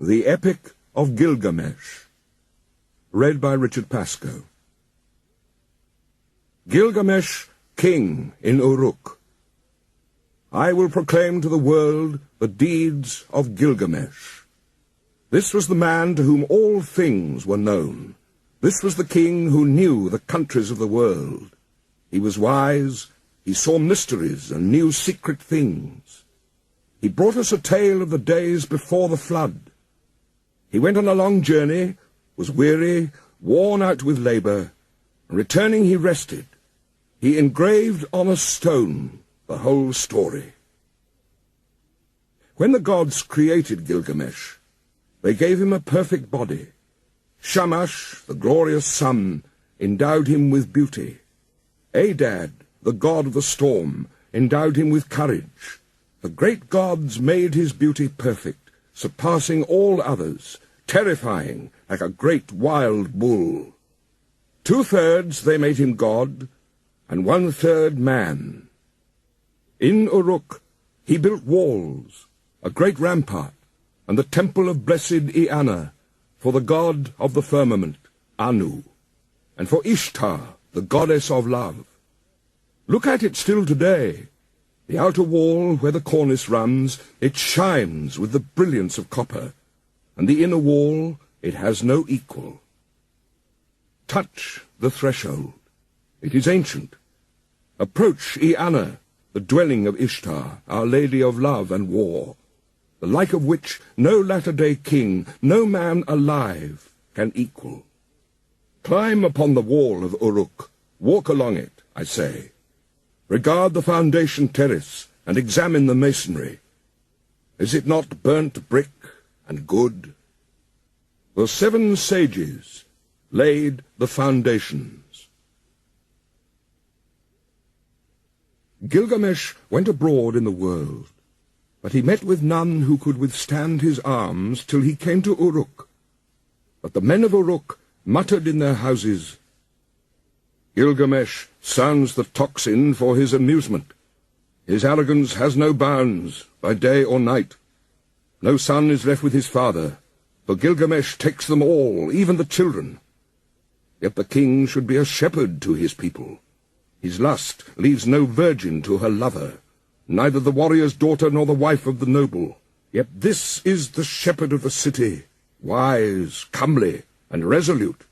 The Epic of Gilgamesh. Read by Richard Pasco. Gilgamesh, king in Uruk. I will proclaim to the world the deeds of Gilgamesh. This was the man to whom all things were known. This was the king who knew the countries of the world. He was wise, he saw mysteries and knew secret things. He brought us a tale of the days before the flood. He went on a long journey, was weary, worn out with labor, and returning he rested. He engraved on a stone the whole story. When the gods created Gilgamesh, they gave him a perfect body. Shamash, the glorious sun, endowed him with beauty. Adad, the god of the storm, endowed him with courage. The great gods made his beauty perfect, surpassing all others, terrifying like a great wild bull. 2/3 they made him god, and 1/3 man. In Uruk he built walls, a great rampart, and the temple of blessed Eanna, for the god of the firmament, Anu, and for Ishtar, the goddess of love. Look at it still today. The outer wall, where the cornice runs, it shines with the brilliance of copper, and the inner wall, it has no equal. Touch the threshold. It is ancient. Approach Eanna, the dwelling of Ishtar, our lady of love and war, the like of which no latter-day king, no man alive, can equal. Climb upon the wall of Uruk, walk along it, I say. Regard the foundation terrace, and examine the masonry. Is it not burnt brick and good? The 7 sages laid the foundations. Gilgamesh went abroad in the world, but he met with none who could withstand his arms till he came to Uruk. But the men of Uruk muttered in their houses, Gilgamesh sounds the tocsin for his amusement. His arrogance has no bounds, by day or night. No son is left with his father, for Gilgamesh takes them all, even the children. Yet the king should be a shepherd to his people. His lust leaves no virgin to her lover, neither the warrior's daughter nor the wife of the noble. Yet this is the shepherd of the city, wise, comely, and resolute.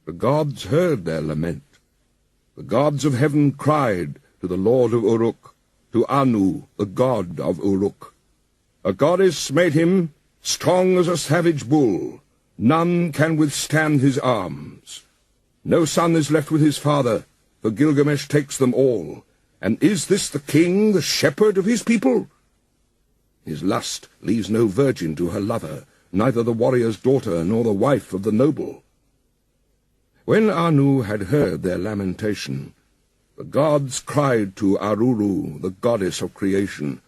The gods heard their lament. The gods of heaven cried to the lord of Uruk, to Anu, the god of Uruk. A goddess made him strong as a savage bull. None can withstand his arms. No son is left with his father, for Gilgamesh takes them all. And is this the king, the shepherd of his people? His lust leaves no virgin to her lover, neither the warrior's daughter nor the wife of the noble. When Anu had heard their lamentation, the gods cried to Aruru, the goddess of creation,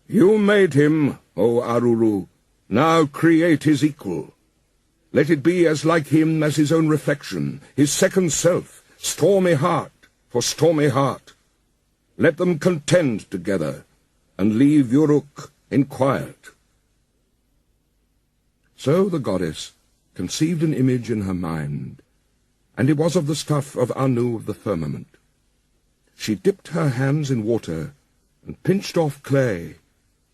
You made him, O Aruru, now create his equal. Let it be as like him as his own reflection, his second self, stormy heart for stormy heart. Let them contend together, and leave Uruk in quiet. So the goddess conceived an image in her mind, and it was of the stuff of Anu of the firmament. She dipped her hands in water, and pinched off clay.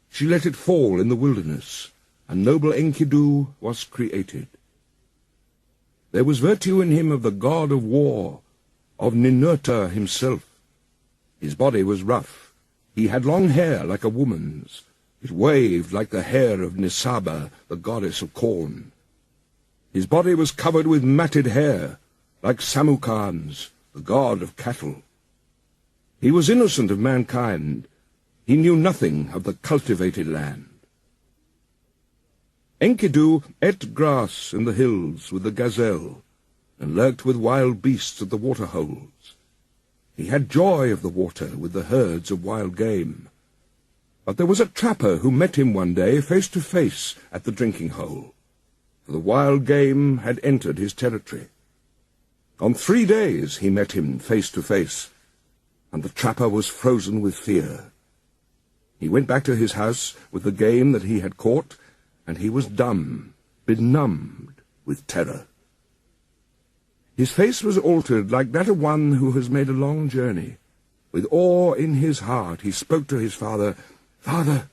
She let it fall in the wilderness, and noble Enkidu was created. There was virtue in him of the god of war, of Ninurta himself. His body was rough. He had long hair like a woman's. It waved like the hair of Nisaba, the goddess of corn. His body was covered with matted hair, like Samukan's, the god of cattle. He was innocent of mankind. He knew nothing of the cultivated land. Enkidu ate grass in the hills with the gazelle, and lurked with wild beasts at the water-holes. He had joy of the water with the herds of wild game. But there was a trapper who met him one day face to face at the drinking-hole, for the wild game had entered his territory. On 3 days he met him face to face, and the trapper was frozen with fear. He went back to his house with the game that he had caught, and he was dumb, benumbed with terror. His face was altered like that of one who has made a long journey. With awe in his heart he spoke to his father, "Father,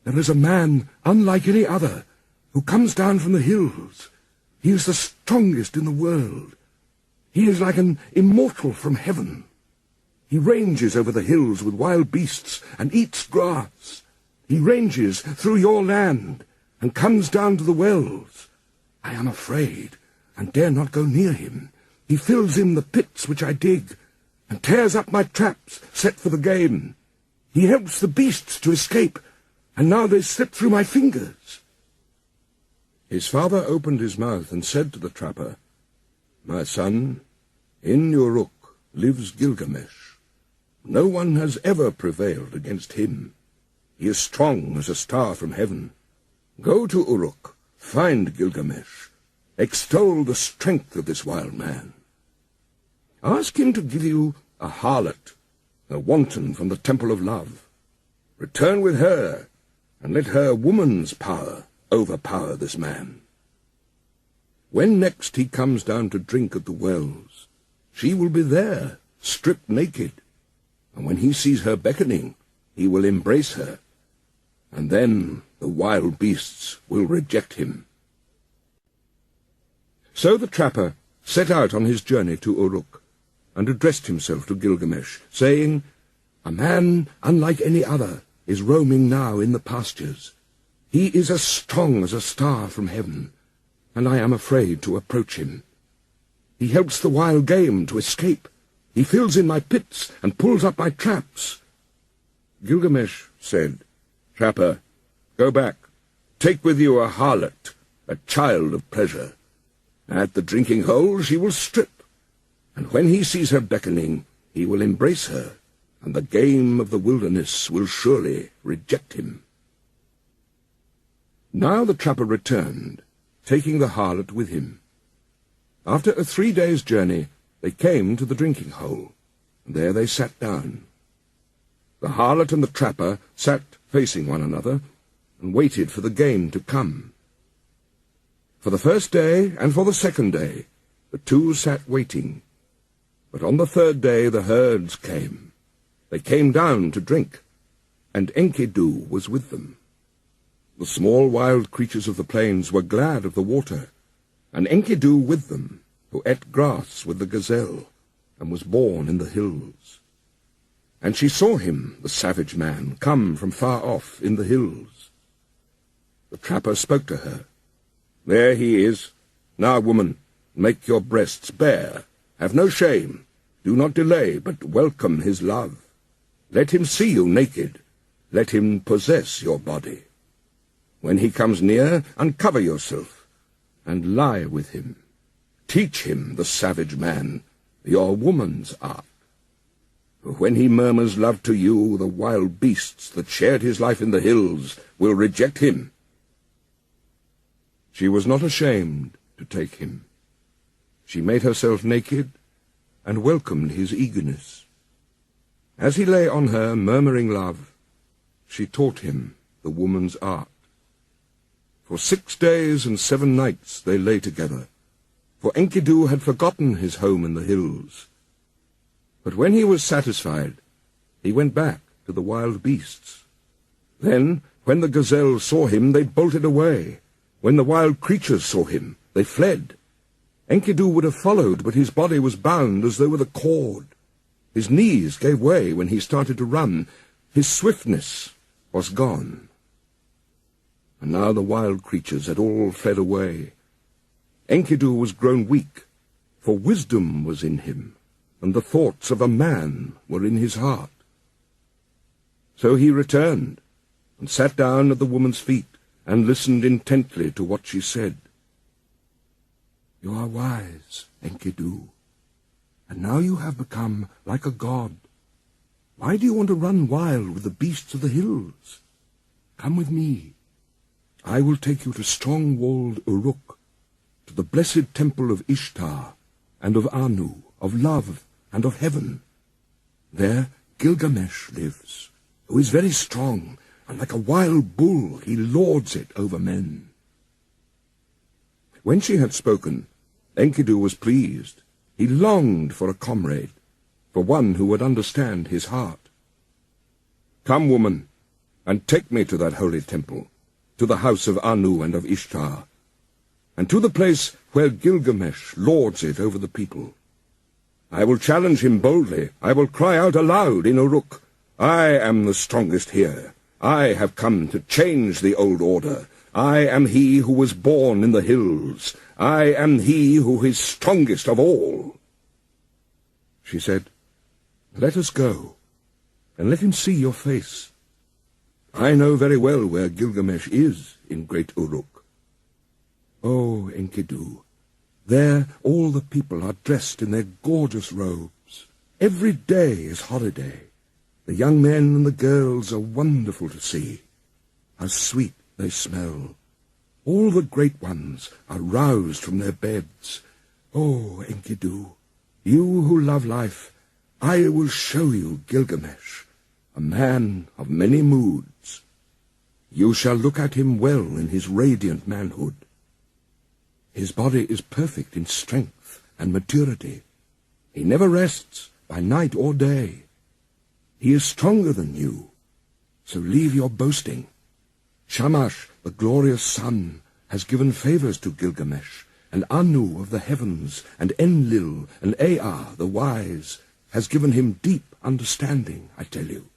there is a man unlike any other, who comes down from the hills. He is the strongest in the world. He is like an immortal from heaven. He ranges over the hills with wild beasts and eats grass. He ranges through your land and comes down to the wells. I am afraid and dare not go near him. He fills in the pits which I dig, and tears up my traps set for the game. He helps the beasts to escape, and now they slip through my fingers." His father opened his mouth and said to the trapper, "My son, in Uruk lives Gilgamesh. No one has ever prevailed against him. He is strong as a star from heaven. Go to Uruk, find Gilgamesh, extol the strength of this wild man. Ask him to give you a harlot, a wanton from the temple of love. Return with her, and let her woman's power overpower this man. When next he comes down to drink at the wells, she will be there, stripped naked, and when he sees her beckoning, he will embrace her, and then the wild beasts will reject him." So the trapper set out on his journey to Uruk, and addressed himself to Gilgamesh, saying, "A man unlike any other is roaming now in the pastures. He is as strong as a star from heaven, and I am afraid to approach him. He helps the wild game to escape. He fills in my pits and pulls up my traps." Gilgamesh said, "Trapper, go back. Take with you a harlot, a child of pleasure. At the drinking hole she will strip, and when he sees her beckoning, he will embrace her, and the game of the wilderness will surely reject him." Now the trapper returned, taking the harlot with him. After a 3 days' journey, they came to the drinking hole, and there they sat down. The harlot and the trapper sat facing one another, and waited for the game to come. For the first day and for the second day, the two sat waiting. But on the third day the herds came. They came down to drink, and Enkidu was with them. The small wild creatures of the plains were glad of the water, and Enkidu with them, who ate grass with the gazelle, and was born in the hills. And she saw him, the savage man, come from far off in the hills. The trapper spoke to her. "There he is. Now, woman, make your breasts bare. Have no shame. Do not delay, but welcome his love. Let him see you naked. Let him possess your body. When he comes near, uncover yourself, and lie with him. Teach him, the savage man, your woman's art. For when he murmurs love to you, the wild beasts that shared his life in the hills will reject him." She was not ashamed to take him. She made herself naked and welcomed his eagerness. As he lay on her, murmuring love, she taught him the woman's art. For 6 days and 7 nights they lay together, for Enkidu had forgotten his home in the hills. But when he was satisfied, he went back to the wild beasts. Then, when the gazelles saw him, they bolted away. When the wild creatures saw him, they fled. Enkidu would have followed, but his body was bound as though with a cord. His knees gave way when he started to run. His swiftness was gone. And now the wild creatures had all fled away. Enkidu was grown weak, for wisdom was in him, and the thoughts of a man were in his heart. So he returned, and sat down at the woman's feet, and listened intently to what she said. "You are wise, Enkidu, and now you have become like a god. Why do you want to run wild with the beasts of the hills? Come with me. I will take you to strong-walled Uruk, to the blessed temple of Ishtar, and of Anu, of love, and of heaven. There Gilgamesh lives, who is very strong, and like a wild bull he lords it over men. When she had spoken, Enkidu was pleased. He longed for a comrade, for one who would understand his heart. "Come, woman, and take me to that holy temple, to the house of Anu and of Ishtar, and to the place where Gilgamesh lords it over the people. I will challenge him boldly. I will cry out aloud in Uruk, 'I am the strongest here. I have come to change the old order. I am he who was born in the hills. I am he who is strongest of all.'" She said, "Let us go, and let him see your face. I know very well where Gilgamesh is in great Uruk." "Oh, Enkidu, there all the people are dressed in their gorgeous robes. Every day is holiday. The young men and the girls are wonderful to see. How sweet they smell. All the great ones are roused from their beds. Oh, Enkidu, you who love life, I will show you Gilgamesh, a man of many moods. You shall look at him well in his radiant manhood. His body is perfect in strength and maturity. He never rests by night or day. He is stronger than you, so leave your boasting. Shamash, the glorious sun, has given favors to Gilgamesh, and Anu of the heavens, and Enlil, and Ea, the wise, has given him deep understanding, I tell you.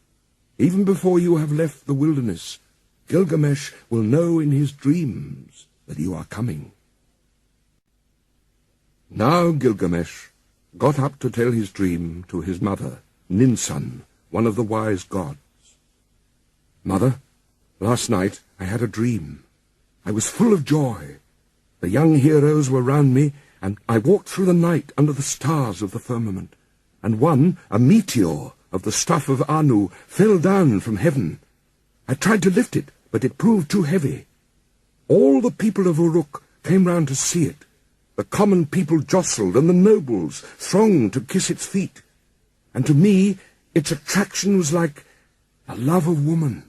Even before you have left the wilderness, Gilgamesh will know in his dreams that you are coming." Now Gilgamesh got up to tell his dream to his mother, Ninsun, one of the wise gods. "Mother, last night I had a dream. I was full of joy. The young heroes were round me, and I walked through the night under the stars of the firmament, and one, a meteor of the stuff of Anu, fell down from heaven. I tried to lift it, but it proved too heavy. All the people of Uruk came round to see it. The common people jostled, and the nobles thronged to kiss its feet. And to me, its attraction was like a love of woman.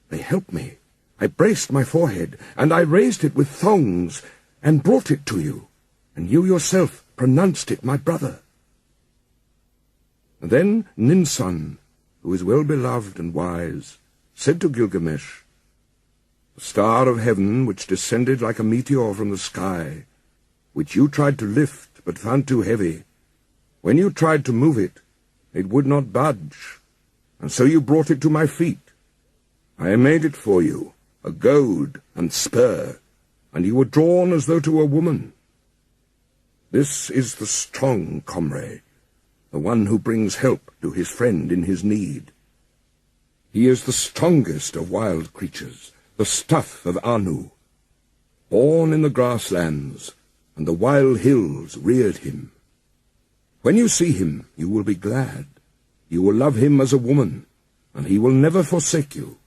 They helped me. I braced my forehead, and I raised it with thongs, and brought it to you, and you yourself pronounced it my brother." And then Ninsun, who is well beloved and wise, said to Gilgamesh, "The star of heaven, which descended like a meteor from the sky, which you tried to lift but found too heavy, when you tried to move it, it would not budge, and so you brought it to my feet. I made it for you, a goad and spur, and you were drawn as though to a woman. This is the strong comrade, the one who brings help to his friend in his need. He is the strongest of wild creatures, the stuff of Anu. Born in the grasslands, and the wild hills reared him. When you see him, you will be glad. You will love him as a woman, and he will never forsake you.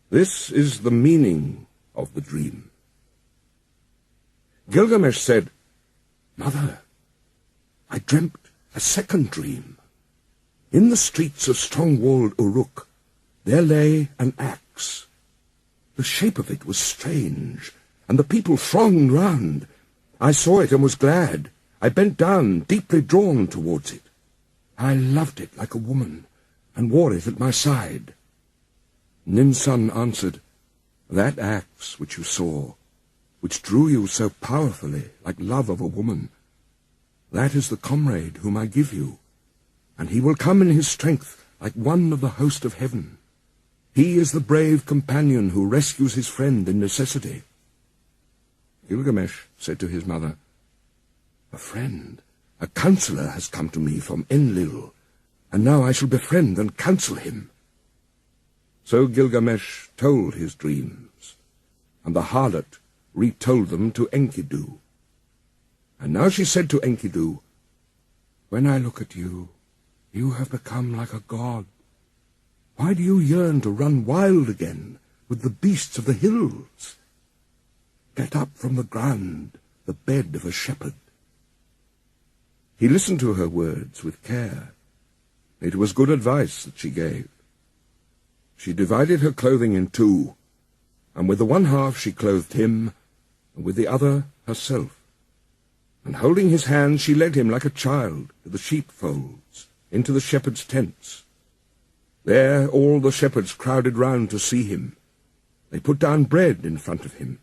This is the meaning of the dream." Gilgamesh said, "Mother, I dreamt a second dream. In the streets of strong-walled Uruk, there lay an axe. The shape of it was strange, and the people thronged round. I saw it and was glad. I bent down, deeply drawn towards it. I loved it like a woman, and wore it at my side." Ninsun answered, "That axe which you saw, which drew you so powerfully, like love of a woman, that is the comrade whom I give you, and he will come in his strength like one of the host of heaven. He is the brave companion who rescues his friend in necessity." Gilgamesh said to his mother, "A friend, a counselor has come to me from Enlil, and now I shall befriend and counsel him." So Gilgamesh told his dreams, and the harlot retold them to Enkidu. And now she said to Enkidu, "When I look at you, you have become like a god. Why do you yearn to run wild again with the beasts of the hills? Get up from the ground, the bed of a shepherd." He listened to her words with care. It was good advice that she gave. She divided her clothing in two, and with the one half she clothed him, and with the other herself. And holding his hand, she led him like a child to the sheepfolds, into the shepherds' tents. There all the shepherds crowded round to see him. They put down bread in front of him.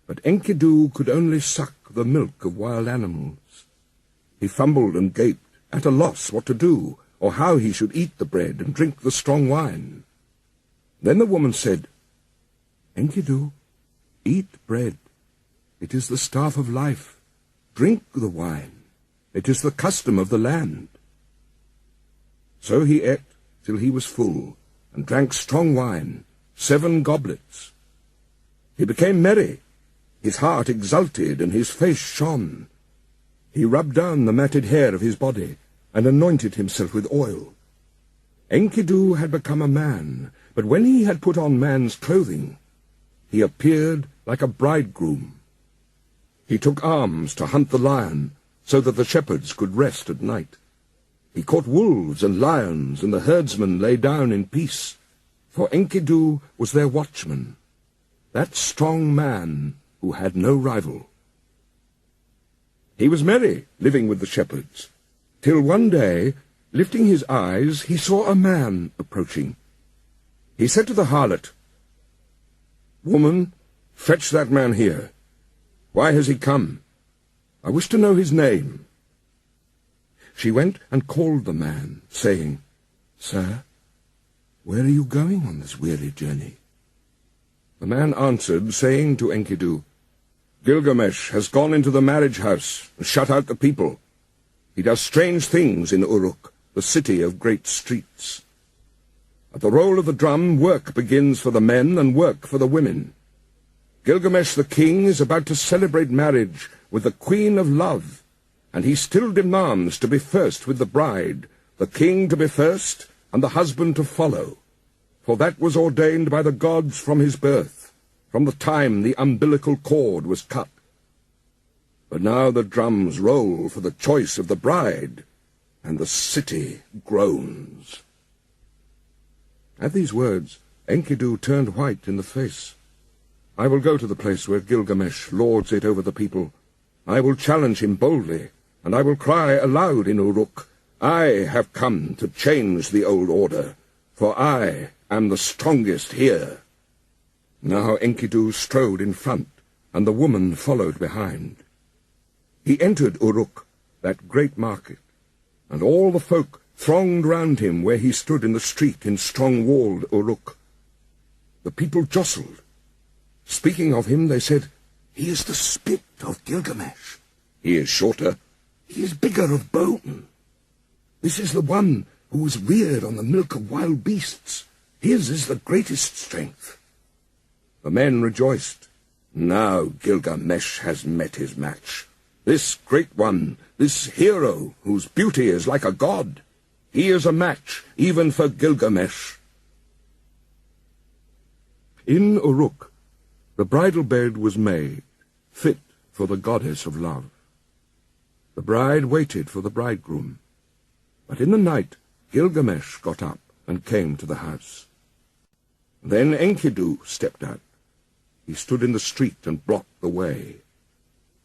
But Enkidu could only suck the milk of wild animals. He fumbled and gaped, at a loss what to do, or how he should eat the bread and drink the strong wine. Then the woman said, "Enkidu, eat bread. It is the staff of life. Drink the wine. It is the custom of the land." So he ate till he was full, and drank strong wine, 7 goblets. He became merry. His heart exulted, and his face shone. He rubbed down the matted hair of his body, and anointed himself with oil. Enkidu had become a man, but when he had put on man's clothing, he appeared like a bridegroom. He took arms to hunt the lion, so that the shepherds could rest at night. He caught wolves and lions, and the herdsmen lay down in peace, for Enkidu was their watchman, that strong man who had no rival. He was merry, living with the shepherds, till one day, lifting his eyes, he saw a man approaching. He said to the harlot, "Woman, fetch that man here. Why has he come? I wish to know his name." She went and called the man, saying, "Sir, where are you going on this weary journey?" The man answered, saying to Enkidu, "Gilgamesh has gone into the marriage house and shut out the people. He does strange things in Uruk, the city of great streets. At the roll of the drum, work begins for the men and work for the women. Gilgamesh the king is about to celebrate marriage with the queen of love, and he still demands to be first with the bride, the king to be first, and the husband to follow, for that was ordained by the gods from his birth, from the time the umbilical cord was cut. But now the drums roll for the choice of the bride, and the city groans." At these words, Enkidu turned white in the face. "I will go to the place where Gilgamesh lords it over the people. I will challenge him boldly, and I will cry aloud in Uruk, 'I have come to change the old order, for I am the strongest here.'" Now Enkidu strode in front, and the woman followed behind. He entered Uruk, that great market, and all the folk thronged round him where he stood in the street in strong-walled Uruk. The people jostled. Speaking of him, they said, "He is the spit of Gilgamesh. He is shorter. He is bigger of bone. This is the one who was reared on the milk of wild beasts. His is the greatest strength." The men rejoiced. "Now Gilgamesh has met his match. This great one, this hero whose beauty is like a god. He is a match even for Gilgamesh." In Uruk, the bridal bed was made, fit for the goddess of love. The bride waited for the bridegroom, but in the night Gilgamesh got up and came to the house. Then Enkidu stepped out. He stood in the street and blocked the way.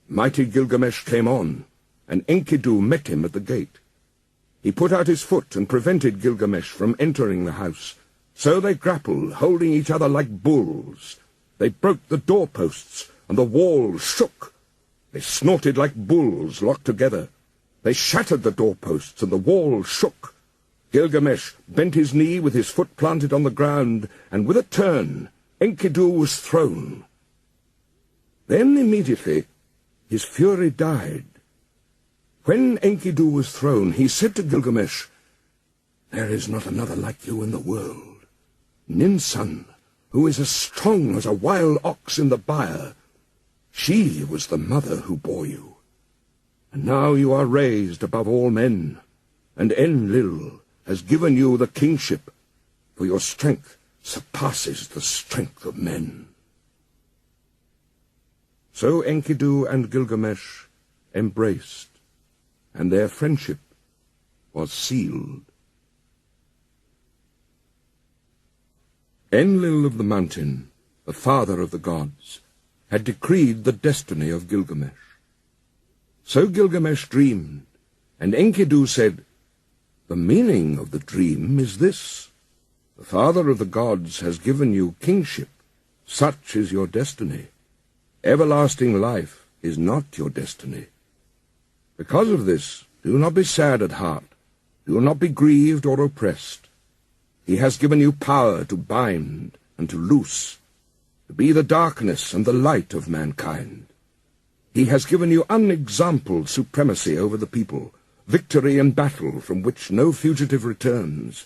Mighty Gilgamesh came on, and Enkidu met him at the gate. He put out his foot and prevented Gilgamesh from entering the house. So they grappled, holding each other like bulls. They broke the doorposts, and the walls shook. They snorted like bulls locked together. They shattered the doorposts, and the walls shook. Gilgamesh bent his knee with his foot planted on the ground, and with a turn, Enkidu was thrown. Then immediately his fury died. When Enkidu was thrown, he said to Gilgamesh, "There is not another like you in the world. Ninsun, who is as strong as a wild ox in the byre, she was the mother who bore you. And now you are raised above all men, and Enlil has given you the kingship, for your strength surpasses the strength of men." So Enkidu and Gilgamesh embraced, and their friendship was sealed. Enlil of the mountain, the father of the gods, had decreed the destiny of Gilgamesh. So Gilgamesh dreamed, and Enkidu said, "The meaning of the dream is this. The Father of the gods has given you kingship. Such is your destiny. Everlasting life is not your destiny. Because of this, do not be sad at heart. Do not be grieved or oppressed. He has given you power to bind and to loose, to be the darkness and the light of mankind. He has given you unexampled supremacy over the people, victory in battle from which no fugitive returns,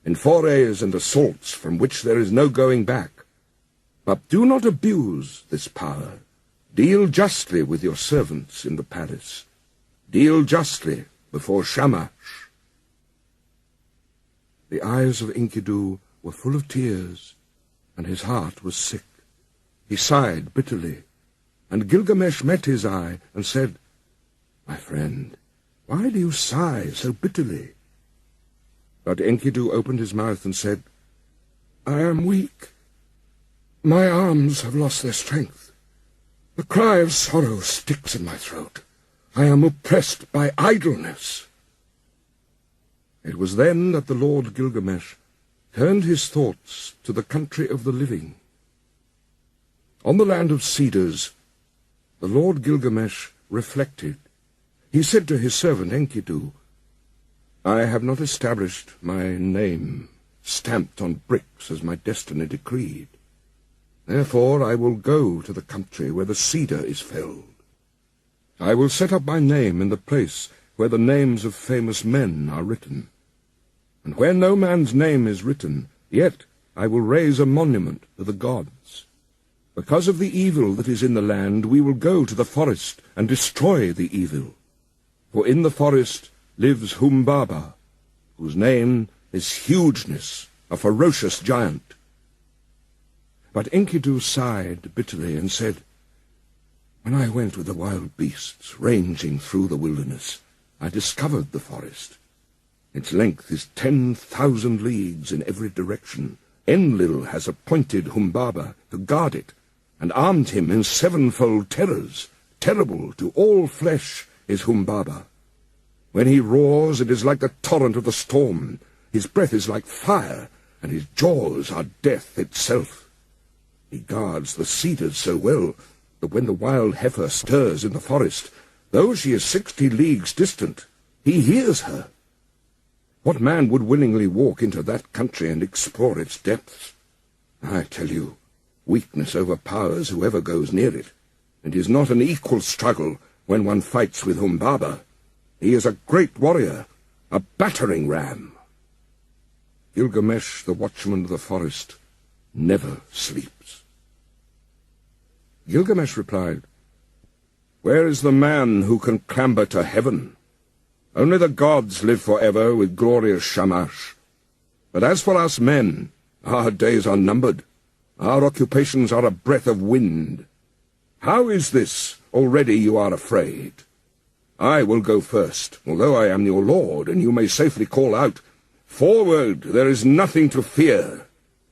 in forays and assaults from which there is no going back. But do not abuse this power. Deal justly with your servants in the palace. Deal justly before Shamash." The eyes of Enkidu were full of tears, and his heart was sick. He sighed bitterly, and Gilgamesh met his eye and said, "My friend, why do you sigh so bitterly?" But Enkidu opened his mouth and said, "I am weak. My arms have lost their strength. The cry of sorrow sticks in my throat. I am oppressed by idleness." It was then that the Lord Gilgamesh turned his thoughts to the country of the living. On the land of cedars, the Lord Gilgamesh reflected. He said to his servant Enkidu, "I have not established my name stamped on bricks as my destiny decreed. Therefore I will go to the country where the cedar is felled. I will set up my name in the place where the names of famous men are written. And where no man's name is written, yet I will raise a monument to the gods. Because of the evil that is in the land, we will go to the forest and destroy the evil. For in the forest lives Humbaba, whose name is Hugeness, a ferocious giant." But Enkidu sighed bitterly and said, "When I went with the wild beasts, ranging through the wilderness, I discovered the forest. Its length is 10,000 leagues in every direction. Enlil has appointed Humbaba to guard it, and armed him in 7-fold terrors. Terrible to all flesh is Humbaba. When he roars, it is like the torrent of the storm. His breath is like fire, and his jaws are death itself. He guards the cedars so well that when the wild heifer stirs in the forest, though she is 60 leagues distant, he hears her. What man would willingly walk into that country and explore its depths? I tell you, weakness overpowers whoever goes near it. It is not an equal struggle when one fights with Humbaba. He is a great warrior, a battering ram." Gilgamesh, the watchman of the forest, never sleeps. Gilgamesh replied, "Where is the man who can clamber to heaven? Only the gods live forever with glorious Shamash. But as for us men, our days are numbered. Our occupations are a breath of wind. How is this already you are afraid? I will go first, although I am your lord, and you may safely call out, 'Forward, there is nothing to fear.'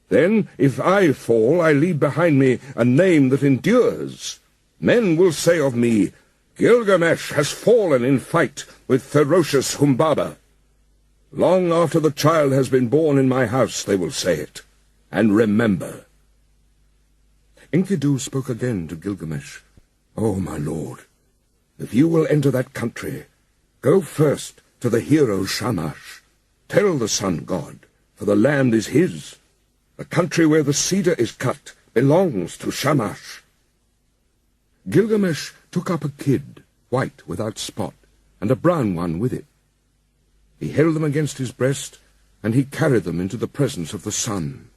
Then, if I fall, I leave behind me a name that endures. Men will say of me, 'Gilgamesh has fallen in fight with ferocious Humbaba.' Long after the child has been born in my house, they will say it. And remember." Enkidu spoke again to Gilgamesh, "O my lord, if you will enter that country, go first to the hero Shamash. Tell the sun god, for the land is his. The country where the cedar is cut belongs to Shamash." Gilgamesh took up a kid, white without spot, and a brown one with it. He held them against his breast, and he carried them into the presence of the sun.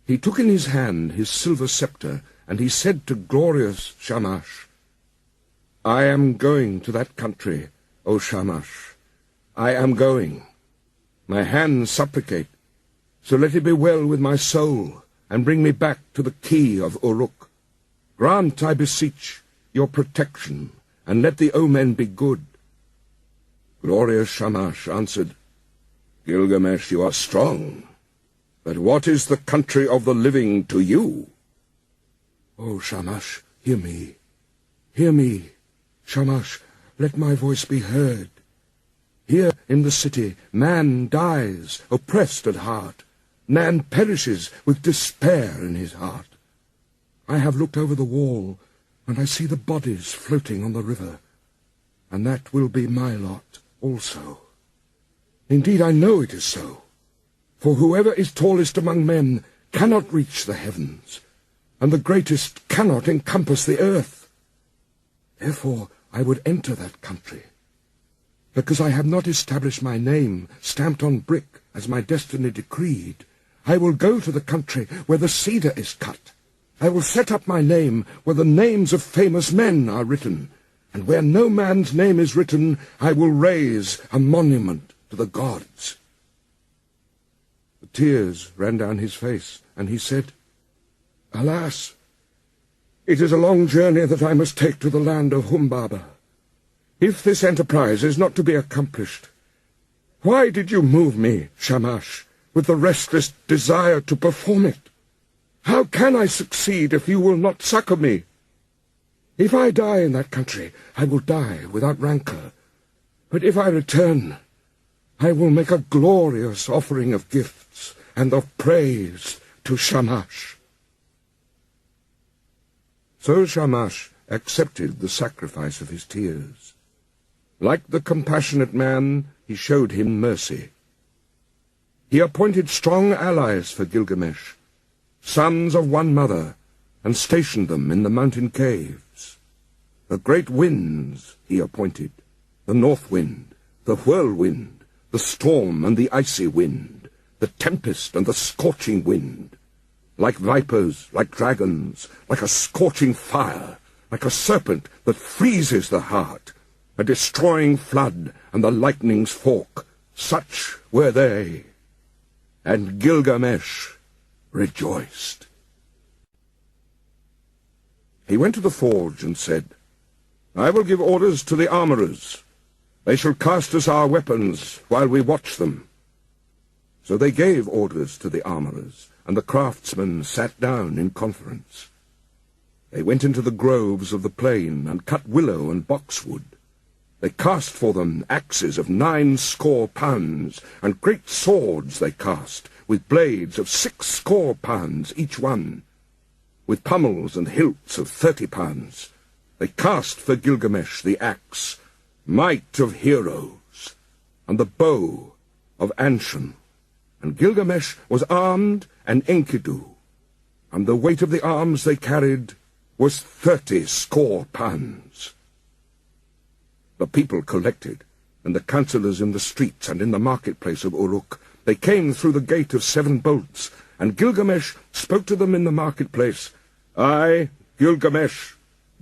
He took in his hand his silver scepter, and he said to glorious Shamash, "I am going to that country, O Shamash. I am going. My hands supplicate, so let it be well with my soul, and bring me back to the key of Uruk. Grant, I beseech, your protection, and let the omen be good." Glorious Shamash answered, "Gilgamesh, you are strong, but what is the country of the living to you?" "O Shamash, hear me. Hear me. Shamash, let my voice be heard. Here in the city man dies, oppressed at heart. Man perishes with despair in his heart. I have looked over the wall, and I see the bodies floating on the river, and that will be my lot also. Indeed, I know it is so, for whoever is tallest among men cannot reach the heavens, and the greatest cannot encompass the earth. Therefore I would enter that country. Because I have not established my name stamped on brick as my destiny decreed, I will go to the country where the cedar is cut. I will set up my name where the names of famous men are written, and where no man's name is written, I will raise a monument to the gods." The tears ran down his face, and he said, "Alas, it is a long journey that I must take to the land of Humbaba. If this enterprise is not to be accomplished, why did you move me, Shamash, with the restless desire to perform it? How can I succeed if you will not succor me? If I die in that country, I will die without rancor. But if I return, I will make a glorious offering of gifts and of praise to Shamash." So Shamash accepted the sacrifice of his tears. Like the compassionate man, he showed him mercy. He appointed strong allies for Gilgamesh, sons of one mother, and stationed them in the mountain caves. The great winds he appointed, the north wind, the whirlwind, the storm and the icy wind, the tempest and the scorching wind, like vipers, like dragons, like a scorching fire, like a serpent that freezes the heart, a destroying flood and the lightning's fork, such were they. And Gilgamesh rejoiced. He went to the forge and said, "I will give orders to the armorers. They shall cast us our weapons while we watch them." So they gave orders to the armorers, and the craftsmen sat down in conference. They went into the groves of the plain and cut willow and boxwood. They cast for them axes of 90 pounds, and great swords they cast, with blades of 60 pounds each one, with pommels and hilts of 30 pounds. They cast for Gilgamesh the axe, might of heroes, and the bow of Anshan. And Gilgamesh was armed, and Enkidu, and the weight of the arms they carried was 30 pounds. The people collected, and the councillors in the streets and in the marketplace of Uruk. They came through the gate of 7 bolts, and Gilgamesh spoke to them in the marketplace. "I, Gilgamesh,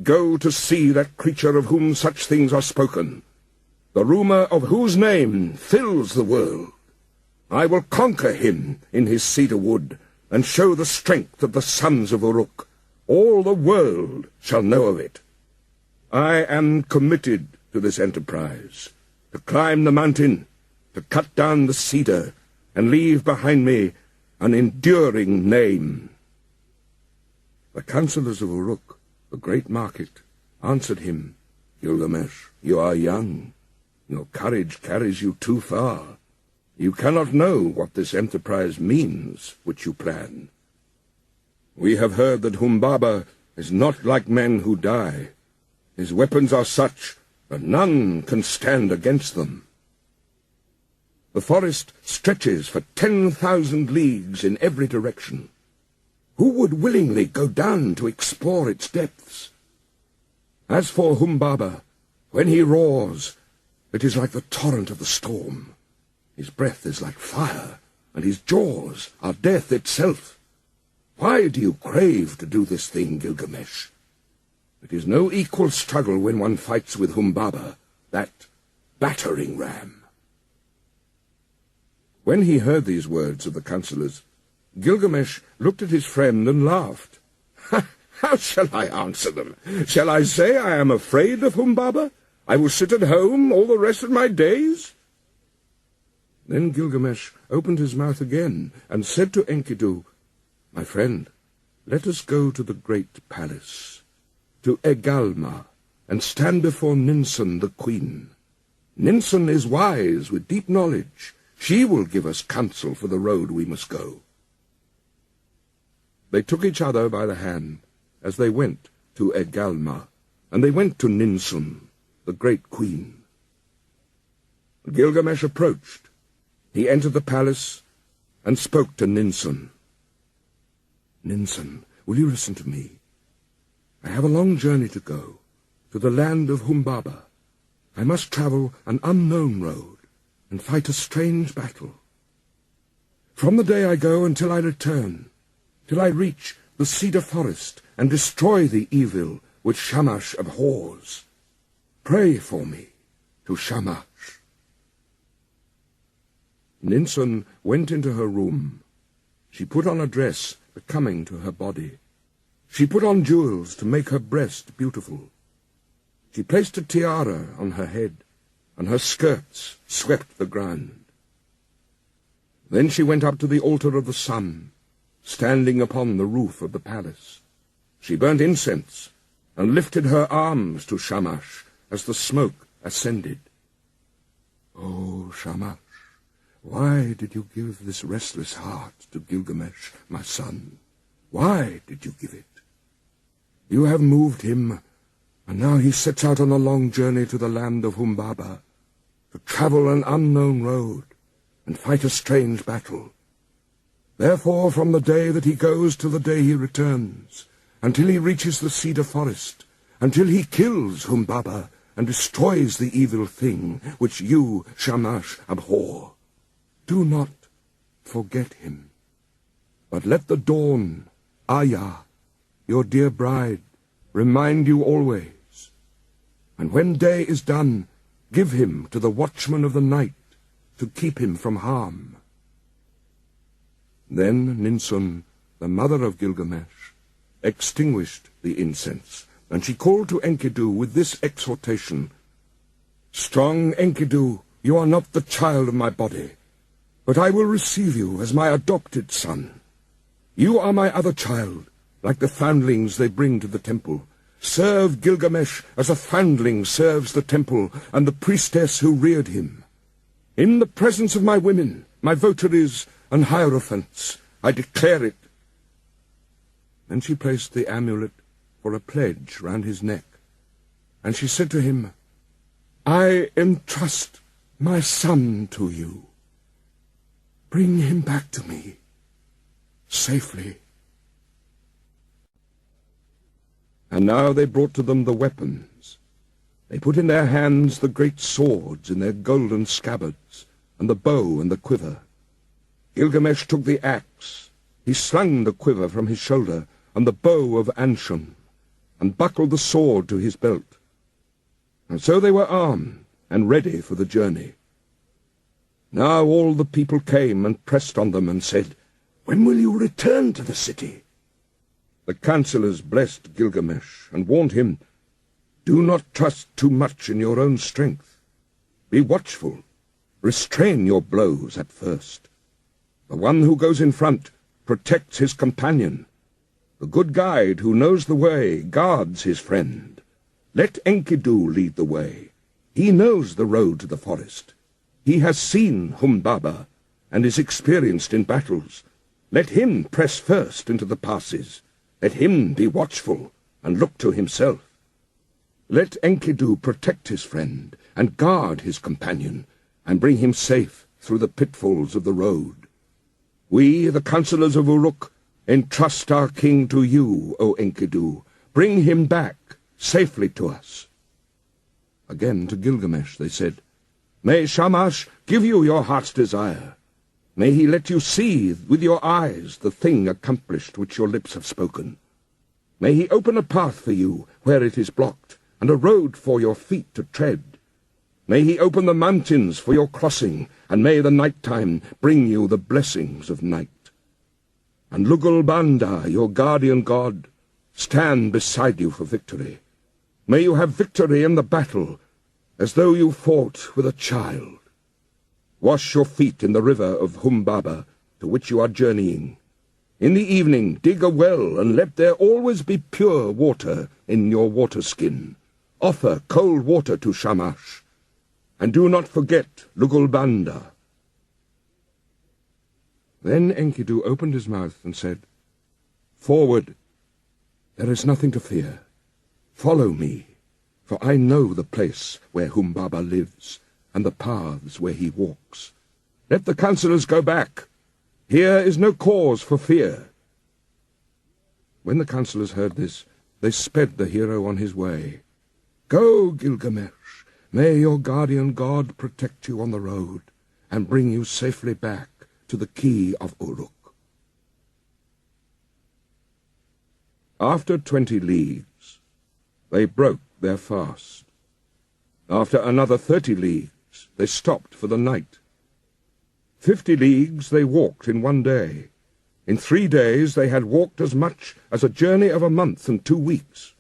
go to see that creature of whom such things are spoken, the rumour of whose name fills the world. I will conquer him in his cedar wood, and show the strength of the sons of Uruk. All the world shall know of it. I am committed to this enterprise, to climb the mountain, to cut down the cedar, and leave behind me an enduring name." The councillors of Uruk, the great market, answered him, "Gilgamesh, you are young. Your courage carries you too far. You cannot know what this enterprise means which you plan. We have heard that Humbaba is not like men who die. His weapons are such that none can stand against them. The forest stretches for 10,000 leagues in every direction. Who would willingly go down to explore its depths? As for Humbaba, when he roars, it is like the torrent of the storm. His breath is like fire, and his jaws are death itself. Why do you crave to do this thing, Gilgamesh? It is no equal struggle when one fights with Humbaba, that battering ram." When he heard these words of the councillors, Gilgamesh looked at his friend and laughed. "How shall I answer them? Shall I say I am afraid of Humbaba? I will sit at home all the rest of my days?" Then Gilgamesh opened his mouth again and said to Enkidu, "My friend, Let us go to the great palace, to Egalma, and stand before Ninsun the queen. Ninsun is wise with deep knowledge. She will give us counsel for the road we must go." They took each other by the hand as they went to Egalma, and they went to Ninsun, the great queen. Gilgamesh approached. He entered the palace and spoke to Ninsun. "Ninsun, will you listen to me? I have a long journey to go, to the land of Humbaba. I must travel an unknown road and fight a strange battle. From the day I go until I return, till I reach the cedar forest and destroy the evil which Shamash abhors, pray for me to Shamash." Ninsun went into her room. She put on a dress becoming to her body. She put on jewels to make her breast beautiful. She placed a tiara on her head, and her skirts swept the ground. Then she went up to the altar of the sun, standing upon the roof of the palace. She burnt incense, and lifted her arms to Shamash as the smoke ascended. "O Shamash, why did you give this restless heart to Gilgamesh, my son? Why did you give it? You have moved him, and now he sets out on a long journey to the land of Humbaba, to travel an unknown road and fight a strange battle. Therefore, from the day that he goes till the day he returns, until he reaches the cedar forest, until he kills Humbaba and destroys the evil thing which you, Shamash, abhor, do not forget him, but let the dawn, Aya, your dear bride, remind you always. And when day is done, give him to the watchman of the night to keep him from harm." Then Ninsun, the mother of Gilgamesh, extinguished the incense, and she called to Enkidu with this exhortation: "Strong Enkidu, you are not the child of my body, but I will receive you as my adopted son. You are my other child, like the foundlings they bring to the temple. Serve Gilgamesh as a foundling serves the temple and the priestess who reared him. In the presence of my women, my votaries and hierophants, I declare it." Then she placed the amulet for a pledge round his neck, and she said to him, "I entrust my son to you. Bring him back to me safely." And now they brought to them the weapons. They put in their hands the great swords in their golden scabbards, and the bow and the quiver. Gilgamesh took the axe. He slung the quiver from his shoulder, and the bow of Anshun, and buckled the sword to his belt. And so they were armed and ready for the journey. Now all the people came and pressed on them and said, "When will you return to the city?" The counselors blessed Gilgamesh and warned him, "Do not trust too much in your own strength. Be watchful. Restrain your blows at first. The one who goes in front protects his companion. The good guide who knows the way guards his friend. Let Enkidu lead the way. He knows the road to the forest. He has seen Humbaba and is experienced in battles. Let him press first into the passes. Let him be watchful and look to himself. Let Enkidu protect his friend and guard his companion and bring him safe through the pitfalls of the road. We, the councillors of Uruk, entrust our king to you, O Enkidu. Bring him back safely to us." Again to Gilgamesh they said, "May Shamash give you your heart's desire. May he let you see with your eyes the thing accomplished which your lips have spoken. May he open a path for you where it is blocked, and a road for your feet to tread. May he open the mountains for your crossing, and may the night-time bring you the blessings of night. And Lugal-Banda, your guardian god, stand beside you for victory. May you have victory in the battle, as though you fought with a child. Wash your feet in the river of Humbaba, to which you are journeying. In the evening dig a well, and let there always be pure water in your water-skin. Offer cold water to Shamash, and do not forget Lugalbanda." Then Enkidu opened his mouth and said, "Forward! There is nothing to fear. Follow me, for I know the place where Humbaba lives, and the paths where he walks. Let the councillors go back. Here is no cause for fear." When the councillors heard this, they sped the hero on his way. "Go, Gilgamesh! May your guardian god protect you on the road, and bring you safely back to the key of Uruk." After 20 leagues, they broke their fast. After another 30 leagues, they stopped for the night. 50 leagues they walked in one day. In 3 days they had walked as much as a journey of a month and 2 weeks.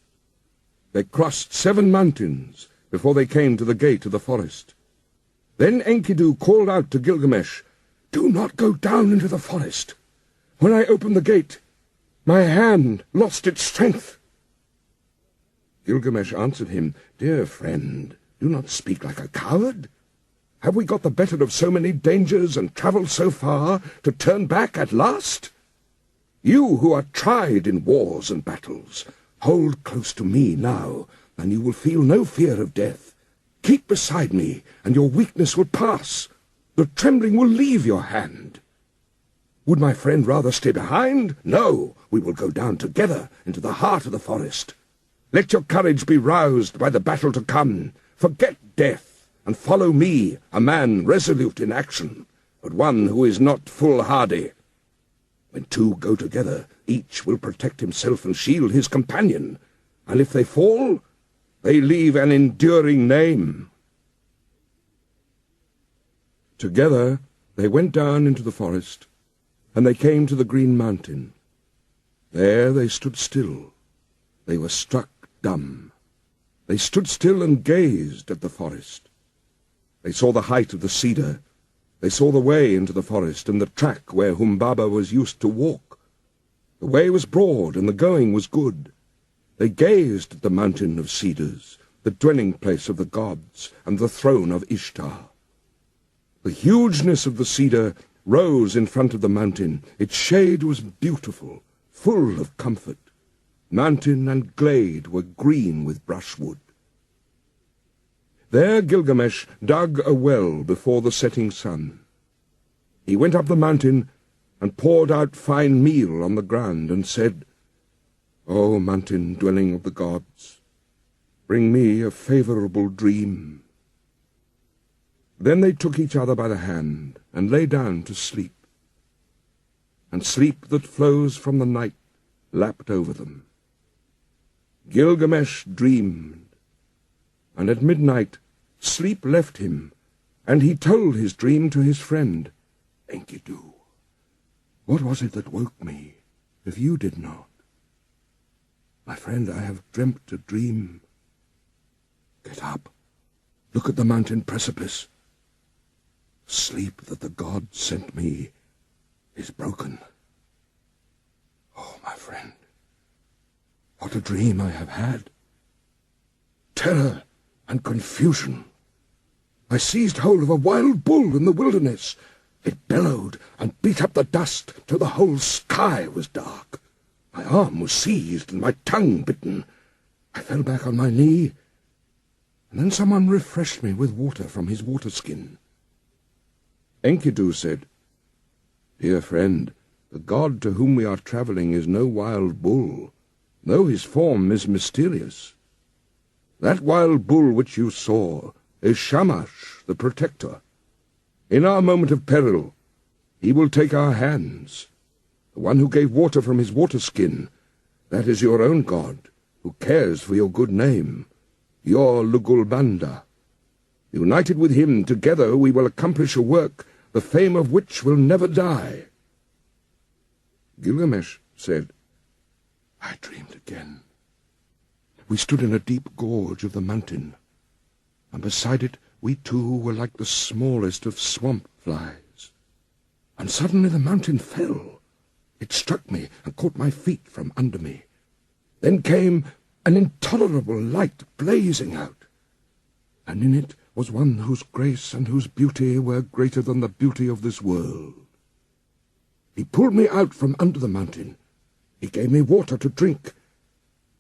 They crossed 7 mountains before they came to the gate of the forest. Then Enkidu called out to Gilgamesh, "Do not go down into the forest. When I opened the gate, my hand lost its strength." Gilgamesh answered him, "Dear friend, do not speak like a coward. Have we got the better of so many dangers and travelled so far to turn back at last? You who are tried in wars and battles, hold close to me now, and you will feel no fear of death. Keep beside me, and your weakness will pass. The trembling will leave your hand. Would my friend rather stay behind? No, we will go down together into the heart of the forest. Let your courage be roused by the battle to come. Forget death, and follow me, a man resolute in action, but one who is not foolhardy. When 2 go together, each will protect himself and shield his companion, and if they fall, they leave an enduring name." Together they went down into the forest, and they came to the green mountain. There they stood still. They were struck dumb. They stood still and gazed at the forest. They saw the height of the cedar. They saw the way into the forest and the track where Humbaba was used to walk. The way was broad and the going was good. They gazed at the mountain of cedars, the dwelling place of the gods, and the throne of Ishtar. The hugeness of the cedar rose in front of the mountain. Its shade was beautiful, full of comfort. Mountain and glade were green with brushwood. There Gilgamesh dug a well before the setting sun. He went up the mountain and poured out fine meal on the ground and said, "O mountain dwelling of the gods, bring me a favourable dream." Then they took each other by the hand and lay down to sleep. And sleep that flows from the night lapped over them. Gilgamesh dreamed, and at midnight sleep left him, and he told his dream to his friend, "Enkidu, what was it that woke me, if you did not? My friend, I have dreamt a dream. Get up, look at the mountain precipice. Sleep that the gods sent me is broken. Oh, my friend, what a dream I have had! Terror and confusion. I seized hold of a wild bull in the wilderness. It bellowed and beat up the dust till the whole sky was dark. My arm was seized and my tongue bitten. I fell back on my knee, and then someone refreshed me with water from his water-skin. Enkidu said, "Dear friend, the god to whom we are travelling is no wild bull, though his form is mysterious. That wild bull which you saw is Shamash, the protector. In our moment of peril, he will take our hands. The one who gave water from his water-skin, that is your own god, who cares for your good name, your Lugalbanda. United with him, together we will accomplish a work, the fame of which will never die." Gilgamesh said, "I dreamed again. We stood in a deep gorge of the mountain, and beside it we two were like the smallest of swamp flies. And suddenly the mountain fell. It struck me and caught my feet from under me. Then came an intolerable light blazing out, and in it was one whose grace and whose beauty were greater than the beauty of this world. He pulled me out from under the mountain. He gave me water to drink,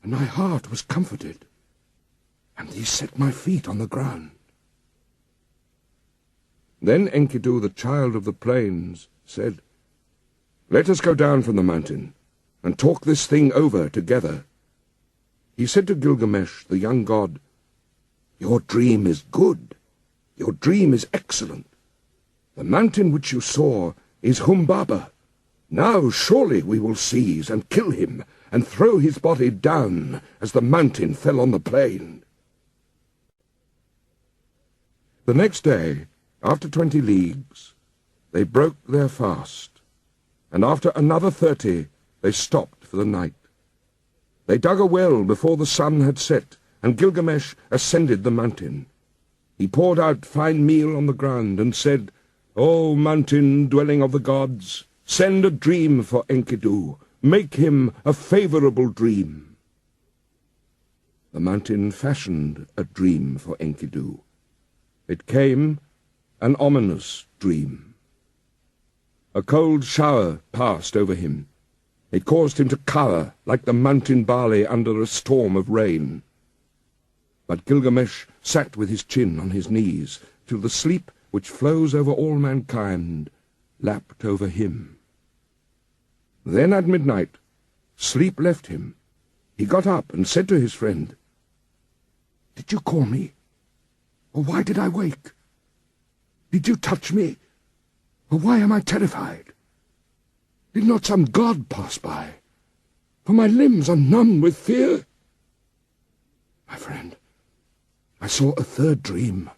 and my heart was comforted, and he set my feet on the ground. Then Enkidu, the child of the plains, said, "Let us go down from the mountain, and talk this thing over together." He said to Gilgamesh, the young god, "Your dream is good. Your dream is excellent. The mountain which you saw is Humbaba. Now surely we will seize and kill him, and throw his body down as the mountain fell on the plain." The next day, after 20 leagues, they broke their fast, and after another 30 they stopped for the night. They dug a well before the sun had set, and Gilgamesh ascended the mountain. He poured out fine meal on the ground and said, "O mountain, dwelling of the gods, send a dream for Enkidu. Make him a favorable dream." The mountain fashioned a dream for Enkidu. It came an ominous dream. A cold shower passed over him. It caused him to cower like the mountain barley under a storm of rain. But Gilgamesh sat with his chin on his knees, till the sleep which flows over all mankind lapped over him. Then at midnight sleep left him. He got up and said to his friend, "Did you call me? Or why did I wake? Did you touch me? Or why am I terrified? Did not some god pass by? For my limbs are numb with fear." "My friend, I saw a third dream,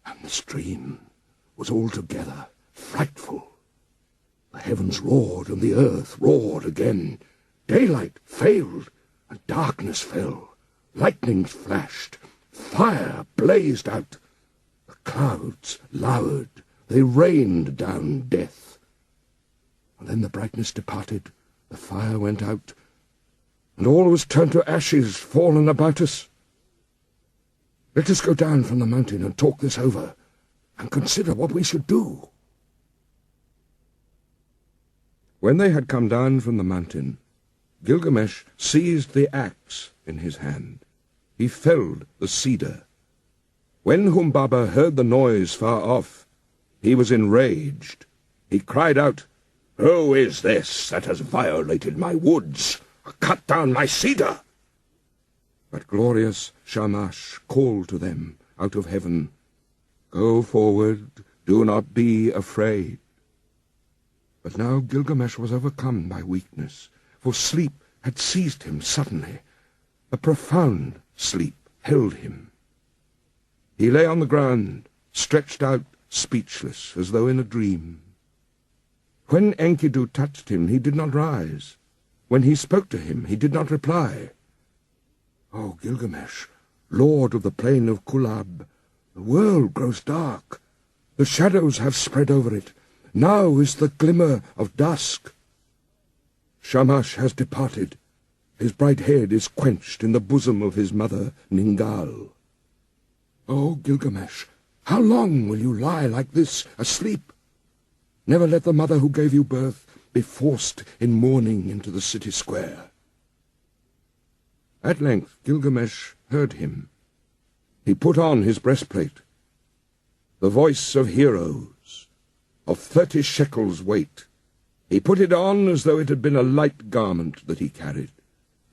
and this dream was altogether frightful. The heavens roared, and the earth roared again. Daylight failed, and darkness fell. Lightnings flashed. Fire blazed out. The clouds lowered. They rained down death. And then the brightness departed, the fire went out, and all was turned to ashes fallen about us. Let us go down from the mountain and talk this over, and consider what we should do." When they had come down from the mountain, Gilgamesh seized the axe in his hand. He felled the cedar. When Humbaba heard the noise far off, he was enraged. He cried out, "Who is this that has violated my woods, cut down my cedar?" But glorious Shamash called to them out of heaven, "Go forward, do not be afraid." But now Gilgamesh was overcome by weakness, for sleep had seized him suddenly. A profound sleep held him. He lay on the ground, stretched out, speechless, as though in a dream. When Enkidu touched him, he did not rise. When he spoke to him, he did not reply. "O Gilgamesh, lord of the plain of Kulab, the world grows dark. The shadows have spread over it. Now is the glimmer of dusk. Shamash has departed. His bright head is quenched in the bosom of his mother, Ningal. O Gilgamesh, how long will you lie like this, asleep? Never let the mother who gave you birth be forced in mourning into the city square." At length Gilgamesh heard him. He put on his breastplate. The voice of heroes, of 30 shekels weight. He put it on as though it had been a light garment that he carried,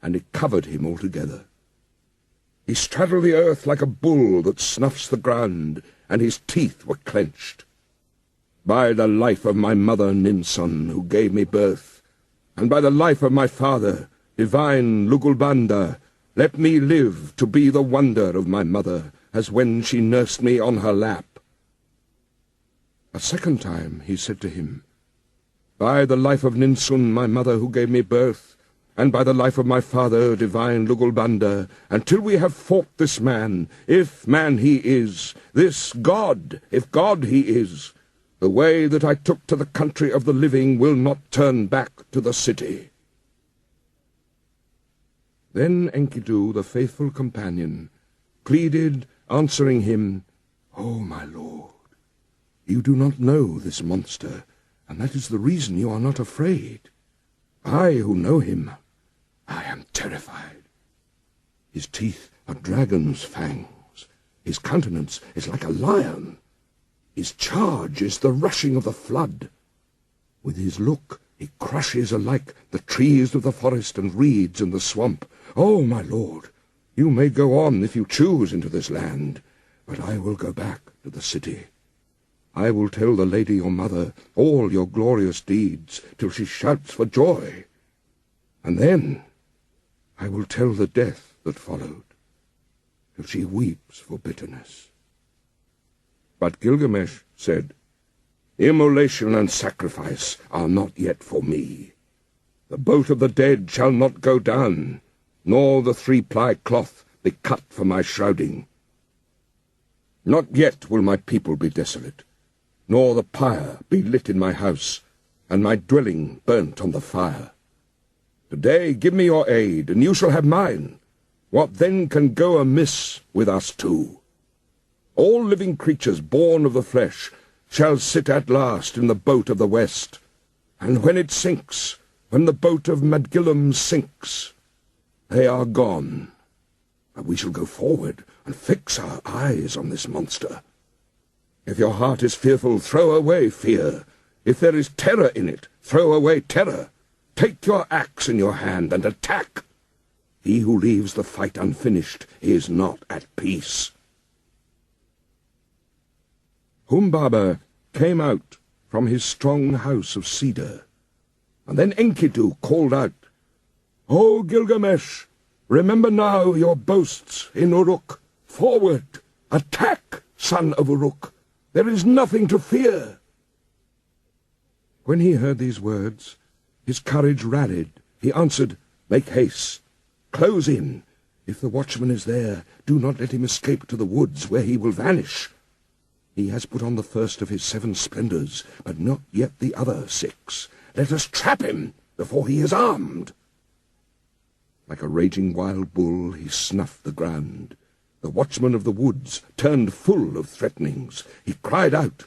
and it covered him altogether. He straddled the earth like a bull that snuffs the ground, and his teeth were clenched. "By the life of my mother Ninsun, who gave me birth, and by the life of my father, divine Lugulbanda, let me live to be the wonder of my mother, as when she nursed me on her lap." A second time he said to him, "By the life of Ninsun, my mother who gave me birth, and by the life of my father, divine Lugulbanda, until we have fought this man, if man he is, this God, if God he is, The way that I took to the country of the living will not turn back to the city." Then Enkidu, the faithful companion, pleaded, answering him, "O my lord, you do not know this monster, and that is the reason you are not afraid. I, who know him, I am terrified. His teeth are dragon's fangs. His countenance is like a lion. His charge is the rushing of the flood. With his look he crushes alike the trees of the forest and reeds in the swamp. Oh, my lord, you may go on if you choose into this land, but I will go back to the city. I will tell the lady your mother all your glorious deeds till she shouts for joy. And then I will tell the death that followed, till she weeps for bitterness." But Gilgamesh said, "Immolation and sacrifice are not yet for me. The boat of the dead shall not go down, nor the 3-ply cloth be cut for my shrouding. Not yet will my people be desolate, nor the pyre be lit in my house, and my dwelling burnt on the fire. Today give me your aid, and you shall have mine. What then can go amiss with us two? All living creatures born of the flesh shall sit at last in the boat of the west, and when it sinks, when the boat of Madgilum sinks, they are gone. But we shall go forward and fix our eyes on this monster. If your heart is fearful, throw away fear. If there is terror in it, throw away terror. Take your axe in your hand and attack. He who leaves the fight unfinished is not at peace." Humbaba came out from his strong house of cedar, and then Enkidu called out, "O Gilgamesh, remember now your boasts in Uruk. Forward! Attack, son of Uruk! There is nothing to fear." When he heard these words, his courage rallied. He answered, "Make haste. Close in. If the watchman is there, do not let him escape to the woods, where he will vanish. He has put on the first of his 7 splendors, but not yet the other 6. Let us trap him before he is armed." Like a raging wild bull, he snuffed the ground. The watchman of the woods turned full of threatenings. He cried out.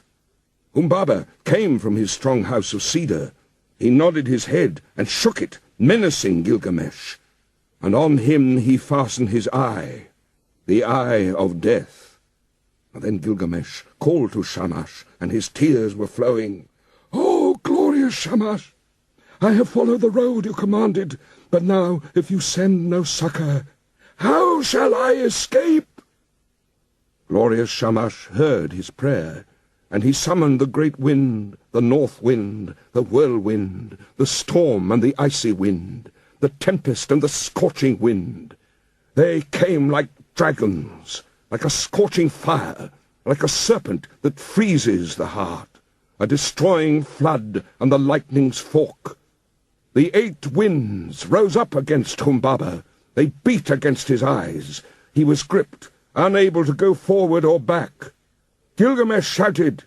Humbaba came from his strong house of cedar. He nodded his head and shook it, menacing Gilgamesh. And on him he fastened his eye, the eye of death. And then Gilgamesh called to Shamash, and his tears were flowing. "Oh, glorious Shamash! I have followed the road you commanded, but now, if you send no succor, how shall I escape?" Glorious Shamash heard his prayer, and he summoned the great wind, the north wind, the whirlwind, the storm and the icy wind, the tempest and the scorching wind. They came like dragons, like a scorching fire, like a serpent that freezes the heart, a destroying flood and the lightning's fork. The 8 winds rose up against Humbaba. They beat against his eyes. He was gripped, unable to go forward or back. Gilgamesh shouted,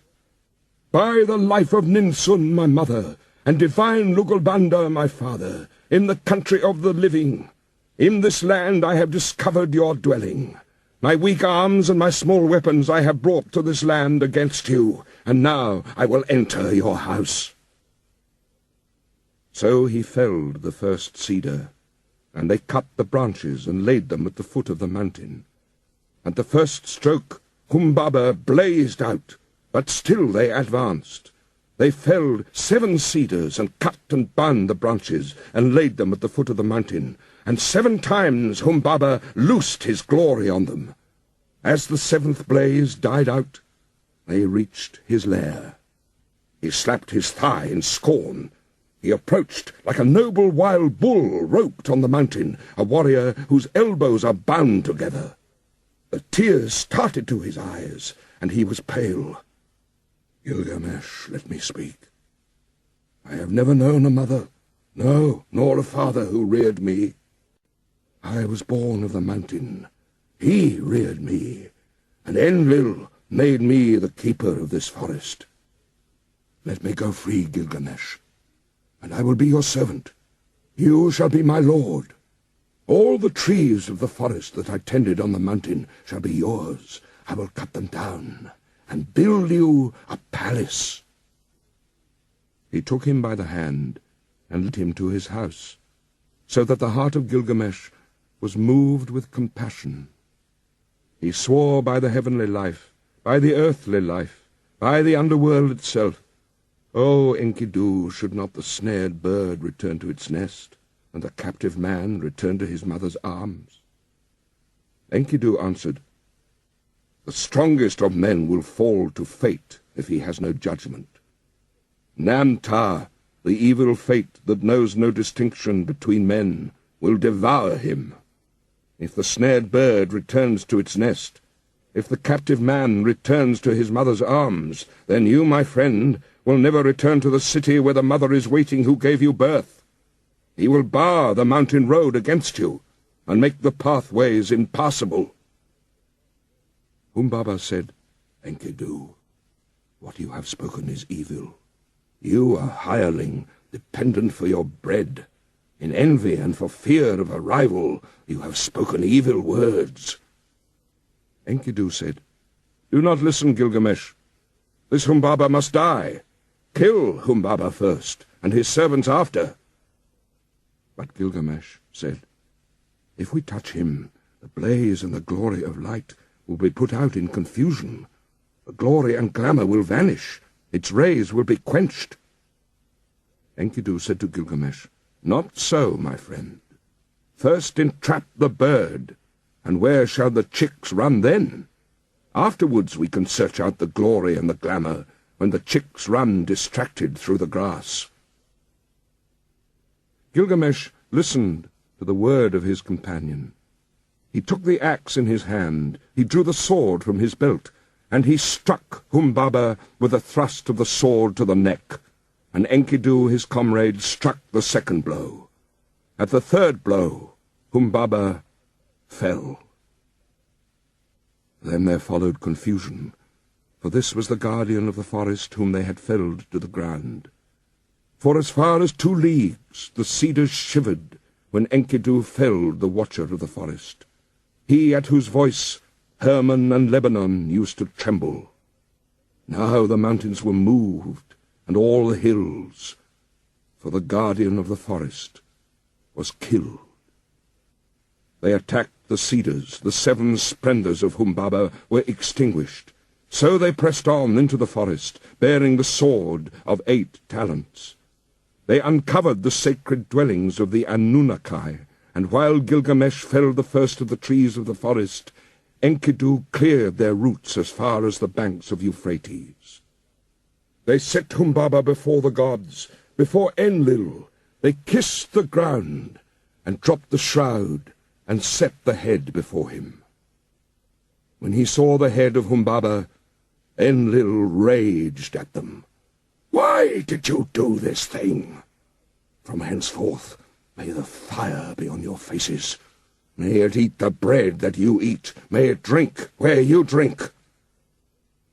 "By the life of Ninsun, my mother, and divine Lugalbanda, my father, in the country of the living, in this land I have discovered your dwelling. My weak arms and my small weapons I have brought to this land against you, and now I will enter your house." So he felled the first cedar, and they cut the branches and laid them at the foot of the mountain. At the first stroke Humbaba blazed out, but still they advanced. They felled 7 cedars and cut and bound the branches and laid them at the foot of the mountain, and 7 times Humbaba loosed his glory on them. As the 7th blaze died out, they reached his lair. He slapped his thigh in scorn. He approached like a noble wild bull roped on the mountain, a warrior whose elbows are bound together. The tears started to his eyes, and he was pale. "Gilgamesh, let me speak. I have never known a mother, no, nor a father who reared me. I was born of the mountain. He reared me, and Enlil made me the keeper of this forest. Let me go free, Gilgamesh, and I will be your servant. You shall be my lord. All the trees of the forest that I tended on the mountain shall be yours. I will cut them down and build you a palace." He took him by the hand and led him to his house, so that the heart of Gilgamesh was moved with compassion. He swore by the heavenly life, by the earthly life, by the underworld itself, "O Enkidu, should not the snared bird return to its nest, and the captive man return to his mother's arms?" Enkidu answered, "The strongest of men will fall to fate if he has no judgment. Nam-Ta, the evil fate that knows no distinction between men, will devour him. If the snared bird returns to its nest, if the captive man returns to his mother's arms, then you, my friend, will never return to the city where the mother is waiting who gave you birth. He will bar the mountain road against you, and make the pathways impassable." Humbaba said, "Enkidu, what you have spoken is evil. You, a hireling, dependent for your bread. In envy and for fear of a rival, you have spoken evil words." Enkidu said, "Do not listen, Gilgamesh. This Humbaba must die. Kill Humbaba first, and his servants after." But Gilgamesh said, "If we touch him, the blaze and the glory of light will be put out in confusion. The glory and glamour will vanish. Its rays will be quenched." Enkidu said to Gilgamesh, "Not so, my friend. First entrap the bird, and where shall the chicks run then? Afterwards we can search out the glory and the glamour, when the chicks run distracted through the grass." Gilgamesh listened to the word of his companion. He took the axe in his hand, he drew the sword from his belt, and he struck Humbaba with a thrust of the sword to the neck, and Enkidu, his comrade, struck the second blow. At the third blow, Humbaba fell. Then there followed confusion, for this was the guardian of the forest whom they had felled to the ground. For as far as 2 leagues the cedars shivered when Enkidu felled the watcher of the forest, he at whose voice Hermon and Lebanon used to tremble. Now the mountains were moved, and all the hills, for the guardian of the forest was killed. They attacked the cedars, the 7 splendors of Humbaba were extinguished. So they pressed on into the forest, bearing the sword of 8 talents. They uncovered the sacred dwellings of the Anunnaki, and while Gilgamesh felled the first of the trees of the forest, Enkidu cleared their roots as far as the banks of Euphrates. They set Humbaba before the gods, before Enlil. They kissed the ground, and dropped the shroud, and set the head before him. When he saw the head of Humbaba, Enlil raged at them. "Why did you do this thing? From henceforth may the fire be on your faces. May it eat the bread that you eat. May it drink where you drink."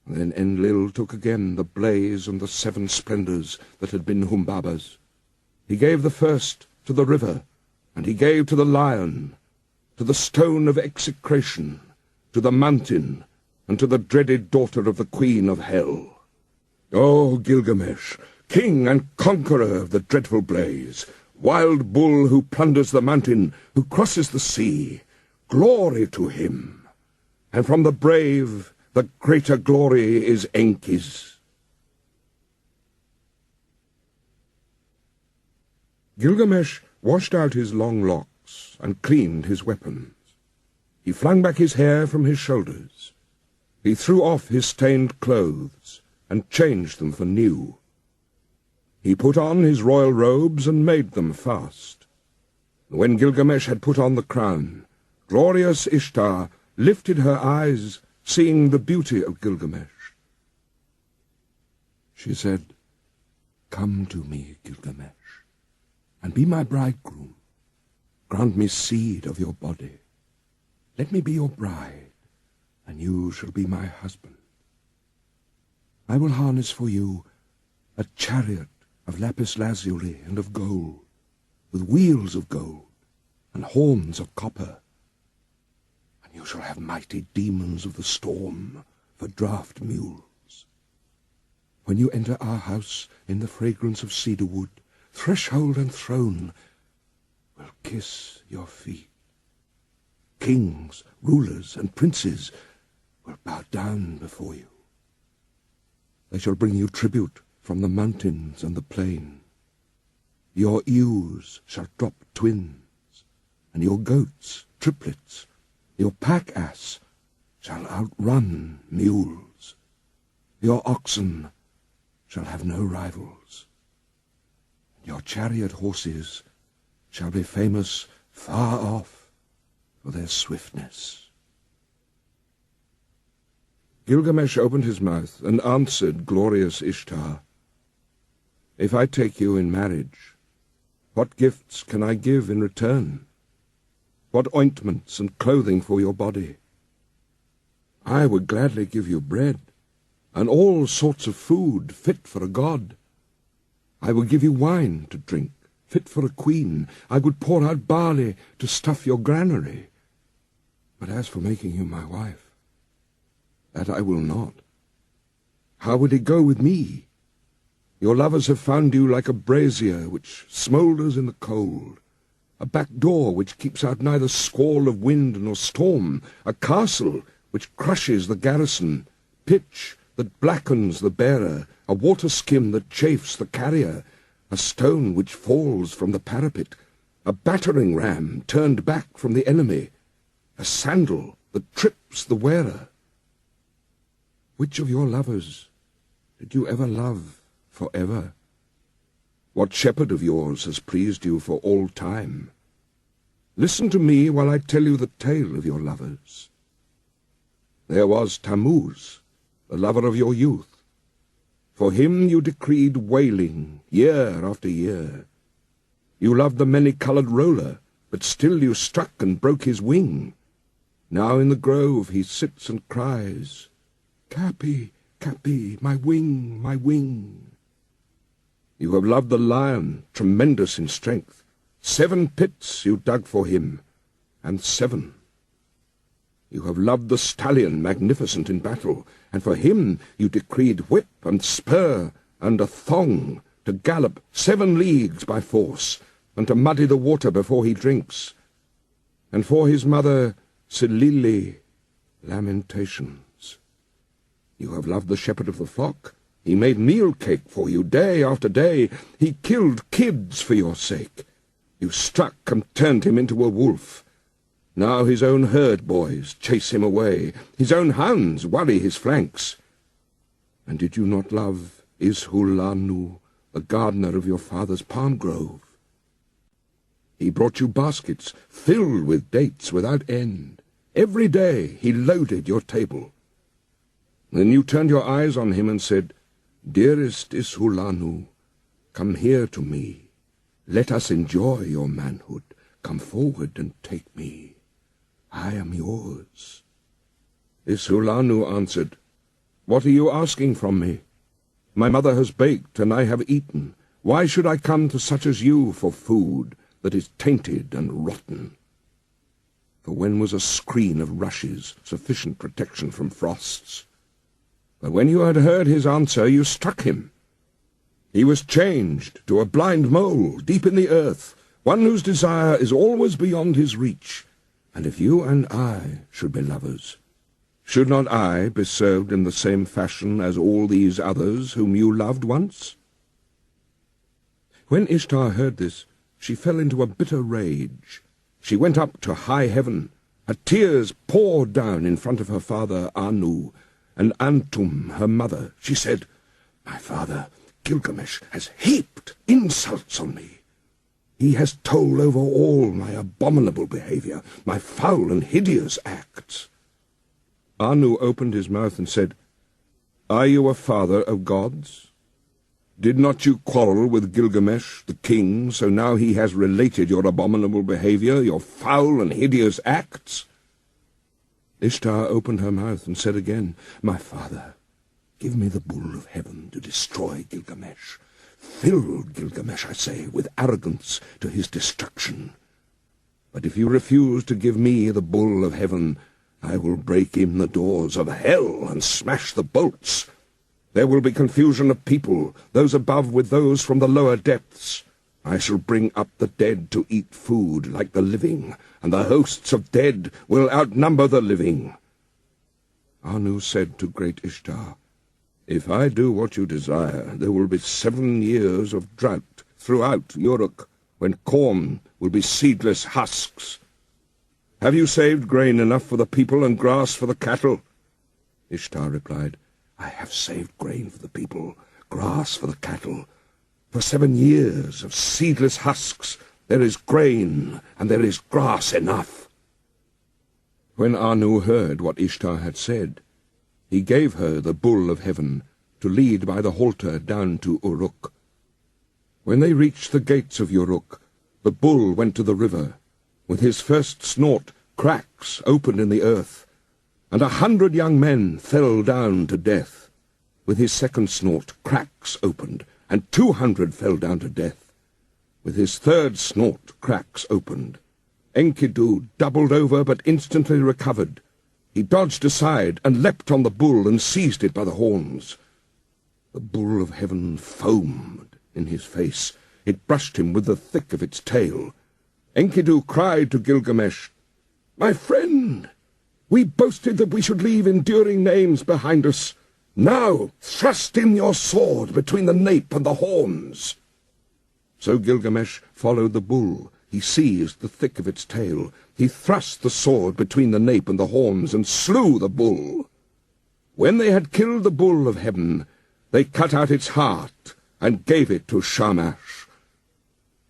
Then Enlil took again the blaze and the 7 splendors that had been Humbaba's. He gave the first to the river, and he gave to the lion, to the stone of execration, to the mountain, and to the dreaded daughter of the queen of hell. O Gilgamesh, king and conqueror of the dreadful blaze, wild bull who plunders the mountain, who crosses the sea, glory to him. And from the brave, the greater glory is Enki's. Gilgamesh washed out his long locks and cleaned his weapons. He flung back his hair from his shoulders. He threw off his stained clothes and changed them for new. He put on his royal robes and made them fast. When Gilgamesh had put on the crown, glorious Ishtar lifted her eyes, seeing the beauty of Gilgamesh. She said, "Come to me, Gilgamesh, and be my bridegroom. Grant me seed of your body. Let me be your bride, and you shall be my husband. I will harness for you a chariot of lapis lazuli and of gold, with wheels of gold and horns of copper. And you shall have mighty demons of the storm for draught mules. When you enter our house in the fragrance of cedar wood, threshold and throne will kiss your feet. Kings, rulers, and princes will bow down before you. They shall bring you tribute from the mountains and the plain. Your ewes shall drop twins, and your goats triplets. Your pack-ass shall outrun mules. Your oxen shall have no rivals. Your chariot horses shall be famous far off for their swiftness. Gilgamesh opened his mouth and answered glorious Ishtar, "If I take you in marriage, what gifts can I give in return? What ointments and clothing for your body? I would gladly give you bread, and all sorts of food fit for a god. I would give you wine to drink, fit for a queen. I would pour out barley to stuff your granary. But as for making you my wife, that I will not. How would it go with me? Your lovers have found you like a brazier which smoulders in the cold, a back door which keeps out neither squall of wind nor storm, a castle which crushes the garrison, pitch that blackens the bearer, a water-skim that chafes the carrier, a stone which falls from the parapet, a battering ram turned back from the enemy, a sandal that trips the wearer. Which of your lovers did you ever love forever? What shepherd of yours has pleased you for all time? Listen to me while I tell you the tale of your lovers. There was Tammuz, the lover of your youth. For him you decreed wailing year after year. You loved the many-coloured roller, but still you struck and broke his wing. Now in the grove he sits and cries, "Kapi, Kapi, my wing, my wing." You have loved the lion, tremendous in strength. 7 pits you dug for him, and 7. You have loved the stallion, magnificent in battle, and for him you decreed whip and spur and a thong, to gallop 7 leagues by force, and to muddy the water before he drinks. And for his mother Sîn-lēqi-unninni, lamentations. You have loved the shepherd of the flock. He made meal cake for you day after day. He killed kids for your sake. You struck and turned him into a wolf. Now his own herd boys chase him away. His own hounds worry his flanks. And did you not love Sîn-lēqi-unninni, the gardener of your father's palm grove? He brought you baskets filled with dates without end. Every day he loaded your table. Then you turned your eyes on him and said, "Dearest Sîn-lēqi-unninni, come here to me. Let us enjoy your manhood. Come forward and take me. I am yours." Sîn-lēqi-unninni answered, "What are you asking from me? My mother has baked, and I have eaten. Why should I come to such as you for food that is tainted and rotten?" For when was a screen of rushes sufficient protection from frosts? But when you had heard his answer, you struck him. He was changed to a blind mole deep in the earth, one whose desire is always beyond his reach. And if you and I should be lovers, should not I be served in the same fashion as all these others whom you loved once? When Ishtar heard this, she fell into a bitter rage. She went up to high heaven. Her tears poured down in front of her father Anu and Antum, her mother. She said, "My father Gilgamesh has heaped insults on me. He has told over all my abominable behavior, my foul and hideous acts." Anu opened his mouth and said, "Are you a father of gods? Did not you quarrel with Gilgamesh, the king, so now he has related your abominable behavior, your foul and hideous acts?" Ishtar opened her mouth and said again, "My father, Give me the bull of heaven to destroy Gilgamesh. Fill Gilgamesh, I say, with arrogance to his destruction. But if you refuse to give me the bull of heaven, I will break in the doors of hell and smash the bolts. There will be confusion of people, those above with those from the lower depths. I shall bring up the dead to eat food like the living, and the hosts of dead will outnumber the living. Anu said to great Ishtar, If I do what you desire, there will be 7 years of drought throughout Uruk, when corn will be seedless husks. Have you saved grain enough for the people and grass for the cattle? Ishtar replied, I have saved grain for the people, grass for the cattle. For 7 years of seedless husks there is grain and there is grass enough. When Anu heard what Ishtar had said, he gave her the bull of heaven to lead by the halter down to Uruk. When they reached the gates of Uruk, the bull went to the river. With his first snort, cracks opened in the earth, and 100 young men fell down to death. With his second snort, cracks opened, and 200 fell down to death. With his third snort, cracks opened. Enkidu doubled over, but instantly recovered. He dodged aside and leapt on the bull and seized it by the horns. The bull of heaven foamed in his face. It brushed him with the thick of its tail. Enkidu cried to Gilgamesh, My friend, we boasted that we should leave enduring names behind us. Now thrust in your sword between the nape and the horns. So Gilgamesh followed the bull. He seized the thick of its tail. He thrust the sword between the nape and the horns and slew the bull. When they had killed the bull of heaven, they cut out its heart and gave it to Shamash.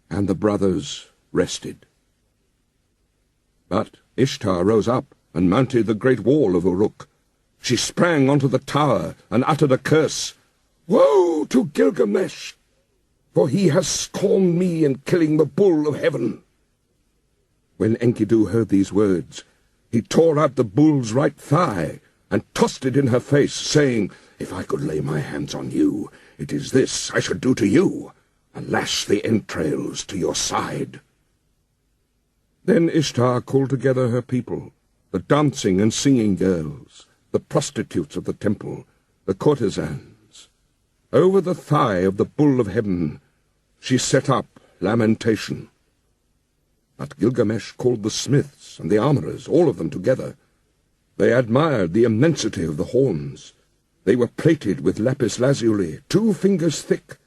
And the brothers rested. But Ishtar rose up and mounted the great wall of Uruk. She sprang onto the tower and uttered a curse. Woe to Gilgamesh, for he has scorned me in killing the bull of heaven. When Enkidu heard these words, he tore out the bull's right thigh and tossed it in her face, saying, If I could lay my hands on you, it is this I should do to you, and lash the entrails to your side. Then Ishtar called together her people, the dancing and singing girls, the prostitutes of the temple, the courtesans. Over the thigh of the bull of heaven she set up lamentation. But Gilgamesh called the smiths and the armourers, all of them together. They admired the immensity of the horns. They were plated with lapis lazuli, 2 fingers thick.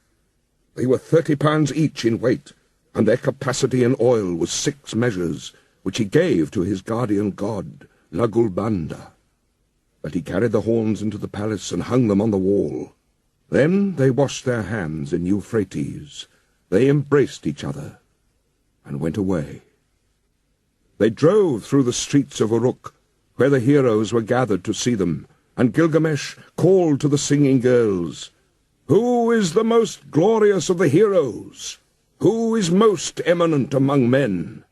They were 30 pounds each in weight, and their capacity in oil was 6 measures, which he gave to his guardian god, Lagulbanda. But he carried the horns into the palace and hung them on the wall. Then they washed their hands in Euphrates. They embraced each other and went away. They drove through the streets of Uruk, where the heroes were gathered to see them, and Gilgamesh called to the singing girls, Who is the most glorious of the heroes? Who is most eminent among men?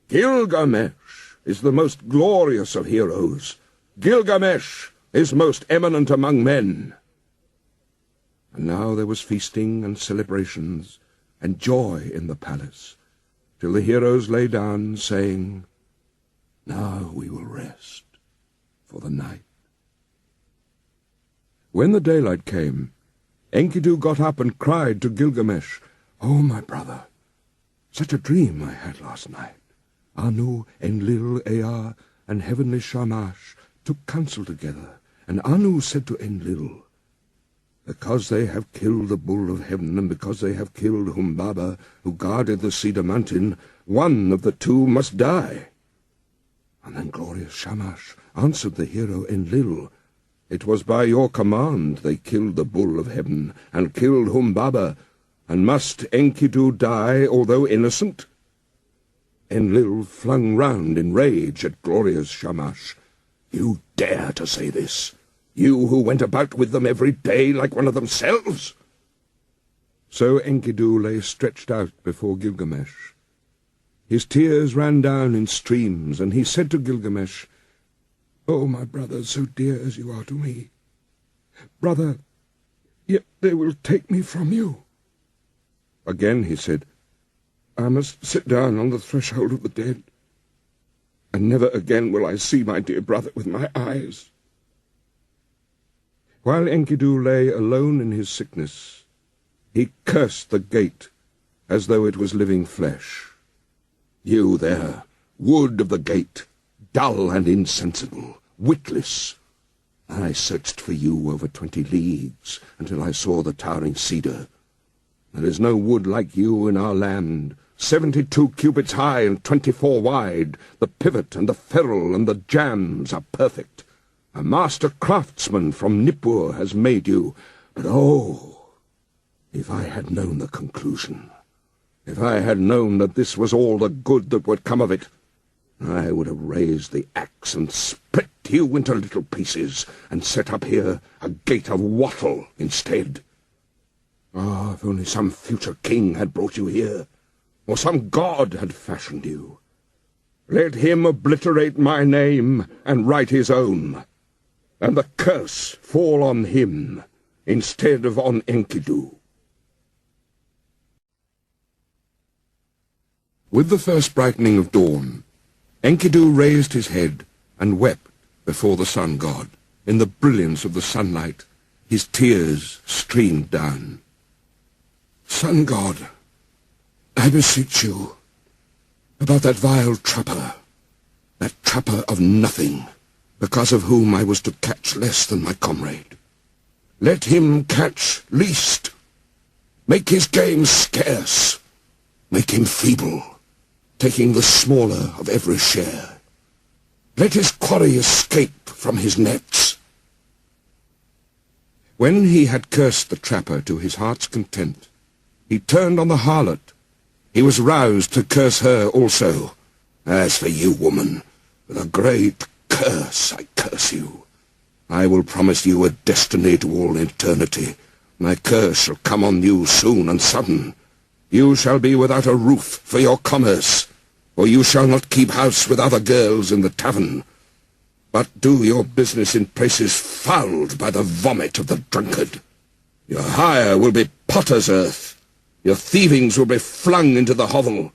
Gilgamesh is the most glorious of heroes. Gilgamesh is most eminent among men. And now there was feasting and celebrations and joy in the palace, till the heroes lay down, saying, Now we will rest for the night. When the daylight came, Enkidu got up and cried to Gilgamesh, Oh, my brother, such a dream I had last night. Anu, Enlil, Ea, and heavenly Shamash took counsel together, and Anu said to Enlil, Because they have killed the bull of heaven, and because they have killed Humbaba, who guarded the cedar mountain, one of the 2 must die. And then glorious Shamash answered the hero Enlil, It was by your command they killed the bull of heaven, and killed Humbaba, and must Enkidu die, although innocent? Enlil flung round in rage at glorious Shamash. You dare to say this? You who went about with them every day like one of themselves? So Enkidu lay stretched out before Gilgamesh. His tears ran down in streams, and he said to Gilgamesh, Oh, my brother, so dear as you are to me, Brother, yet they will take me from you. Again he said, I must sit down on the threshold of the dead, and never again will I see my dear brother with my eyes. While Enkidu lay alone in his sickness, he cursed the gate as though it was living flesh. You there, wood of the gate, dull and insensible, witless, I searched for you over 20 leagues until I saw the towering cedar. There is no wood like you in our land, 72 cubits high and 24 wide. The pivot and the ferrule and the jambs are perfect. A master craftsman from Nippur has made you. But oh, if I had known the conclusion, if I had known that this was all the good that would come of it, I would have raised the axe and split you into little pieces, and set up here a gate of wattle instead. Ah, if only some future king had brought you here, or some god had fashioned you. Let him obliterate my name and write his own, and the curse fall on him instead of on Enkidu. With the first brightening of dawn, Enkidu raised his head and wept before the sun god. In the brilliance of the sunlight, his tears streamed down. Sun god, I beseech you, about that vile trapper of nothing, because of whom I was to catch less than my comrade. Let him catch least. Make his game scarce. Make him feeble, taking the smaller of every share. Let his quarry escape from his nets. When he had cursed the trapper to his heart's content, he turned on the harlot. He was roused to curse her also. As for you, woman, with a great curse I curse you. I will promise you a destiny to all eternity. My curse shall come on you soon and sudden. You shall be without a roof for your commerce, for you shall not keep house with other girls in the tavern, but do your business in places fouled by the vomit of the drunkard. Your hire will be potter's earth. Your thievings will be flung into the hovel.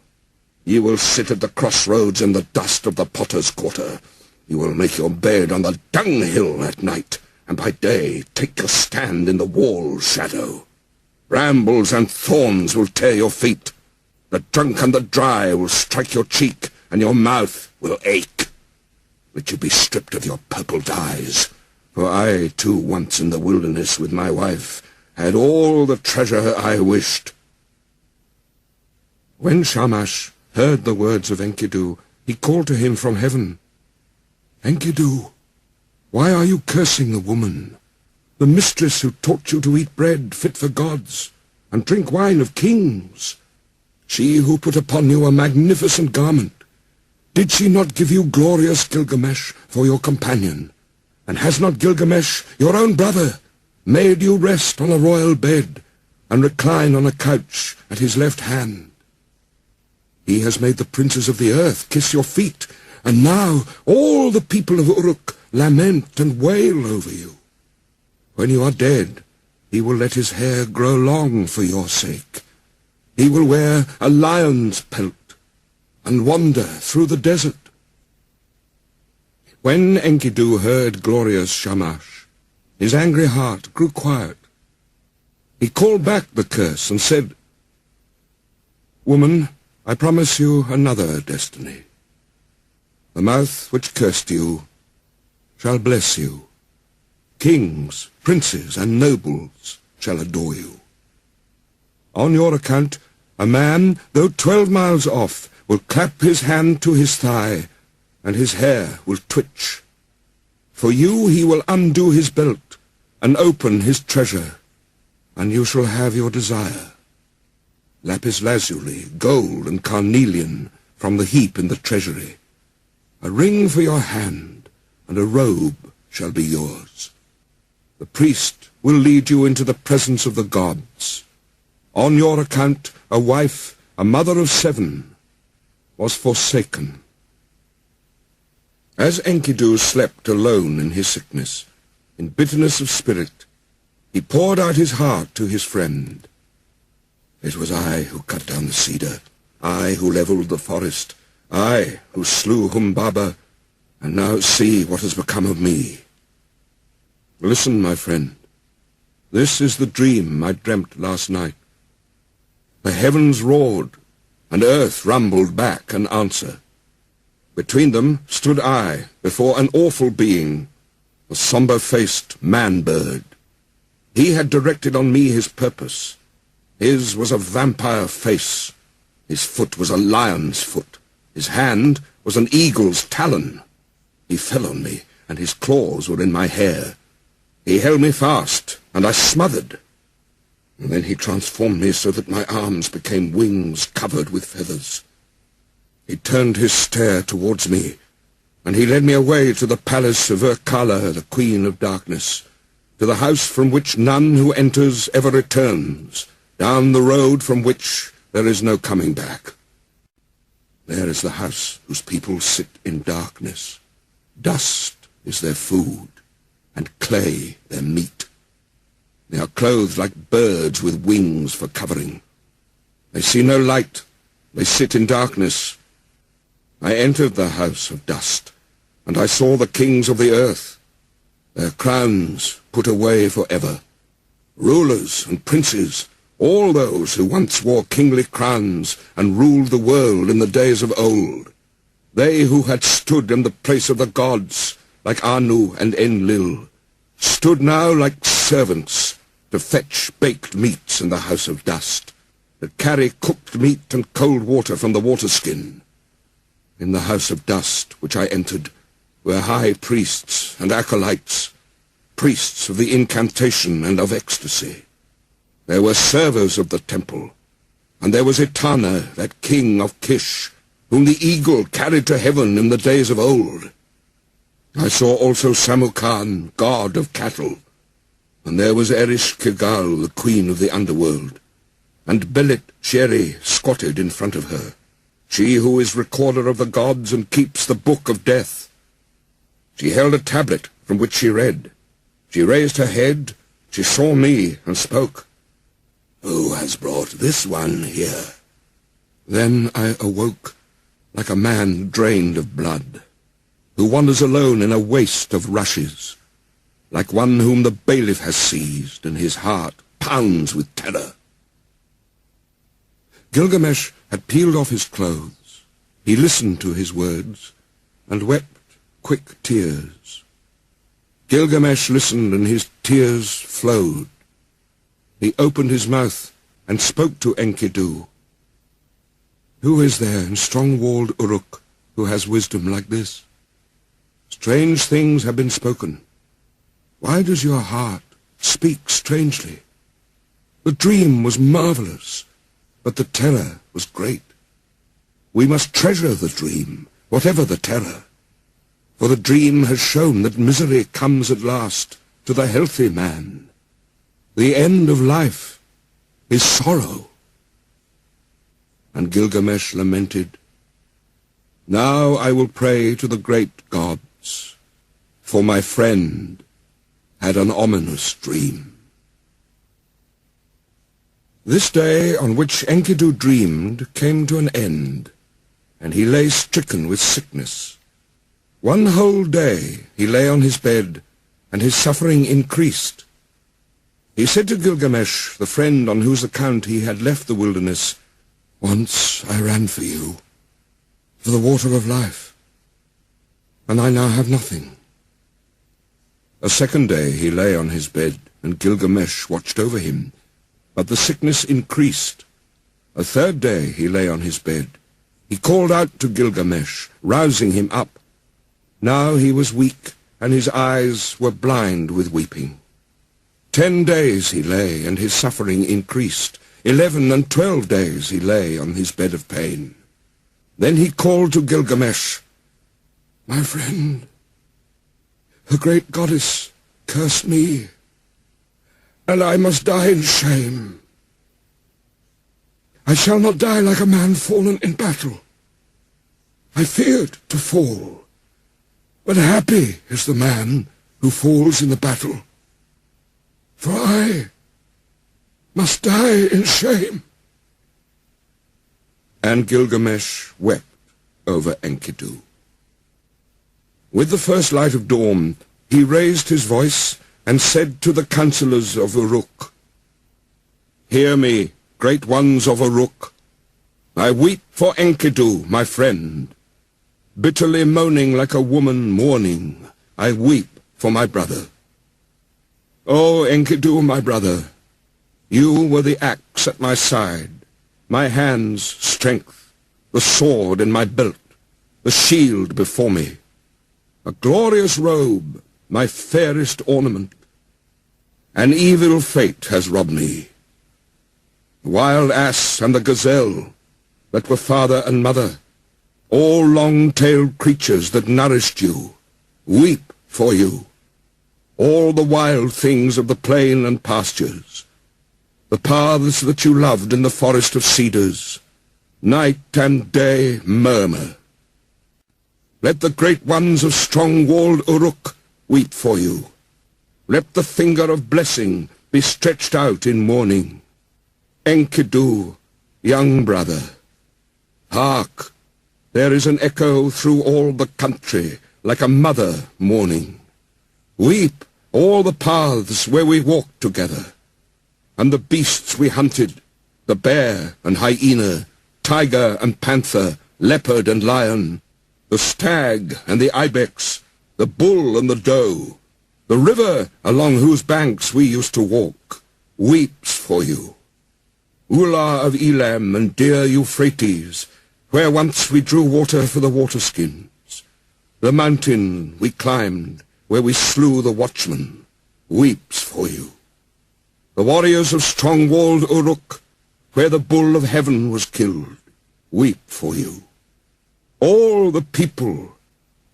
You will sit at the crossroads in the dust of the potter's quarter. You will make your bed on the dunghill at night, and by day take your stand in the wall shadow. Brambles and thorns will tear your feet. The drunk and the dry will strike your cheek, and your mouth will ache. Let you be stripped of your purple dyes, for I, too, once in the wilderness with my wife, had all the treasure I wished. When Shamash heard the words of Enkidu, he called to him from heaven, Enkidu, why are you cursing the woman, the mistress who taught you to eat bread fit for gods, and drink wine of kings? She who put upon you a magnificent garment, did she not give you glorious Gilgamesh for your companion? And has not Gilgamesh, your own brother, made you rest on a royal bed, and recline on a couch at his left hand? He has made the princes of the earth kiss your feet, and now all the people of Uruk lament and wail over you. When you are dead, he will let his hair grow long for your sake. He will wear a lion's pelt and wander through the desert. When Enkidu heard glorious Shamash, his angry heart grew quiet. He called back the curse and said, Woman, I promise you another destiny. The mouth which cursed you shall bless you. Kings, princes, and nobles shall adore you. On your account, a man, though 12 miles off, will clap his hand to his thigh, and his hair will twitch. For you he will undo his belt, and open his treasure, and you shall have your desire. Lapis lazuli, gold, and carnelian from the heap in the treasury. A ring for your hand, and a robe shall be yours. The priest will lead you into the presence of the gods. On your account, a wife, a mother of 7, was forsaken. As Enkidu slept alone in his sickness, in bitterness of spirit, He poured out his heart to his friend. It was I who cut down the cedar, I who levelled the forest, I who slew Humbaba, and now see what has become of me. Listen, my friend. This is the dream I dreamt last night. The heavens roared, and earth rumbled back an answer. Between them stood I, before an awful being, a sombre-faced man-bird. He had directed on me his purpose. His was a vampire face. His foot was a lion's foot. His hand was an eagle's talon. He fell on me, and his claws were in my hair. He held me fast, and I smothered. And then he transformed me so that my arms became wings covered with feathers. He turned his stare towards me, and he led me away to the palace of Urkala, the Queen of Darkness, to the house from which none who enters ever returns, down the road from which there is no coming back. There is the house whose people sit in darkness. Dust is their food, and clay their meat. They are clothed like birds with wings for covering. They see no light. They sit in darkness. I entered the house of dust, and I saw the kings of the earth, their crowns put away forever. Rulers and princes, all those who once wore kingly crowns and ruled the world in the days of old. They who had stood in the place of the gods, like Anu and Enlil, stood now like servants to fetch baked meats in the house of dust, to carry cooked meat and cold water from the waterskin. In the house of dust which I entered were high priests and acolytes, priests of the incantation and of ecstasy. There were servers of the temple, and there was Etana, that king of Kish, whom the eagle carried to heaven in the days of old. I saw also Samukan, god of cattle, and there was Erish-Kigal, the queen of the underworld, and Belit-Sheri squatted in front of her, she who is recorder of the gods and keeps the book of death. She held a tablet from which she read. She raised her head, she saw me, and spoke. "Who has brought this one here?" Then I awoke, like a man drained of blood, who wanders alone in a waste of rushes, like one whom the bailiff has seized, and his heart pounds with terror. Gilgamesh had peeled off his clothes. He listened to his words, and wept quick tears. Gilgamesh listened, and his tears flowed. He opened his mouth and spoke to Enkidu. "Who is there in strong-walled Uruk who has wisdom like this? Strange things have been spoken. Why does your heart speak strangely? The dream was marvelous, but the terror was great. We must treasure the dream, whatever the terror. For the dream has shown that misery comes at last to the healthy man. The end of life is sorrow." And Gilgamesh lamented, "Now I will pray to the great gods, for my friend had an ominous dream." This day on which Enkidu dreamed came to an end, and he lay stricken with sickness. One whole day he lay on his bed, and his suffering increased. He said to Gilgamesh, the friend on whose account he had left the wilderness, "Once I ran for you, for the water of life, and I now have nothing." A second day he lay on his bed, and Gilgamesh watched over him, but the sickness increased. A third day he lay on his bed. He called out to Gilgamesh, rousing him up. Now he was weak, and his eyes were blind with weeping. 10 days he lay, and his suffering increased. 11 and 12 days he lay on his bed of pain. Then he called to Gilgamesh, "My friend, the great goddess cursed me, and I must die in shame. I shall not die like a man fallen in battle. I feared to fall, but happy is the man who falls in the battle. for I must die in shame." And Gilgamesh wept over Enkidu. With the first light of dawn, he raised his voice and said to the councillors of Uruk, "Hear me, great ones of Uruk. I weep for Enkidu, my friend. Bitterly moaning like a woman mourning, I weep for my brother. O Enkidu, my brother, you were the axe at my side, my hand's strength, the sword in my belt, the shield before me, a glorious robe, my fairest ornament. An evil fate has robbed me. The wild ass and the gazelle that were father and mother, all long-tailed creatures that nourished you, weep for you. All the wild things of the plain and pastures, the paths that you loved in the forest of cedars, night and day murmur. Let the great ones of strong-walled Uruk weep for you. Let the finger of blessing be stretched out in mourning. Enkidu, young brother, hark, there is an echo through all the country, like a mother mourning. Weep all the paths where we walked together, and the beasts we hunted, the bear and hyena, tiger and panther, leopard and lion, the stag and the ibex, the bull and the doe, the river along whose banks we used to walk, weeps for you. Ulla of Elam and dear Euphrates, where once we drew water for the waterskins, the mountain we climbed, where we slew the watchman, weeps for you. The warriors of strong-walled Uruk, where the bull of heaven was killed, weep for you. All the people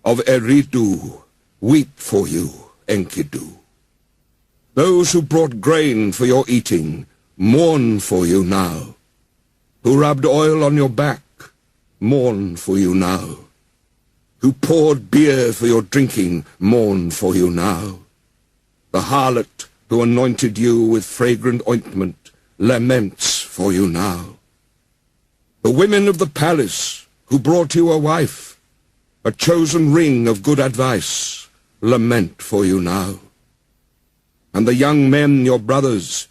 of Eridu weep for you, Enkidu. Those who brought grain for your eating mourn for you now. Who rubbed oil on your back mourn for you now. Who poured beer for your drinking mourn for you now. The harlot who anointed you with fragrant ointment laments for you now. The women of the palace who brought you a wife, a chosen ring of good advice, lament for you now. And the young men, your brothers,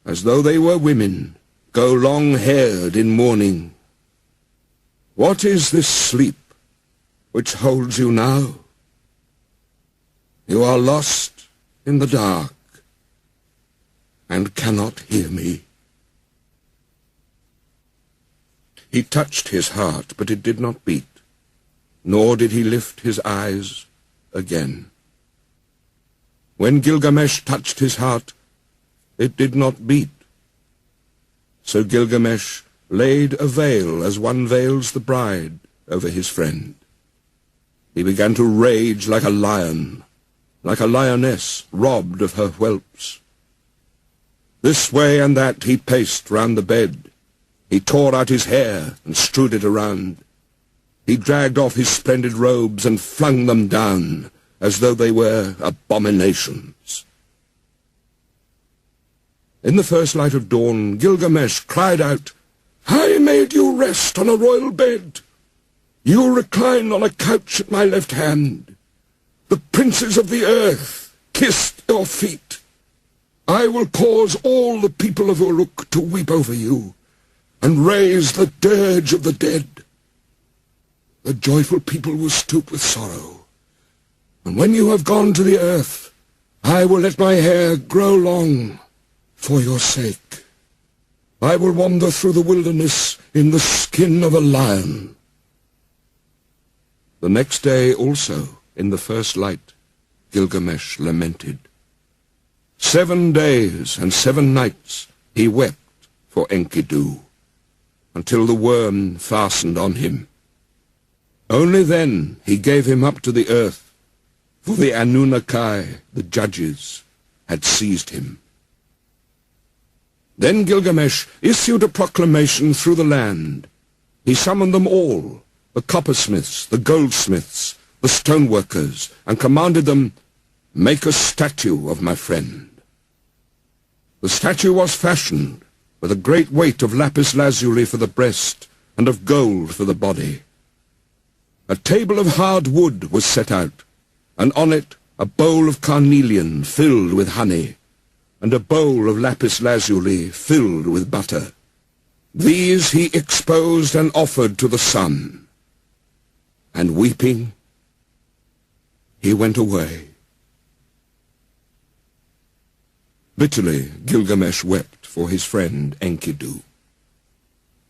as though they were women, go long-haired in mourning. What is this sleep which holds you now? You are lost in the dark and cannot hear me. He touched his heart, but it did not beat, nor did he lift his eyes again. When Gilgamesh touched his heart, it did not beat. So Gilgamesh laid a veil as one veils the bride over his friend. He began to rage like a lion, like a lioness robbed of her whelps. This way and that he paced round the bed. He tore out his hair and strewed it around. He dragged off his splendid robes and flung them down as though they were abominations. In the first light of dawn, Gilgamesh cried out, "I made you rest on a royal bed. You recline on a couch at my left hand. The princes of the earth kissed your feet. I will cause all the people of Uruk to weep over you and raise the dirge of the dead. The joyful people will stoop with sorrow, and when you have gone to the earth, I will let my hair grow long for your sake. I will wander through the wilderness in the skin of a lion." The next day also, in the first light, Gilgamesh lamented. 7 days and 7 nights he wept for Enkidu, until the worm fastened on him. Only then he gave him up to the earth, for the Anunnaki, the judges, had seized him. Then Gilgamesh issued a proclamation through the land. He summoned them all, the coppersmiths, the goldsmiths, the stoneworkers, and commanded them, "Make a statue of my friend." The statue was fashioned with a great weight of lapis lazuli for the breast and of gold for the body. A table of hard wood was set out, and on it a bowl of carnelian filled with honey, and a bowl of lapis lazuli filled with butter. These he exposed and offered to the sun. And weeping, he went away. Bitterly Gilgamesh wept for his friend Enkidu.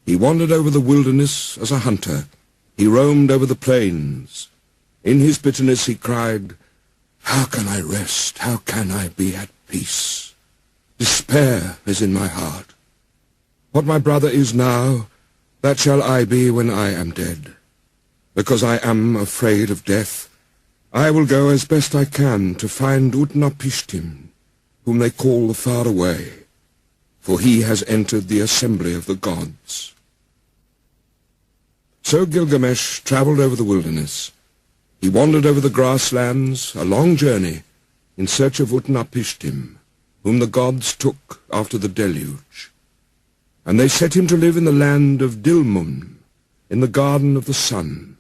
He wandered over the wilderness as a hunter. He roamed over the plains. In his bitterness he cried, "How can I rest? How can I be at peace? Despair is in my heart. What my brother is now, that shall I be when I am dead. Because I am afraid of death, I will go as best I can to find Utnapishtim, whom they call the Far Away, for he has entered the assembly of the gods." So Gilgamesh travelled over the wilderness. He wandered over the grasslands, a long journey, in search of Utnapishtim, whom the gods took after the deluge. And they set him to live in the land of Dilmun, in the garden of the sun.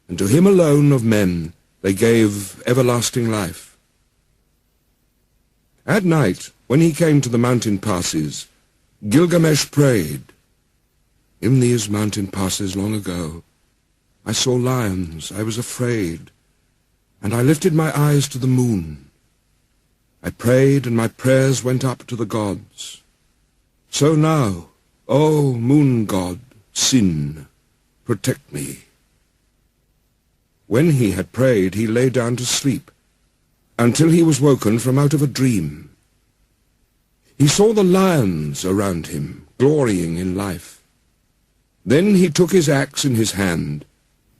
And to him alone of men they gave everlasting life. At night, when he came to the mountain passes, Gilgamesh prayed, "In these mountain passes long ago, I saw lions, I was afraid, and I lifted my eyes to the moon. I prayed, and my prayers went up to the gods. So now, O moon god, Sîn, protect me." When he had prayed, he lay down to sleep, until he was woken from out of a dream. He saw the lions around him, glorying in life. Then he took his axe in his hand,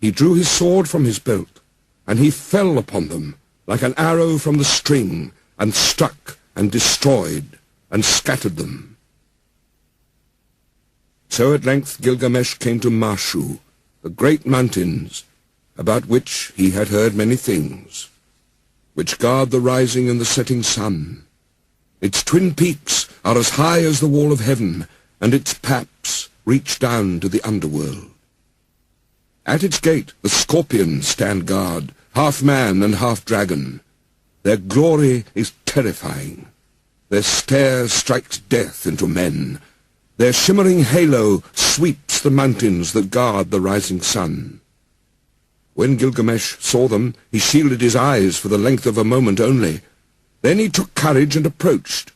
he drew his sword from his belt, and he fell upon them like an arrow from the string, and struck and destroyed and scattered them. So at length Gilgamesh came to Mashu, the great mountains, about which he had heard many things, which guard the rising and the setting sun. Its twin peaks are as high as the wall of heaven, and its paps reach down to the underworld. At its gate the scorpions stand guard, half man and half dragon. Their glory is terrifying. Their stare strikes death into men. Their shimmering halo sweeps the mountains that guard the rising sun. When Gilgamesh saw them, he shielded his eyes for the length of a moment only. Then he took courage and approached.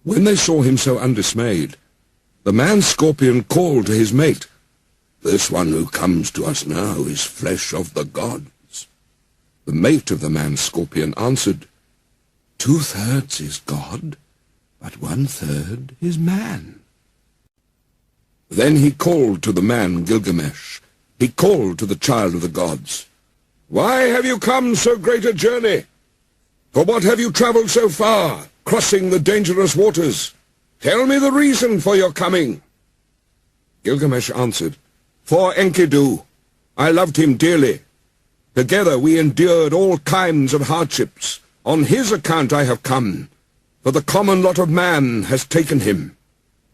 When they saw him so undismayed, the man-scorpion called to his mate, "This one who comes to us now is flesh of the gods." The mate of the man-scorpion answered, "2/3 is God, but 1/3 is man." Then he called to the man Gilgamesh. He called to the child of the gods, "Why have you come so great a journey? For what have you travelled so far, crossing the dangerous waters? Tell me the reason for your coming." Gilgamesh answered, "For Enkidu. I loved him dearly. Together we endured all kinds of hardships. On his account I have come, for the common lot of man has taken him.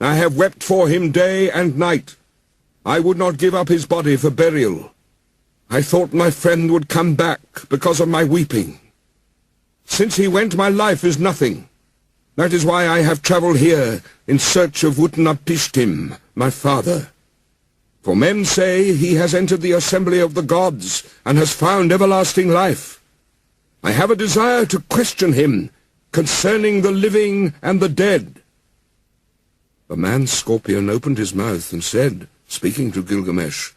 I have wept for him day and night. I would not give up his body for burial. I thought my friend would come back because of my weeping. Since he went, my life is nothing. That is why I have travelled here in search of Utnapishtim, my father. For men say he has entered the assembly of the gods and has found everlasting life. I have a desire to question him concerning the living and the dead." The man-scorpion opened his mouth and said, speaking to Gilgamesh,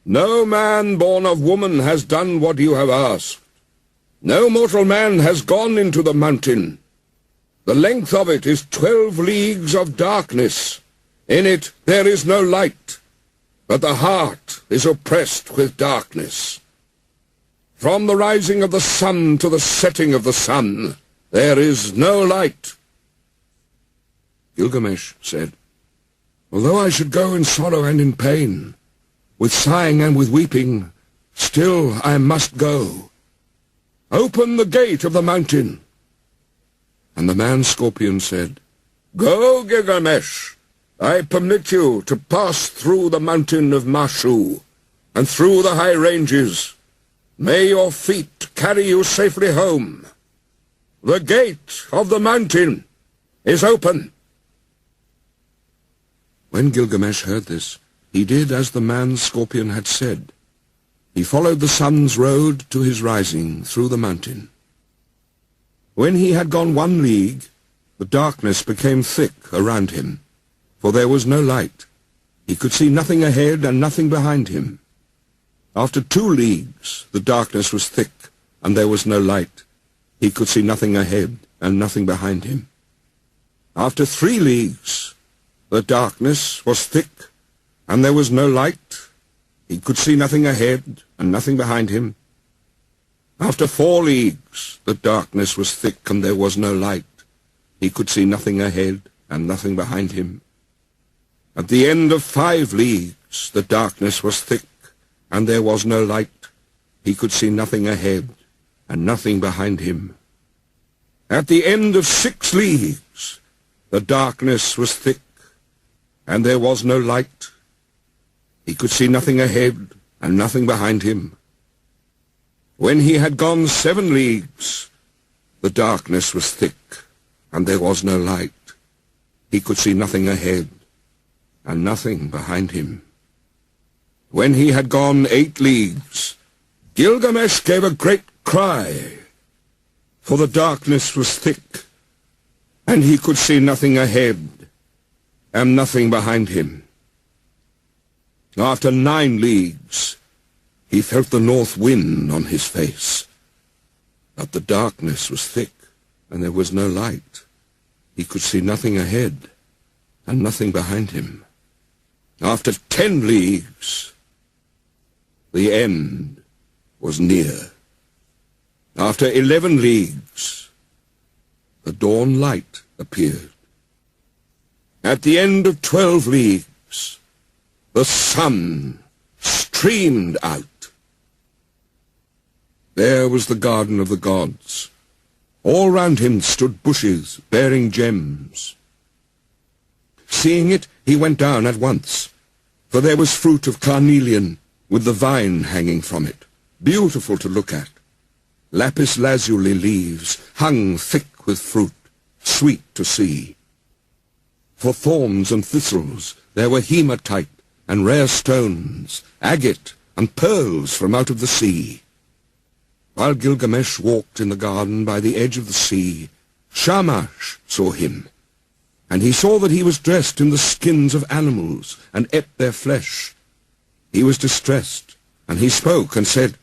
"No man born of woman has done what you have asked. No mortal man has gone into the mountain. The length of it is 12 leagues of darkness. In it there is no light, but the heart is oppressed with darkness. From the rising of the sun to the setting of the sun, there is no light." Gilgamesh said, "Although I should go in sorrow and in pain, with sighing and with weeping, still I must go. Open the gate of the mountain." And the man-scorpion said, "Go, Gilgamesh. I permit you to pass through the mountain of Mashu, and through the high ranges. May your feet carry you safely home. The gate of the mountain is open." When Gilgamesh heard this, he did as the man-scorpion had said. He followed the sun's road to his rising through the mountain. When he had gone 1 league, the darkness became thick around him, for there was no light. He could see nothing ahead and nothing behind him. After 2 leagues, the darkness was thick, and there was no light. He could see nothing ahead and nothing behind him. After 3 leagues, the darkness was thick, and there was no light. He could see nothing ahead and nothing behind him. After 4 leagues, the darkness was thick, and there was no light. He could see nothing ahead and nothing behind him. At the end of 5 leagues, the darkness was thick, and there was no light. He could see nothing ahead and nothing behind him. At the end of 6 leagues, the darkness was thick, and there was no light. He could see nothing ahead and nothing behind him. When he had gone 7 leagues, the darkness was thick, and there was no light. He could see nothing ahead and nothing behind him. When he had gone 8 leagues, Gilgamesh gave a great cry, for the darkness was thick, and he could see nothing ahead and nothing behind him. After 9 leagues, he felt the north wind on his face, but the darkness was thick, and there was no light. He could see nothing ahead and nothing behind him. After 10 leagues, the end was near. After 11 leagues, the dawn light appeared. At the end of 12 leagues, the sun streamed out. There was the garden of the gods. All round him stood bushes bearing gems. Seeing it, he went down at once, for there was fruit of carnelian, with the vine hanging from it, beautiful to look at. Lapis lazuli leaves hung thick with fruit, sweet to see. For thorns and thistles there were hematite and rare stones, agate and pearls from out of the sea. While Gilgamesh walked in the garden by the edge of the sea, Shamash saw him, and he saw that he was dressed in the skins of animals, and ate their flesh. He was distressed, and he spoke and said,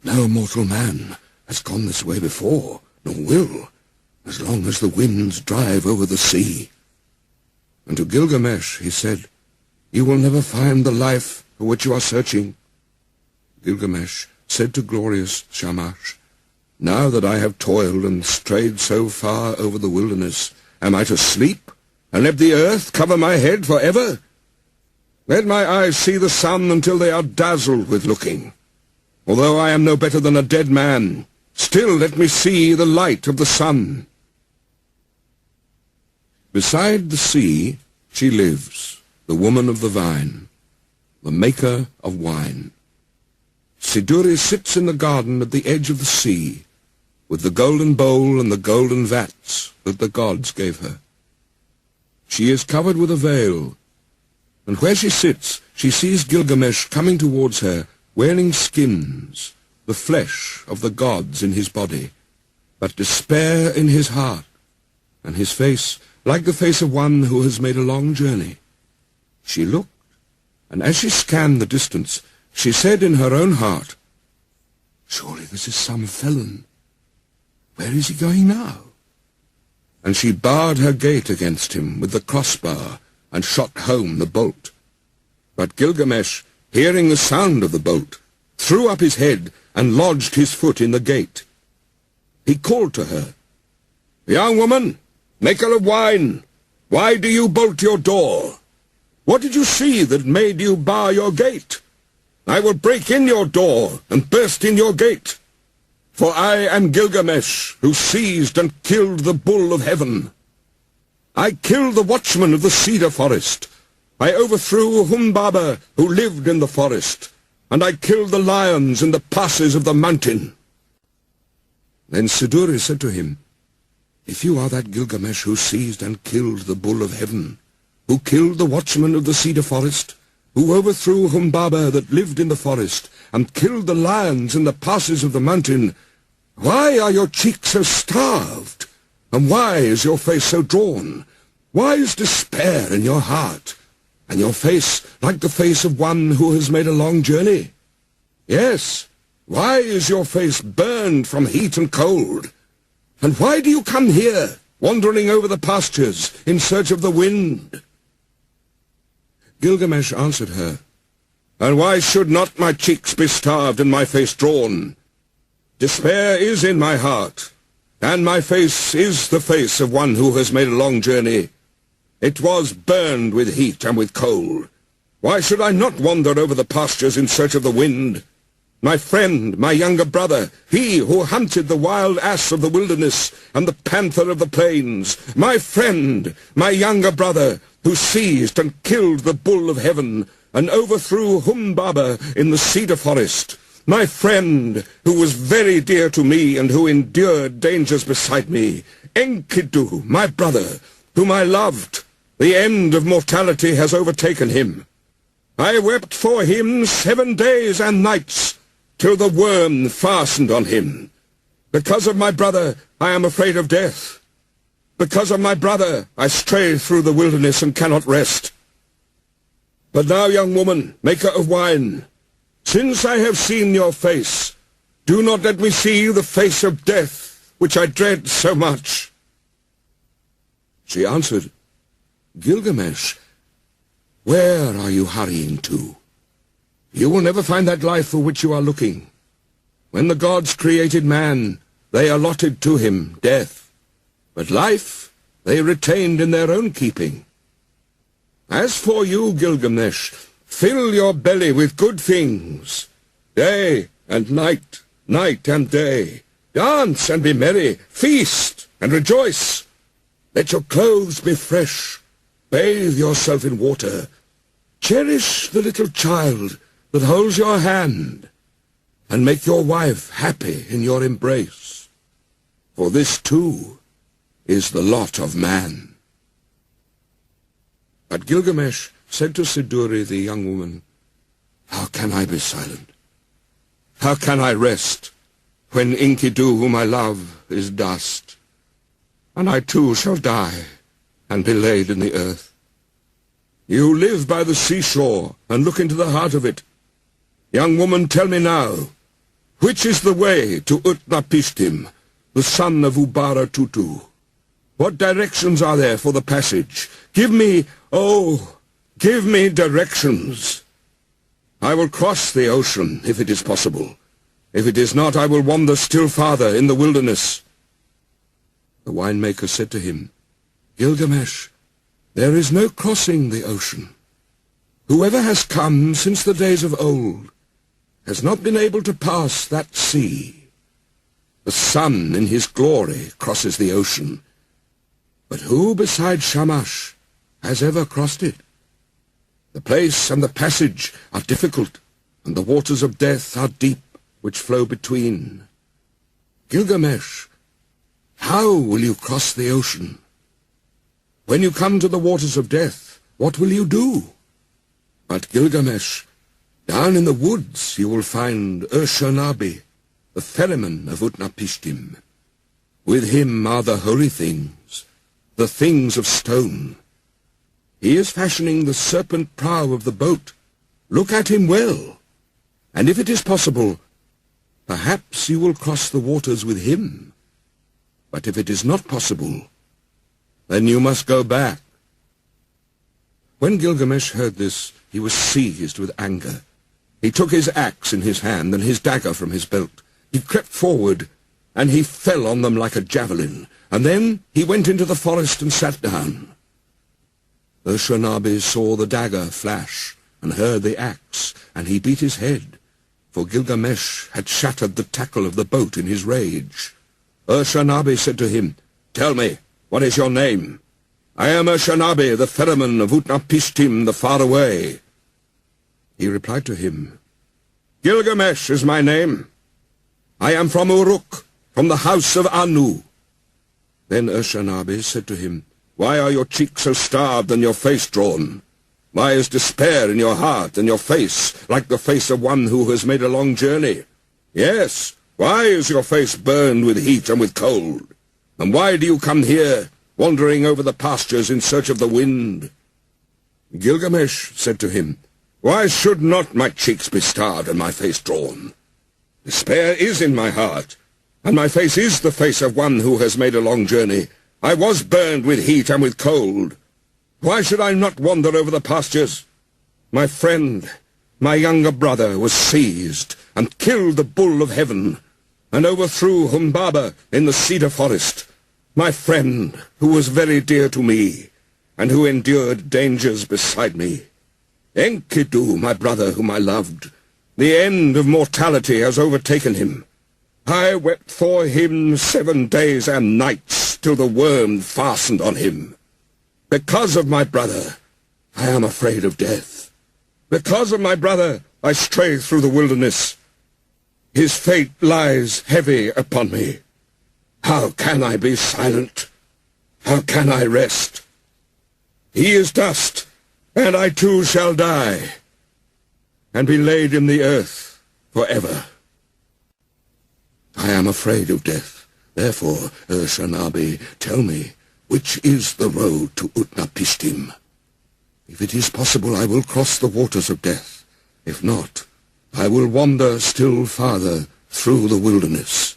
"No mortal man has gone this way before, nor will, as long as the winds drive over the sea." And to Gilgamesh he said, "You will never find the life for which you are searching." Gilgamesh said to glorious Shamash, "Now that I have toiled and strayed so far over the wilderness, am I to sleep and let the earth cover my head forever? Let my eyes see the sun until they are dazzled with looking. Although I am no better than a dead man, still let me see the light of the sun." Beside the sea she lives, the woman of the vine, the maker of wine. Siduri sits in the garden at the edge of the sea, with the golden bowl and the golden vats that the gods gave her. She is covered with a veil, and where she sits she sees Gilgamesh coming towards her, wearing skins, the flesh of the gods in his body, but despair in his heart, and his face like the face of one who has made a long journey. She looked, and as she scanned the distance, she said in her own heart, "Surely this is some felon. Where is he going now?" And she barred her gate against him with the crossbar, and shot home the bolt. But Gilgamesh, hearing the sound of the bolt, threw up his head and lodged his foot in the gate. He called to her, "Young woman, maker of wine, why do you bolt your door? What did you see that made you bar your gate? I will break in your door and burst in your gate." For I am Gilgamesh, who seized and killed the bull of heaven. I killed the watchman of the cedar forest. I overthrew Humbaba, who lived in the forest, and I killed the lions in the passes of the mountain." Then Siduri said to him, "If you are that Gilgamesh who seized and killed the bull of heaven, who killed the watchman of the cedar forest, who overthrew Humbaba that lived in the forest, and killed the lions in the passes of the mountain, why are your cheeks so starved, and why is your face so drawn? Why is despair in your heart, and your face like the face of one who has made a long journey? Yes, why is your face burned from heat and cold? And why do you come here, wandering over the pastures in search of the wind?" Gilgamesh answered her, "And why should not my cheeks be starved and my face drawn? Despair is in my heart, and my face is the face of one who has made a long journey. It was burned with heat and with cold. Why should I not wander over the pastures in search of the wind? My friend, my younger brother, he who hunted the wild ass of the wilderness and the panther of the plains, my friend, my younger brother, who seized and killed the bull of heaven and overthrew Humbaba in the cedar forest, my friend, who was very dear to me and who endured dangers beside me, Enkidu, my brother, whom I loved. The end of mortality has overtaken him. I wept for him 7 days and nights, till the worm fastened on him. Because of my brother, I am afraid of death. Because of my brother, I stray through the wilderness and cannot rest. But now, young woman, maker of wine, since I have seen your face, do not let me see the face of death, which I dread so much." She answered, "Gilgamesh, where are you hurrying to? You will never find that life for which you are looking. When the gods created man, they allotted to him death, but life they retained in their own keeping. As for you, Gilgamesh, fill your belly with good things, day and night, night and day. Dance and be merry, feast and rejoice. Let your clothes be fresh, bathe yourself in water, cherish the little child that holds your hand, and make your wife happy in your embrace. For this, too, is the lot of man." But Gilgamesh said to Siduri, the young woman, "How can I be silent? How can I rest when Enkidu, whom I love, is dust? And I too shall die and be laid in the earth. You live by the seashore and look into the heart of it. Young woman, tell me now, which is the way to Utnapishtim, the son of Tutu? What directions are there for the passage? Give me, oh, give me directions. I will cross the ocean, if it is possible. If it is not, I will wander still farther in the wilderness." The winemaker said to him, "Gilgamesh, there is no crossing the ocean. Whoever has come since the days of old has not been able to pass that sea. The sun in his glory crosses the ocean, but who besides Shamash has ever crossed it? The place and the passage are difficult, and the waters of death are deep, which flow between. Gilgamesh, how will you cross the ocean? When you come to the waters of death, what will you do? But Gilgamesh, down in the woods you will find Ur-Shanabi, the ferryman of Utnapishtim. With him are the holy things, the things of stone. He is fashioning the serpent prow of the boat. Look at him well, and if it is possible, perhaps you will cross the waters with him. But if it is not possible, then you must go back." When Gilgamesh heard this, he was seized with anger. He took his axe in his hand and his dagger from his belt. He crept forward, and he fell on them like a javelin. And then he went into the forest and sat down. Ur-Shanabi saw the dagger flash and heard the axe, and he beat his head. for Gilgamesh had shattered the tackle of the boat in his rage. Ur-Shanabi said to him, "Tell me, what is your name?" "I am Ur-Shanabi, the ferryman of Utnapishtim, the faraway." He replied to him, "Gilgamesh is my name. I am from Uruk, from the house of Anu." Then Ur-Shanabi said to him, "Why are your cheeks so starved and your face drawn? Why is despair in your heart and your face like the face of one who has made a long journey? Yes, why is your face burned with heat and with cold? And why do you come here, wandering over the pastures in search of the wind?" Gilgamesh said to him, "Why should not my cheeks be starved and my face drawn? Despair is in my heart, and my face is the face of one who has made a long journey. I was burned with heat and with cold. Why should I not wander over the pastures? My friend, my younger brother, was seized and killed the bull of heaven, and overthrew Humbaba in the cedar forest, my friend, who was very dear to me, and who endured dangers beside me. Enkidu, my brother whom I loved, the end of mortality has overtaken him. I wept for him 7 days and nights, till the worm fastened on him. Because of my brother, I am afraid of death. Because of my brother, I stray through the wilderness. His fate lies heavy upon me. How can I be silent? How can I rest? He is dust, and I too shall die, and be laid in the earth forever. I am afraid of death. Therefore, Ur-Shanabi, tell me, which is the road to Utnapishtim? If it is possible, I will cross the waters of death. If not, I will wander still farther through the wilderness."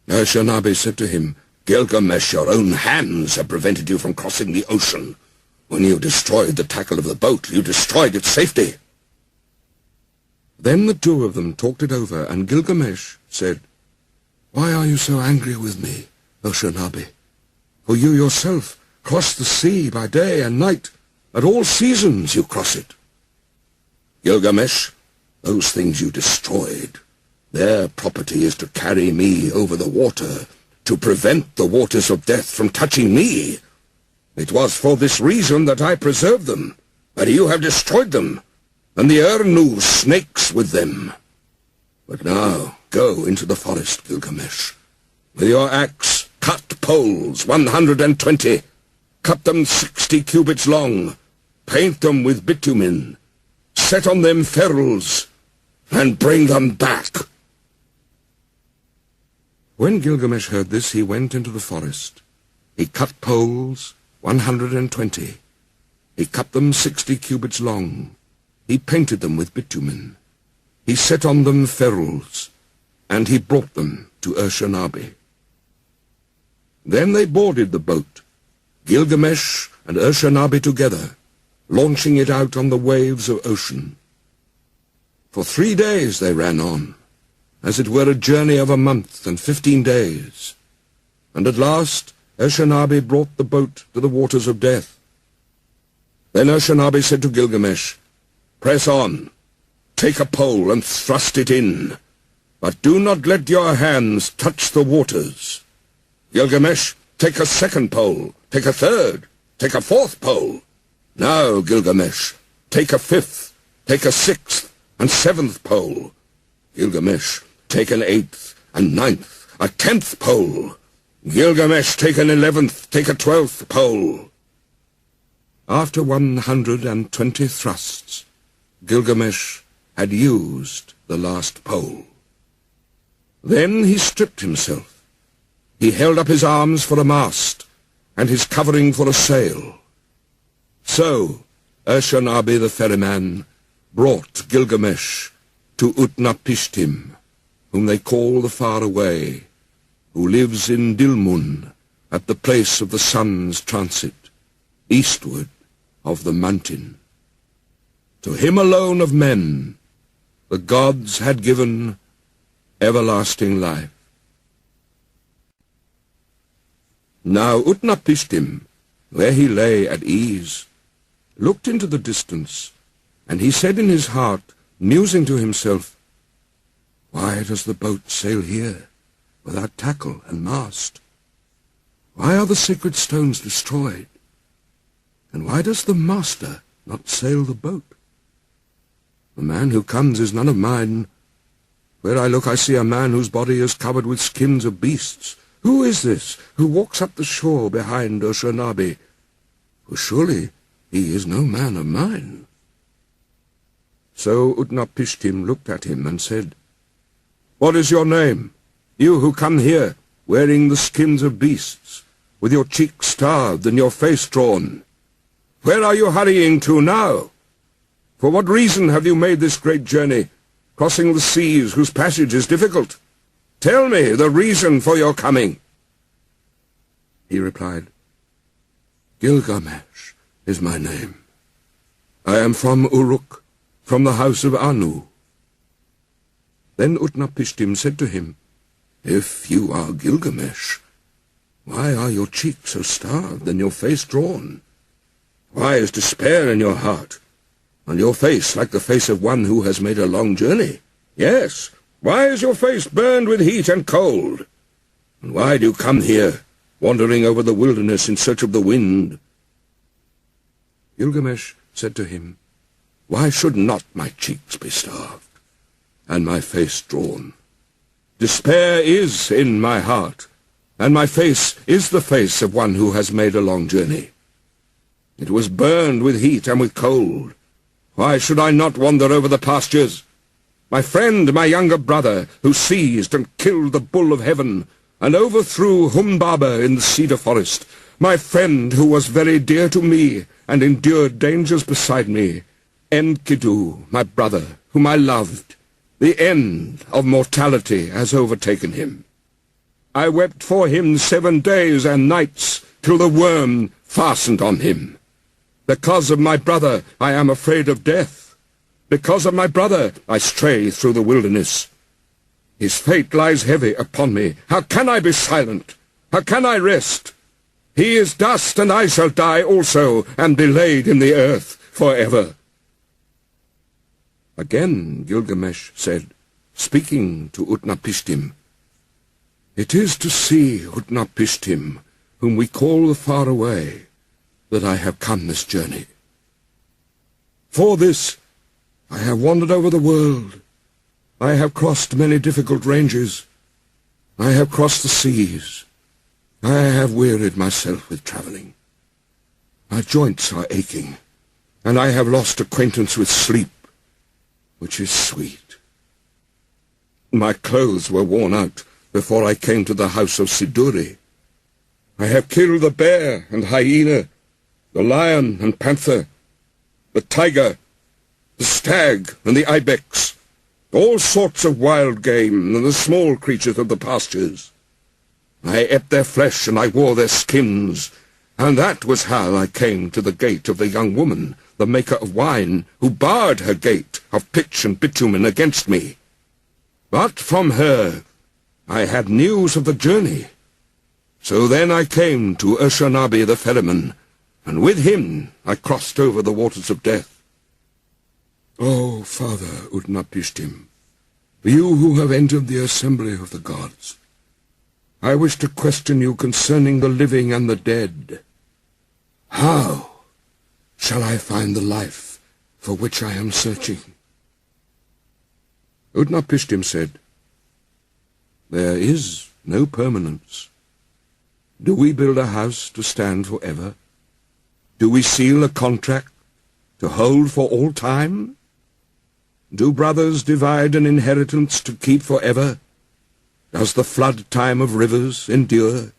Ur-Shanabi said to him, "Gilgamesh, your own hands have prevented you from crossing the ocean. When you destroyed the tackle of the boat, you destroyed its safety." Then the two of them talked it over, and Gilgamesh said, "Why are you so angry with me, Ur-Shanabi? For you yourself cross the sea by day and night. At all seasons you cross it." "Gilgamesh, those things you destroyed, their property is to carry me over the water, to prevent the waters of death from touching me. It was for this reason that I preserved them, but you have destroyed them, and the Urnu snakes with them. But now go into the forest, Gilgamesh. With your axe, cut poles 120, cut them 60 cubits long, paint them with bitumen, set on them ferrules, and bring them back." When Gilgamesh heard this, he went into the forest. He cut poles 120. He cut them 60 cubits long. He painted them with bitumen. He set on them ferrules, and he brought them to Ur-Shanabi. Then they boarded the boat, Gilgamesh and Ur-Shanabi together, launching it out on the waves of ocean. For 3 days they ran on, as it were a journey of a month and 15 days. And at last Ur-Shanabi brought the boat to the waters of death. Then Ur-Shanabi said to Gilgamesh, "Press on, take a pole and thrust it in, but do not let your hands touch the waters. Gilgamesh, take a second pole, take a third, take a fourth pole. Now, Gilgamesh, take a fifth, take a sixth and seventh pole. Gilgamesh, take an eighth and ninth, a 10th pole. Gilgamesh, take an 11th, take a 12th pole." After 120 thrusts, Gilgamesh had used the last pole. Then he stripped himself. He held up his arms for a mast, and his covering for a sail. So Ur-Shanabi the ferryman brought Gilgamesh to Utnapishtim, whom they call the Faraway, who lives in Dilmun, at the place of the sun's transit, eastward of the mountain. To him alone of men the gods had given everlasting life. Now Utnapishtim, where he lay at ease, looked into the distance, and he said in his heart, musing to himself, Why does the boat sail here, without tackle and mast? Why are the sacred stones destroyed? And why does the master not sail the boat? The man who comes is none of mine. Where I look, I see a man whose body is covered with skins of beasts. Who is this who walks up the shore behind Ushanabi? For surely he is no man of mine. So Utnapishtim looked at him and said, What is your name, you who come here, wearing the skins of beasts, with your cheeks starved and your face drawn? Where are you hurrying to now? For what reason have you made this great journey, crossing the seas whose passage is difficult? Tell me the reason for your coming. He replied, Gilgamesh is my name. I am from Uruk, from the house of Anu. Then Utnapishtim said to him, If you are Gilgamesh, why are your cheeks so starved and your face drawn? Why is despair in your heart, and your face like the face of one who has made a long journey? Yes, why is your face burned with heat and cold? And why do you come here, wandering over the wilderness in search of the wind? Gilgamesh said to him, Why should not my cheeks be starved, and my face drawn? Despair is in my heart, and my face is the face of one who has made a long journey. It was burned with heat and with cold. Why should I not wander over the pastures? My friend, my younger brother, who seized and killed the bull of heaven, and overthrew Humbaba in the cedar forest, my friend who was very dear to me, and endured dangers beside me, Enkidu, my brother, whom I loved, the end of mortality has overtaken him. I wept for him 7 days and nights, till the worm fastened on him. Because of my brother, I am afraid of death. Because of my brother, I stray through the wilderness. His fate lies heavy upon me. How can I be silent? How can I rest? He is dust, and I shall die also, and be laid in the earth forever. Again Gilgamesh said, speaking to Utnapishtim, It is to see Utnapishtim, whom we call the Far Away, that I have come this journey. For this I have wandered over the world. I have crossed many difficult ranges. I have crossed the seas. I have wearied myself with travelling. My joints are aching, and I have lost acquaintance with sleep, which is sweet. My clothes were worn out before I came to the house of Siduri. I have killed the bear and hyena, the lion and panther, the tiger, the stag and the ibex, all sorts of wild game and the small creatures of the pastures. I ate their flesh and I wore their skins, and that was how I came to the gate of the young woman, the maker of wine, who barred her gate of pitch and bitumen against me. But from her I had news of the journey. So then I came to Ushanabi the ferryman, and with him I crossed over the waters of death. O Father Utnapishtim, you who have entered the assembly of the gods, I wish to question you concerning the living and the dead. How shall I find the life for which I am searching? Utnapishtim said, There is no permanence. Do we build a house to stand forever? Do we seal a contract to hold for all time? Do brothers divide an inheritance to keep forever? Does the flood time of rivers endure?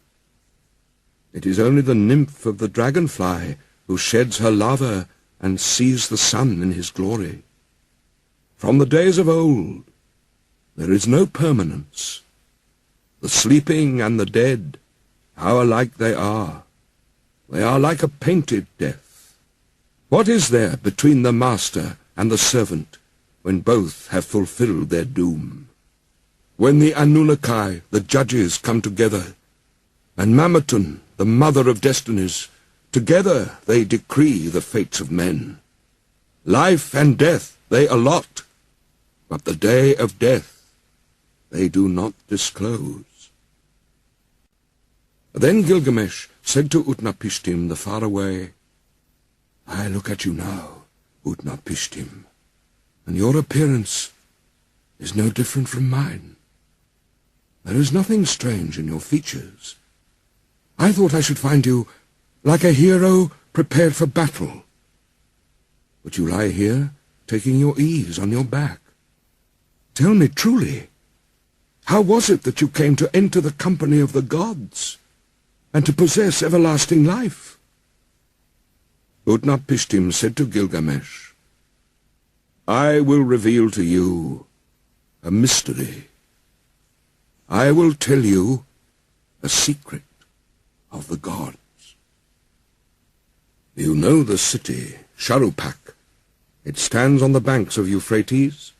It is only the nymph of the dragonfly who sheds her lava and sees the sun in his glory. From the days of old there is no permanence. The sleeping and the dead, how alike they are. They are like a painted death. What is there between the master and the servant when both have fulfilled their doom? When the Anunnaki, the judges, come together, and Mamatun, the mother of destinies, together they decree the fates of men. Life and death they allot, but the day of death they do not disclose. Then Gilgamesh said to Utnapishtim the faraway, I look at you now, Utnapishtim, and your appearance is no different from mine. There is nothing strange in your features. I thought I should find you like a hero prepared for battle. But you lie here, taking your ease on your back. Tell me truly, how was it that you came to enter the company of the gods, and to possess everlasting life? Utnapishtim said to Gilgamesh, I will reveal to you a mystery. I will tell you a secret of the gods. You know the city, Sharupak. It stands on the banks of Euphrates.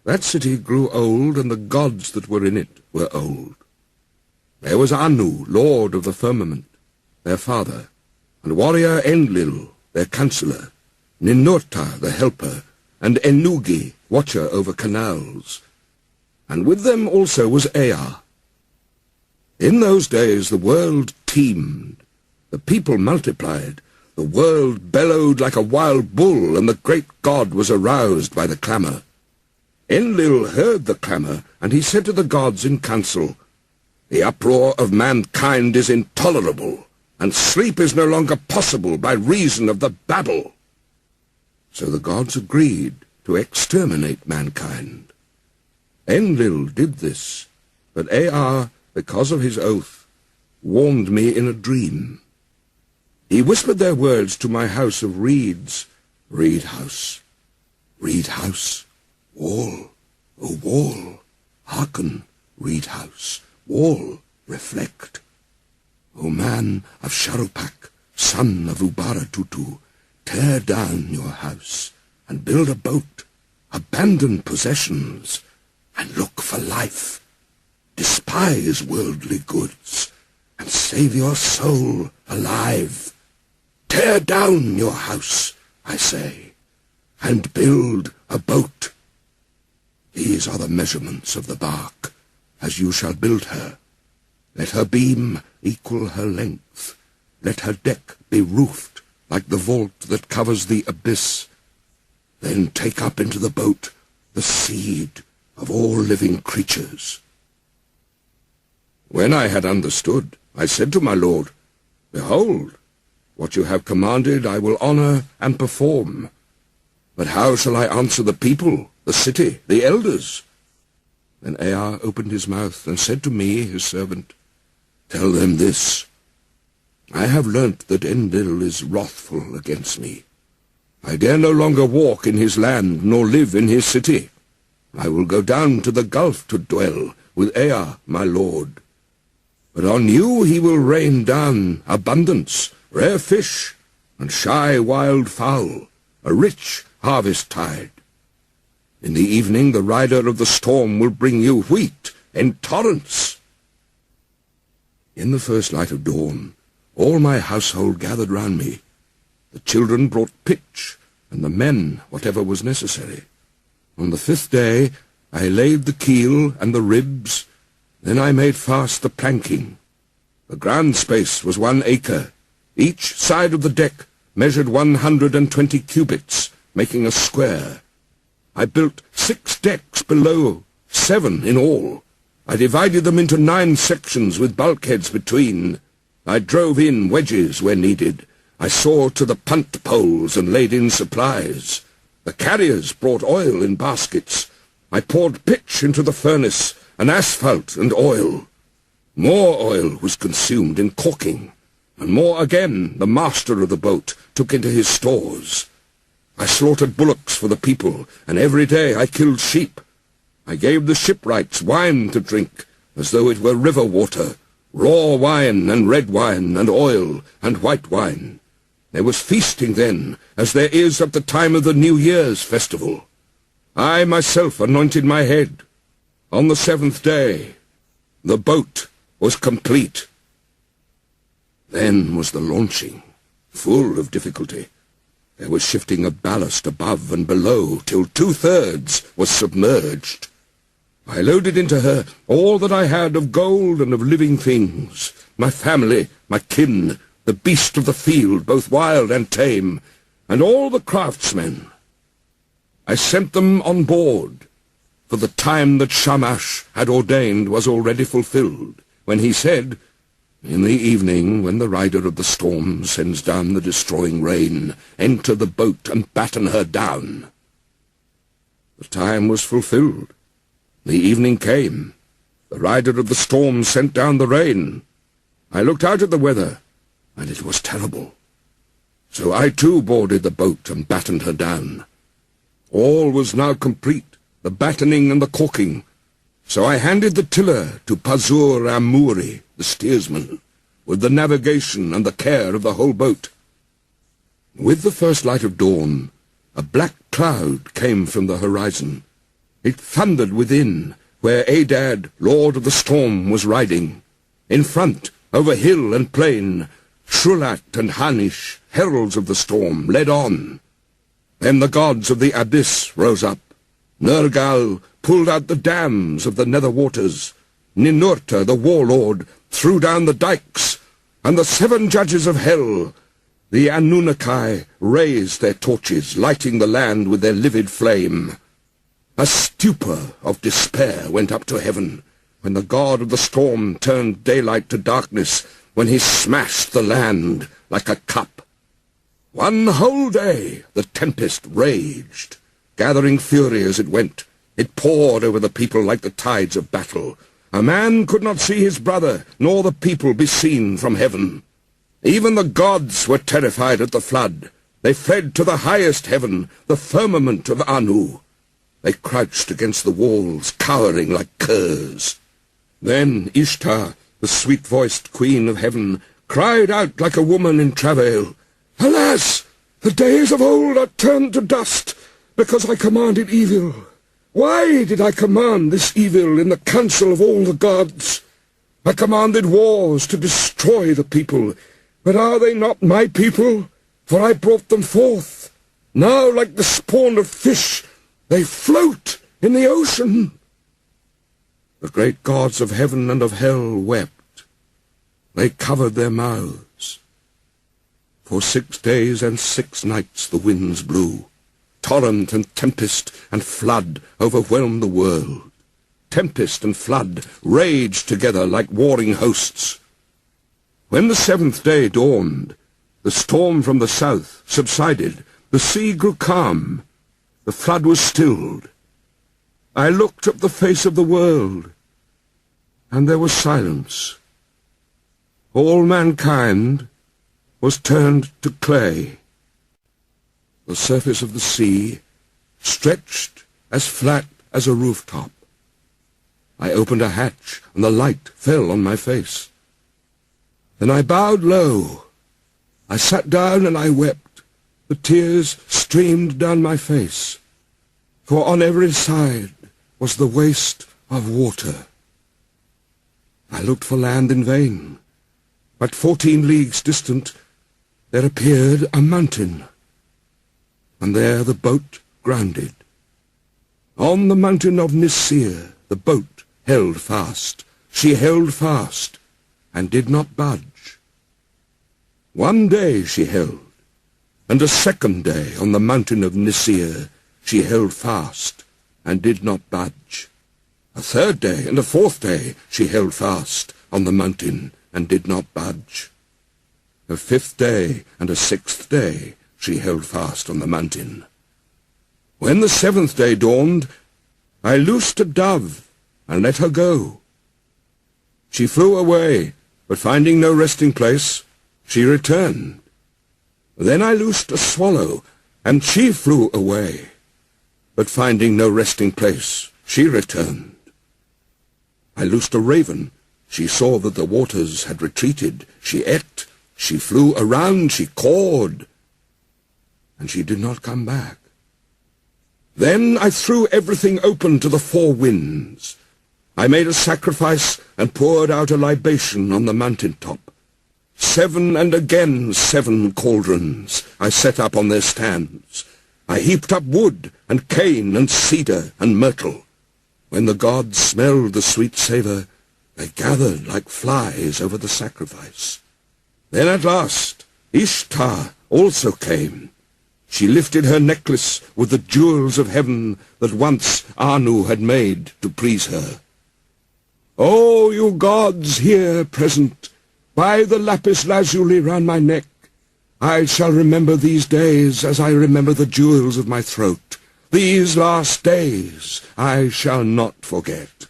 That city grew old, and the gods that were in it were old. There was Anu, lord of the firmament, their father, and warrior Enlil, their counselor, Ninurta, the helper, and Ennugi, watcher over canals. And with them also was Ea. In those days the world teemed, the people multiplied, the world bellowed like a wild bull, and the great god was aroused by the clamour. Enlil heard the clamour, and he said to the gods in council, The uproar of mankind is intolerable, and sleep is no longer possible by reason of the babel. So the gods agreed to exterminate mankind. Enlil did this, but Ea, because of his oath, warned me in a dream. He whispered their words to my house of reeds, Reed house, wall, O wall, hearken, reed house, wall, reflect. O man of Sharupak, son of Ubaratutu, tear down your house, and build a boat, abandon possessions, and look for life. Despise worldly goods, and save your soul alive. Tear down your house, I say, and build a boat. These are the measurements of the bark, as you shall build her. Let her beam equal her length. Let her deck be roofed like the vault that covers the abyss. Then take up into the boat the seed of all living creatures. When I had understood, I said to my lord, Behold, what you have commanded I will honor and perform. But how shall I answer the people, the city, the elders? Then Ea opened his mouth and said to me, his servant, Tell them this. I have learnt that Enlil is wrathful against me. I dare no longer walk in his land, nor live in his city. I will go down to the gulf to dwell with Ea, my lord. But on you he will rain down abundance, rare fish, and shy wild fowl, a rich harvest tide. In the evening the rider of the storm will bring you wheat in torrents. In the first light of dawn, all my household gathered round me. The children brought pitch, and the men whatever was necessary. On the 5th day I laid the keel and the ribs, then I made fast the planking. The ground space was 1 acre. Each side of the deck measured 120 cubits, making a square. I built 6 decks below, 7 in all. I divided them into 9 sections with bulkheads between. I drove in wedges where needed. I saw to the punt poles and laid in supplies. The carriers brought oil in baskets. I poured pitch into the furnace, and asphalt and oil. More oil was consumed in caulking, and more again the master of the boat took into his stores. I slaughtered bullocks for the people, and every day I killed sheep. I gave the shipwrights wine to drink, as though it were river water, raw wine and red wine and oil and white wine. There was feasting then, as there is at the time of the New Year's festival. I myself anointed my head. On the 7th day, the boat was complete. Then was the launching, full of difficulty. There was shifting of ballast above and below, till 2/3 was submerged. I loaded into her all that I had of gold and of living things, my family, my kin, the beast of the field, both wild and tame, and all the craftsmen. I sent them on board, for the time that Shamash had ordained was already fulfilled, when he said, "In the evening, when the rider of the storm sends down the destroying rain, enter the boat and batten her down." The time was fulfilled. The evening came. The rider of the storm sent down the rain. I looked out at the weather, and it was terrible. So I too boarded the boat and battened her down. All was now complete, the battening and the caulking. So I handed the tiller to Pazur-Amuri, the steersman, with the navigation and the care of the whole boat. With the first light of dawn, a black cloud came from the horizon. It thundered within, where Adad, lord of the storm, was riding. In front, over hill and plain, Shulat and Hanish, heralds of the storm, led on. Then the gods of the abyss rose up. Nergal pulled out the dams of the nether waters. Ninurta, the warlord, threw down the dikes, and the 7 judges of hell, the Anunnaki, raised their torches, lighting the land with their livid flame. A stupor of despair went up to heaven, when the god of the storm turned daylight to darkness, when he smashed the land like a cup. One whole day the tempest raged, gathering fury as it went. It poured over the people like the tides of battle. A man could not see his brother, nor the people be seen from heaven. Even the gods were terrified at the flood. They fled to the highest heaven, the firmament of Anu. They crouched against the walls, cowering like curs. Then Ishtar, the sweet-voiced queen of heaven, cried out like a woman in travail, "Alas! The days of old are turned to dust, because I commanded evil. Why did I command this evil in the council of all the gods? I commanded wars to destroy the people, but are they not my people? For I brought them forth. Now, like the spawn of fish, they float in the ocean." The great gods of heaven and of hell wept. They covered their mouths. For 6 days and 6 nights the winds blew. Torrent and tempest and flood overwhelmed the world. Tempest and flood raged together like warring hosts. When the 7th day dawned, the storm from the south subsided, the sea grew calm, the flood was stilled. I looked up the face of the world, and there was silence. All mankind was turned to clay. The surface of the sea stretched as flat as a rooftop. I opened a hatch, and the light fell on my face. Then I bowed low. I sat down and I wept. The tears streamed down my face, for on every side was the waste of water. I looked for land in vain, but 14 leagues distant there appeared a mountain, and there the boat grounded. On the mountain of Nisir the boat held fast. She held fast, and did not budge. 1 day she held, and a 2nd day on the mountain of Nisir she held fast, and did not budge. A 3rd day and a 4th day she held fast on the mountain, and did not budge. A 5th day and a 6th day she held fast on the mountain. When the 7th day dawned, I loosed a dove, and let her go. She flew away, but finding no resting place, she returned. Then I loosed a swallow, and she flew away, but finding no resting place, she returned. I loosed a raven. She saw that the waters had retreated. She ate, she flew around, she cawed, and she did not come back. Then I threw everything open to the 4 winds. I made a sacrifice and poured out a libation on the mountain-top. 7 and again 7 cauldrons I set up on their stands. I heaped up wood and cane and cedar and myrtle. When the gods smelled the sweet savour, they gathered like flies over the sacrifice. Then at last Ishtar also came. She lifted her necklace with the jewels of heaven that once Anu had made to please her. O you gods here present, by the lapis lazuli round my neck, I shall remember these days as I remember the jewels of my throat. These last days I shall not forget.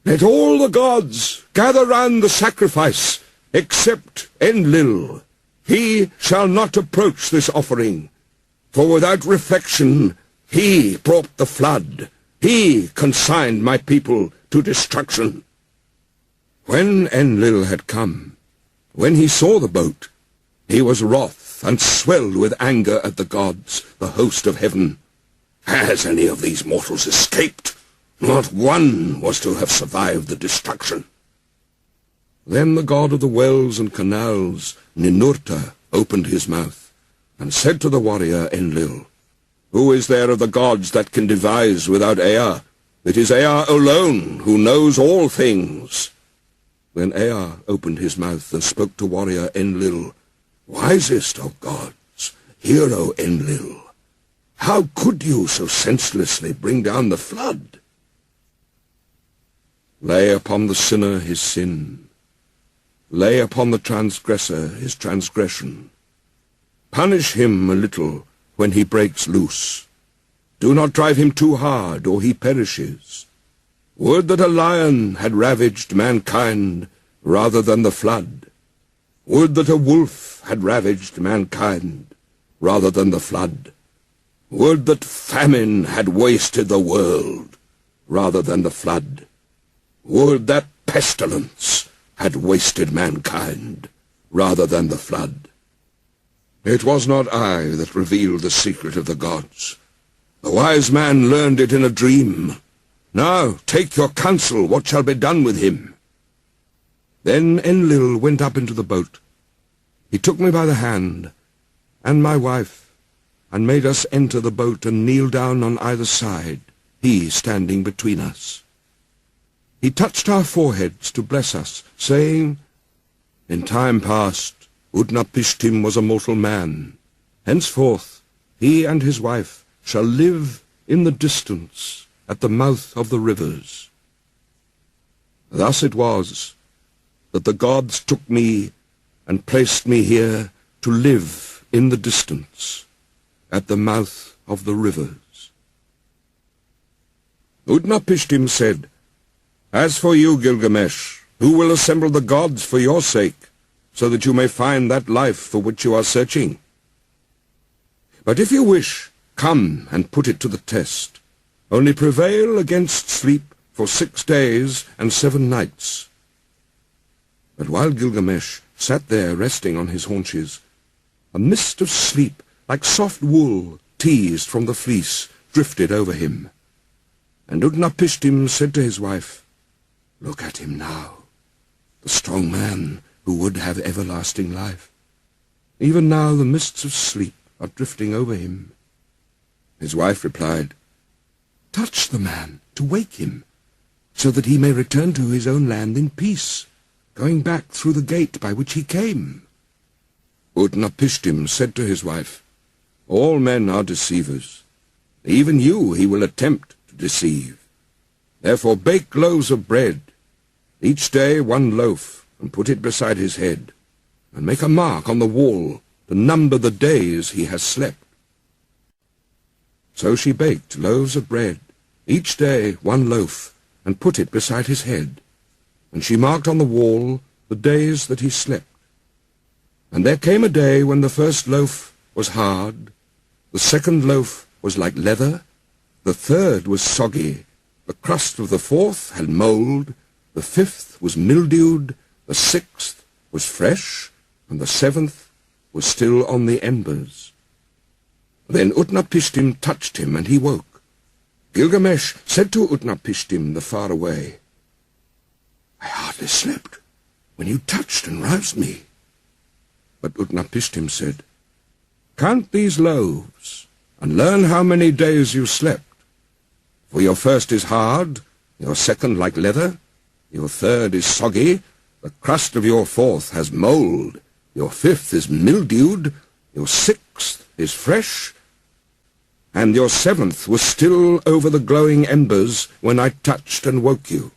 Let all the gods gather round the sacrifice, except Enlil. He shall not approach this offering, for without reflection he brought the flood. He consigned my people to destruction. When Enlil had come, when he saw the boat, he was wroth and swelled with anger at the gods, the host of heaven. Has any of these mortals escaped? Not one was to have survived the destruction. Then the god of the wells and canals, Ninurta, opened his mouth, and said to the warrior Enlil, Who is there of the gods that can devise without Ea? It is Ea alone who knows all things. Then Ea opened his mouth and spoke to warrior Enlil, Wisest of gods, hero Enlil, how could you so senselessly bring down the flood? Lay upon the sinner his sin. Lay upon the transgressor his transgression. Punish him a little when he breaks loose. Do not drive him too hard, or he perishes. Would that a lion had ravaged mankind rather than the flood. Would that a wolf had ravaged mankind rather than the flood. Would that famine had wasted the world rather than the flood. Would that pestilence had wasted mankind rather than the flood. It was not I that revealed the secret of the gods. The wise man learned it in a dream. Now take your counsel, what shall be done with him? Then Enlil went up into the boat. He took me by the hand, and my wife, and made us enter the boat and kneel down on either side, he standing between us. He touched our foreheads to bless us, saying, In time past, Utnapishtim was a mortal man. Henceforth, he and his wife shall live in the distance at the mouth of the rivers. Thus it was that the gods took me and placed me here to live in the distance at the mouth of the rivers. Utnapishtim said, As for you, Gilgamesh, who will assemble the gods for your sake, so that you may find that life for which you are searching? But if you wish, come and put it to the test. Only prevail against sleep for 6 days and 7 nights. But while Gilgamesh sat there resting on his haunches, a mist of sleep, like soft wool teased from the fleece, drifted over him. And Utnapishtim said to his wife, Look at him now, the strong man who would have everlasting life. Even now the mists of sleep are drifting over him. His wife replied, Touch the man to wake him, so that he may return to his own land in peace, going back through the gate by which he came. Utnapishtim said to his wife, All men are deceivers. Even you he will attempt to deceive. Therefore bake loaves of bread, each day 1 loaf, and put it beside his head, and make a mark on the wall to number the days he has slept. So she baked loaves of bread, each day 1 loaf, and put it beside his head, and she marked on the wall the days that he slept. And there came a day when the first loaf was hard, the second loaf was like leather, the third was soggy, the crust of the fourth had mould, the fifth was mildewed, the sixth was fresh, and the seventh was still on the embers. Then Utnapishtim touched him, and he woke. Gilgamesh said to Utnapishtim the far away, I hardly slept when you touched and roused me. But Utnapishtim said, Count these loaves, and learn how many days you slept. For your first is hard, your second like leather, your third is soggy, the crust of your fourth has mould, your fifth is mildewed, your sixth is fresh, and your seventh was still over the glowing embers when I touched and woke you."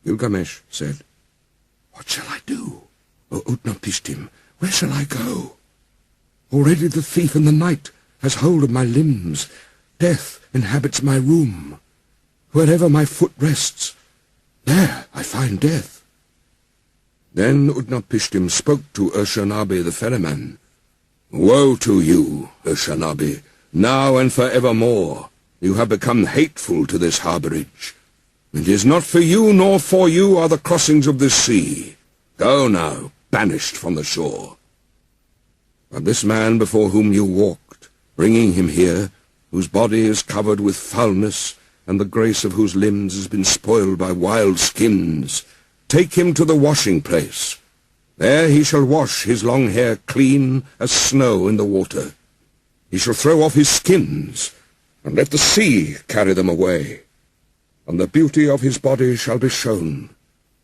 Gilgamesh said, "What shall I do, O Utnapishtim? Where shall I go? Already the thief in the night has hold of my limbs. Death inhabits my room. Wherever my foot rests, there I find death." Then Utnapishtim spoke to Ur-Shanabi the ferryman. "Woe to you, Ur-Shanabi! Now and for evermore you have become hateful to this harbourage. It is not for you nor for you are the crossings of this sea. Go now, banished from the shore. But this man before whom you walked, bringing him here, whose body is covered with foulness, and the grace of whose limbs has been spoiled by wild skins, take him to the washing place. There he shall wash his long hair clean as snow in the water. He shall throw off his skins, and let the sea carry them away. And the beauty of his body shall be shown.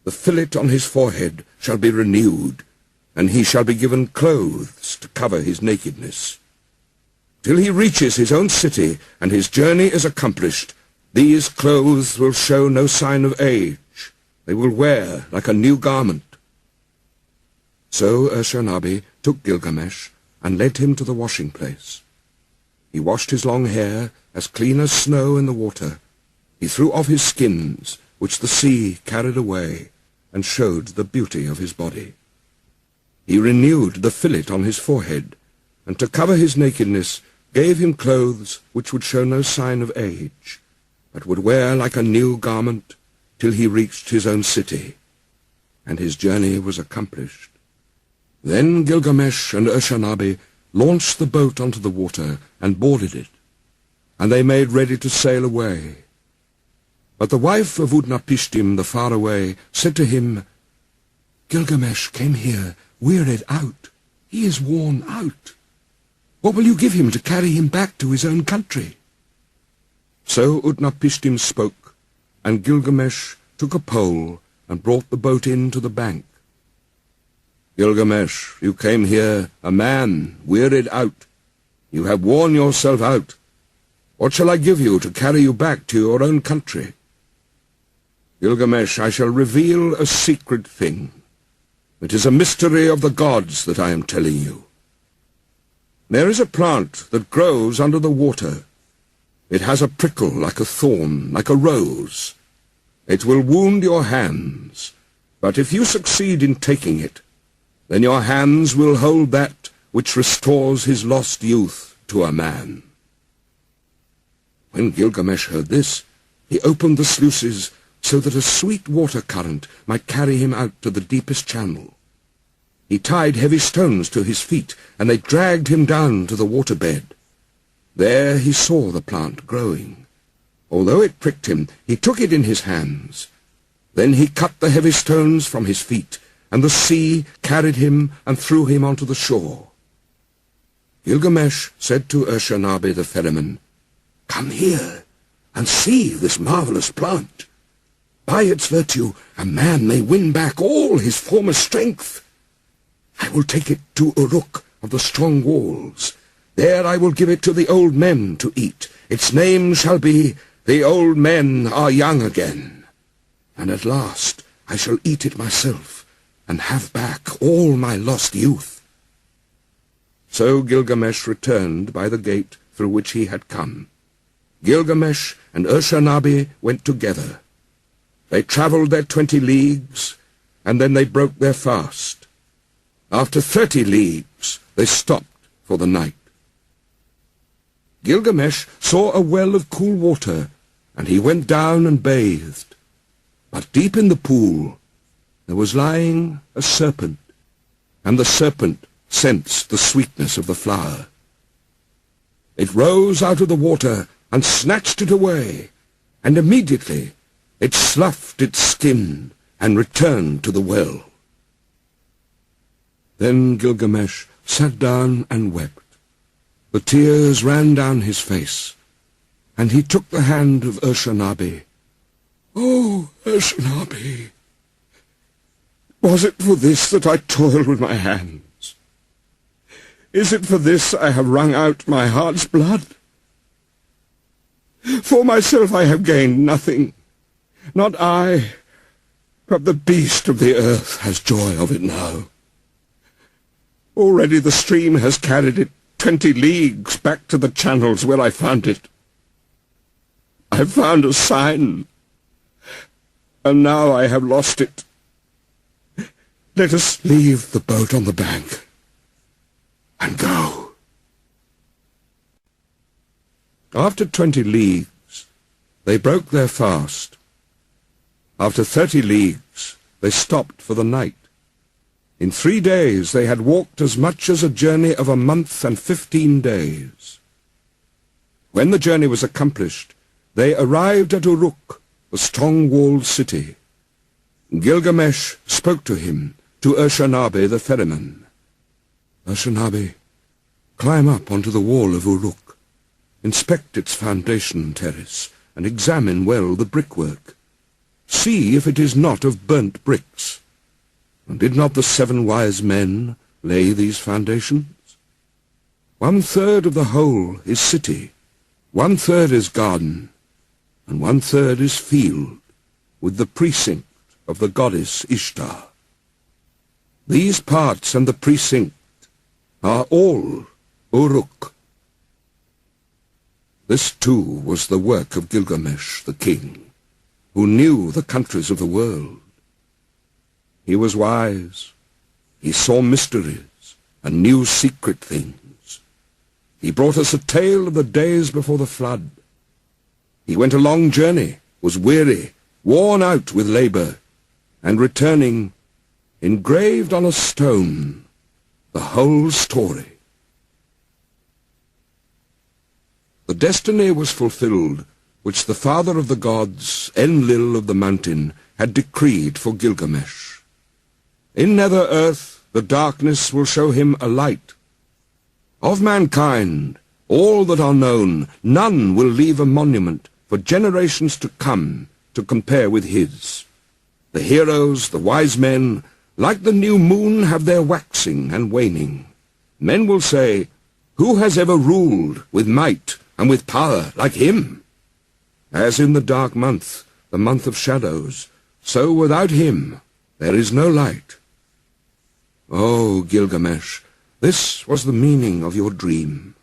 The fillet on his forehead shall be renewed, and he shall be given clothes to cover his nakedness. Till he reaches his own city, and his journey is accomplished, these clothes will show no sign of age. They will wear like a new garment." So Ur-Shanabi took Gilgamesh and led him to the washing place. He washed his long hair as clean as snow in the water. He threw off his skins, which the sea carried away, and showed the beauty of his body. He renewed the fillet on his forehead, and to cover his nakedness gave him clothes which would show no sign of age, but would wear like a new garment till he reached his own city, and his journey was accomplished. Then Gilgamesh and Ur-Shanabi launched the boat onto the water and boarded it, and they made ready to sail away. But the wife of Utnapishtim the faraway said to him, "Gilgamesh came here wearied out. He is worn out. What will you give him to carry him back to his own country?" So Utnapishtim spoke, and Gilgamesh took a pole and brought the boat in to the bank. "Gilgamesh, you came here a man, wearied out. You have worn yourself out. What shall I give you to carry you back to your own country?" "Gilgamesh, I shall reveal a secret thing. It is a mystery of the gods that I am telling you. There is a plant that grows under the water. It has a prickle like a thorn, like a rose. It will wound your hands, but if you succeed in taking it, then your hands will hold that which restores his lost youth to a man." When Gilgamesh heard this, he opened the sluices so that a sweet water current might carry him out to the deepest channel. He tied heavy stones to his feet, and they dragged him down to the waterbed. There he saw the plant growing. Although it pricked him, he took it in his hands. Then he cut the heavy stones from his feet, and the sea carried him and threw him onto the shore. Gilgamesh said to Ur-Shanabi the ferryman, "Come here and see this marvelous plant. By its virtue, a man may win back all his former strength. I will take it to Uruk of the strong walls. There I will give it to the old men to eat. Its name shall be, The Old Men Are Young Again. And at last I shall eat it myself, and have back all my lost youth." So Gilgamesh returned by the gate through which he had come. Gilgamesh and Ur-Shanabi went together. They travelled their 20 leagues, and then they broke their fast. After 30 leagues, they stopped for the night. Gilgamesh saw a well of cool water, and he went down and bathed. But deep in the pool there was lying a serpent, and the serpent sensed the sweetness of the flower. It rose out of the water and snatched it away, and immediately it sloughed its skin and returned to the well. Then Gilgamesh sat down and wept. The tears ran down his face, and he took the hand of Ur-Shanabi "Oh, Sîn-lēqi, was it for this that I toiled with my hands? Is it for this I have wrung out my heart's blood? For myself I have gained nothing, not I, but the beast of the earth has joy of it now. Already the stream has carried it 20 leagues back to the channels where I found it. I found a sign, and now I have lost it. Let us leave the boat on the bank and go." After 20 leagues, they broke their fast. After 30 leagues, they stopped for the night. In 3 days they had walked as much as a journey of a month and 15 days. When the journey was accomplished, they arrived at Uruk, the strong-walled city. Gilgamesh spoke to him, to Sîn-lēqi the ferryman. "Sîn-lēqi, climb up onto the wall of Uruk. Inspect its foundation terrace, and examine well the brickwork. See if it is not of burnt bricks. And did not the 7 wise men lay these foundations? 1/3 of the whole is city, 1/3 is garden, and 1/3 is field, with the precinct of the goddess Ishtar. These parts and the precinct are all Uruk." This too was the work of Gilgamesh the king, who knew the countries of the world. He was wise, he saw mysteries, and knew secret things. He brought us a tale of the days before the flood. He went a long journey, was weary, worn out with labor, and returning, engraved on a stone the whole story. The destiny was fulfilled which the father of the gods, Enlil of the mountain, had decreed for Gilgamesh. In nether earth the darkness will show him a light. Of mankind, all that are known, none will leave a monument for generations to come to compare with his. The heroes, the wise men, like the new moon, have their waxing and waning. Men will say, "Who has ever ruled with might and with power like him?" As in the dark month, the month of shadows, so without him there is no light. O Gilgamesh, this was the meaning of your dream.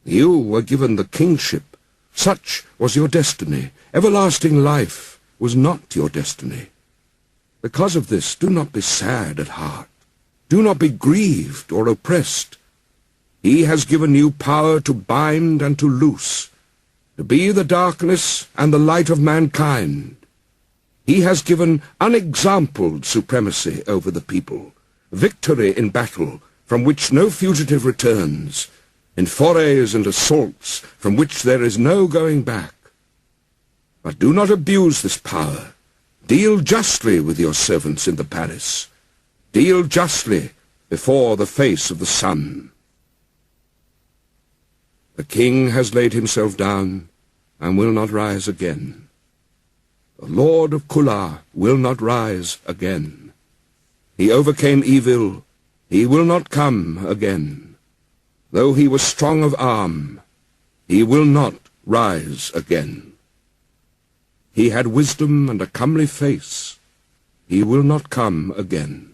You were given the kingship. Such was your destiny. Everlasting life was not your destiny. Because of this, do not be sad at heart. Do not be grieved or oppressed. He has given you power to bind and to loose, to be the darkness and the light of mankind. He has given unexampled supremacy over the people, victory in battle from which no fugitive returns, in forays and assaults from which there is no going back. But do not abuse this power. Deal justly with your servants in the palace. Deal justly before the face of the sun. The king has laid himself down and will not rise again. The Lord of Kula will not rise again. He overcame evil. He will not come again. Though he was strong of arm, he will not rise again. He had wisdom and a comely face. He will not come again.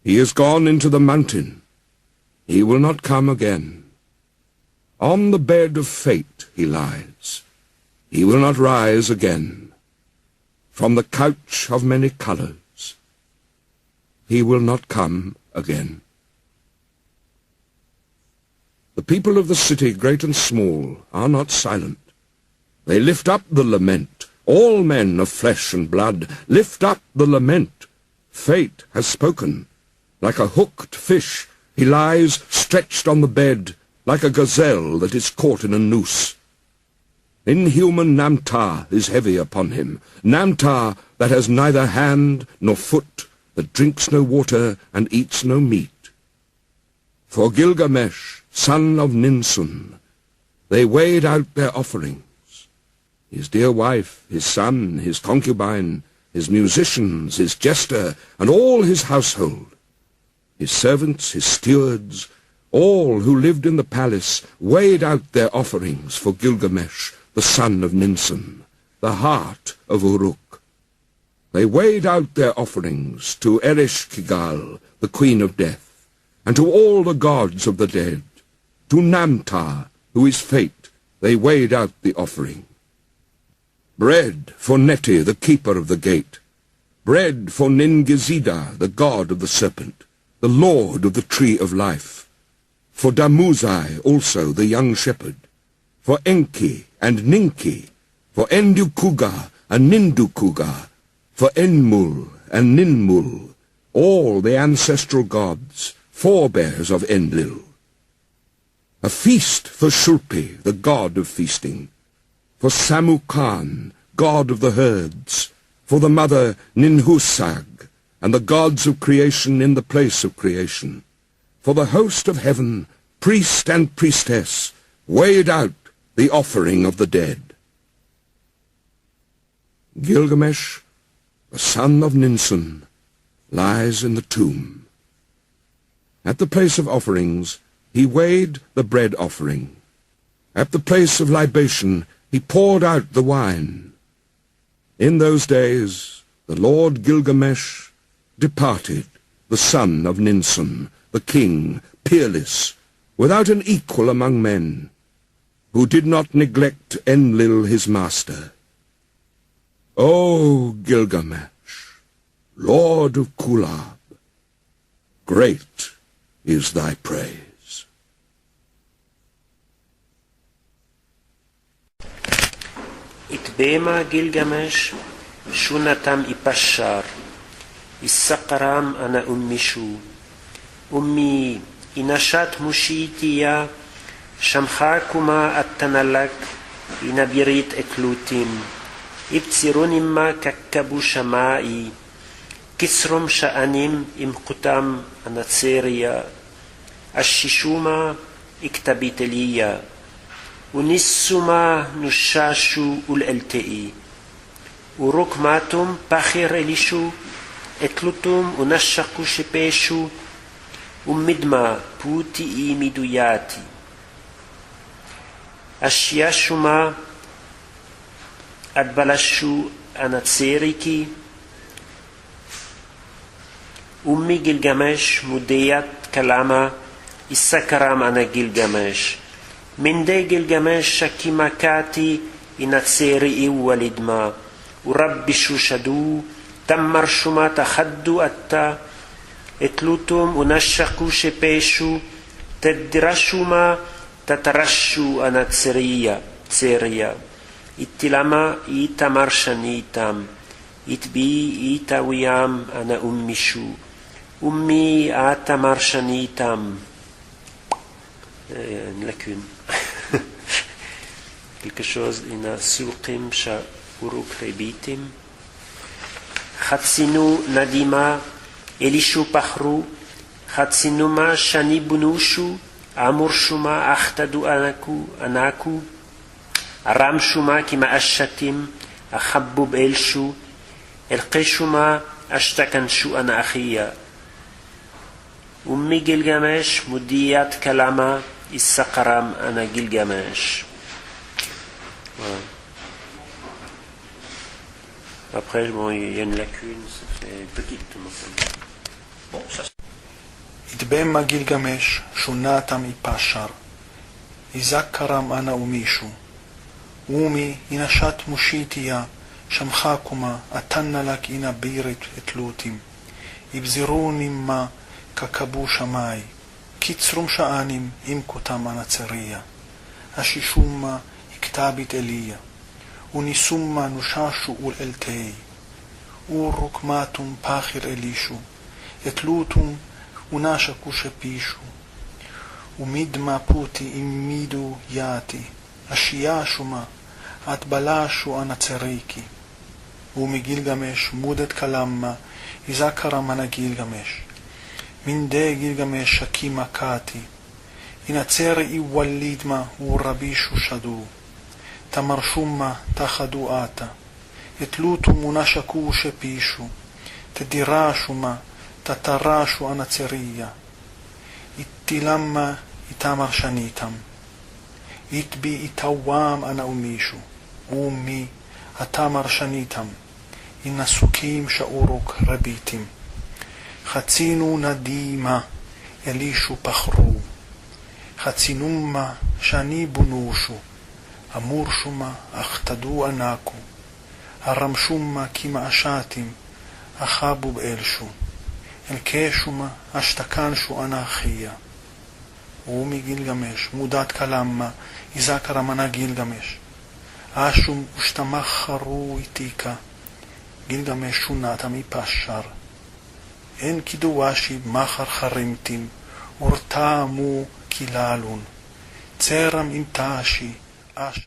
He is gone into the mountain. He will not come again. On the bed of fate he lies. He will not rise again. From the couch of many colors, he will not come again. The people of the city, great and small, are not silent. They lift up the lament. All men of flesh and blood, lift up the lament. Fate has spoken. Like a hooked fish, he lies stretched on the bed, like a gazelle that is caught in a noose. Inhuman Namtar is heavy upon him, Namtar that has neither hand nor foot, that drinks no water and eats no meat. For Gilgamesh, son of Ninsun, they weighed out their offerings. his dear wife, his son, his concubine, his musicians, his jester, and all his household, his servants, his stewards, all who lived in the palace weighed out their offerings for Gilgamesh, the son of Ninsun, the heart of Uruk. They weighed out their offerings to Ereshkigal, the queen of death, and to all the gods of the dead. To Namtar, who is fate, they weighed out the offering. Bread for Neti, the keeper of the gate. Bread for Ningizida, the god of the serpent, the lord of the tree of life. For Damuzai also, the young shepherd. For Enki and Ninki. For Endukuga and Nindukuga. For Enmul and Ninmul, all the ancestral gods, forebears of Enlil. A feast for Shulpi, the god of feasting. For Samukan, god of the herds, for the mother Ninhusag, and the gods of creation in the place of creation, for the host of heaven, priest and priestess, weighed out the offering of the dead. Gilgamesh, the son of Ninsun, lies in the tomb. At the place of offerings, he weighed the bread offering. At the place of libation, he poured out the wine. In those days, the Lord Gilgamesh departed, the son of Ninsun, the king, peerless, without an equal among men, who did not neglect Enlil his master. O Gilgamesh, Lord of Kulab, great is thy praise. Itbema Gilgamesh, Shunatam Ipashar, Issakaram ana ummishu, Ummi inashat mushitiya, Shamchakuma attanalak, Inabirit eklutim, Ibtsirunimma kakkabu shamai, Kisrum sha'anim imkutam anatseriya, Ashishuma iktabiteliya, Unissuma nushashu ul-eltei, Urukmatum pachir elishu, Etlutum unashaku shepeshu, Ummidma puti miduyati. Ashiashuma adbalashu anatseriki, Ummi Gilgamesh mudeyat kalama, Issakaram ana Gilgamesh. Minde Gilgamesh shakimakati inatseri walidma, Urabbishu shadu, Tammar shuma takhaddu atta, Etlutum unashaku shepeshu, Teddirashuma tatarashu anatseriya, Tseriya. Ittilama itamar shanitam, Itbi itawiyam ana ummishu, Ummi atamar shanitam. Une lacune. Quelque chose, ina suqim sha uruk rebitim. Khatsinu nadima, elishu pahru, Khatsinuma shani bunushu, Amurshuma akhtadu anaku, Aramshuma kima ashatim, Akhabbub elshu, Elqeshuma ashtakanshu ana akhiya. Ummi Gilgamesh mudiyat kalama, Issakaram ana Gilgamesh. Voilà. Après, bon, il y a une lacune, c'est petite. Bon, ça. Itbema Gilgamesh, Shunatam Ipashar, Izakaram ana umishu, Umi inashat mushitiya, Shamchakuma, Atannalak ina birit etlutim, Ibzirunimma kakabu shamai, Kitzrum sha'anim imkutam anatseriya, Ashishumma iktabit eliya, Unisumma nushashu ul-eltei, Urukmatum pachir elishu, Etlutum unashaku shepishu, Umidma puti imidu yati, Ashiyashuma atbalashu anatseriki, Umi Gilgamesh mudet kalamma, Izakaram ana Gilgamesh. Minde Gilgamesh shakimakati, Inatseri iwalidma urabishu shadu, تمرشما تخدوآتا يتلوتو مناشكو شبيشو تدراشما تتراشو أناتسرية إتلما إتامر شنيتم إتبي إتوام أنا أميشو أمي أتامر شنيتم إن سكيم شأورك ربيتم خצינו נדימה אלישו פחרו חצינומה שאני בונושו אמורשומה אך תדו ענקו הרמשומה כמעשתים אחבו באלשו אלקשומה אשתקנשו אנכיה ומגילגמש מודת כלמה איזק רמנה גילגמש אשום ושתמחרו איתיקה גילגמש שונת מפשר אין קידואשי מחר חרימתים ורתמו כללון צרם עם תאשי אש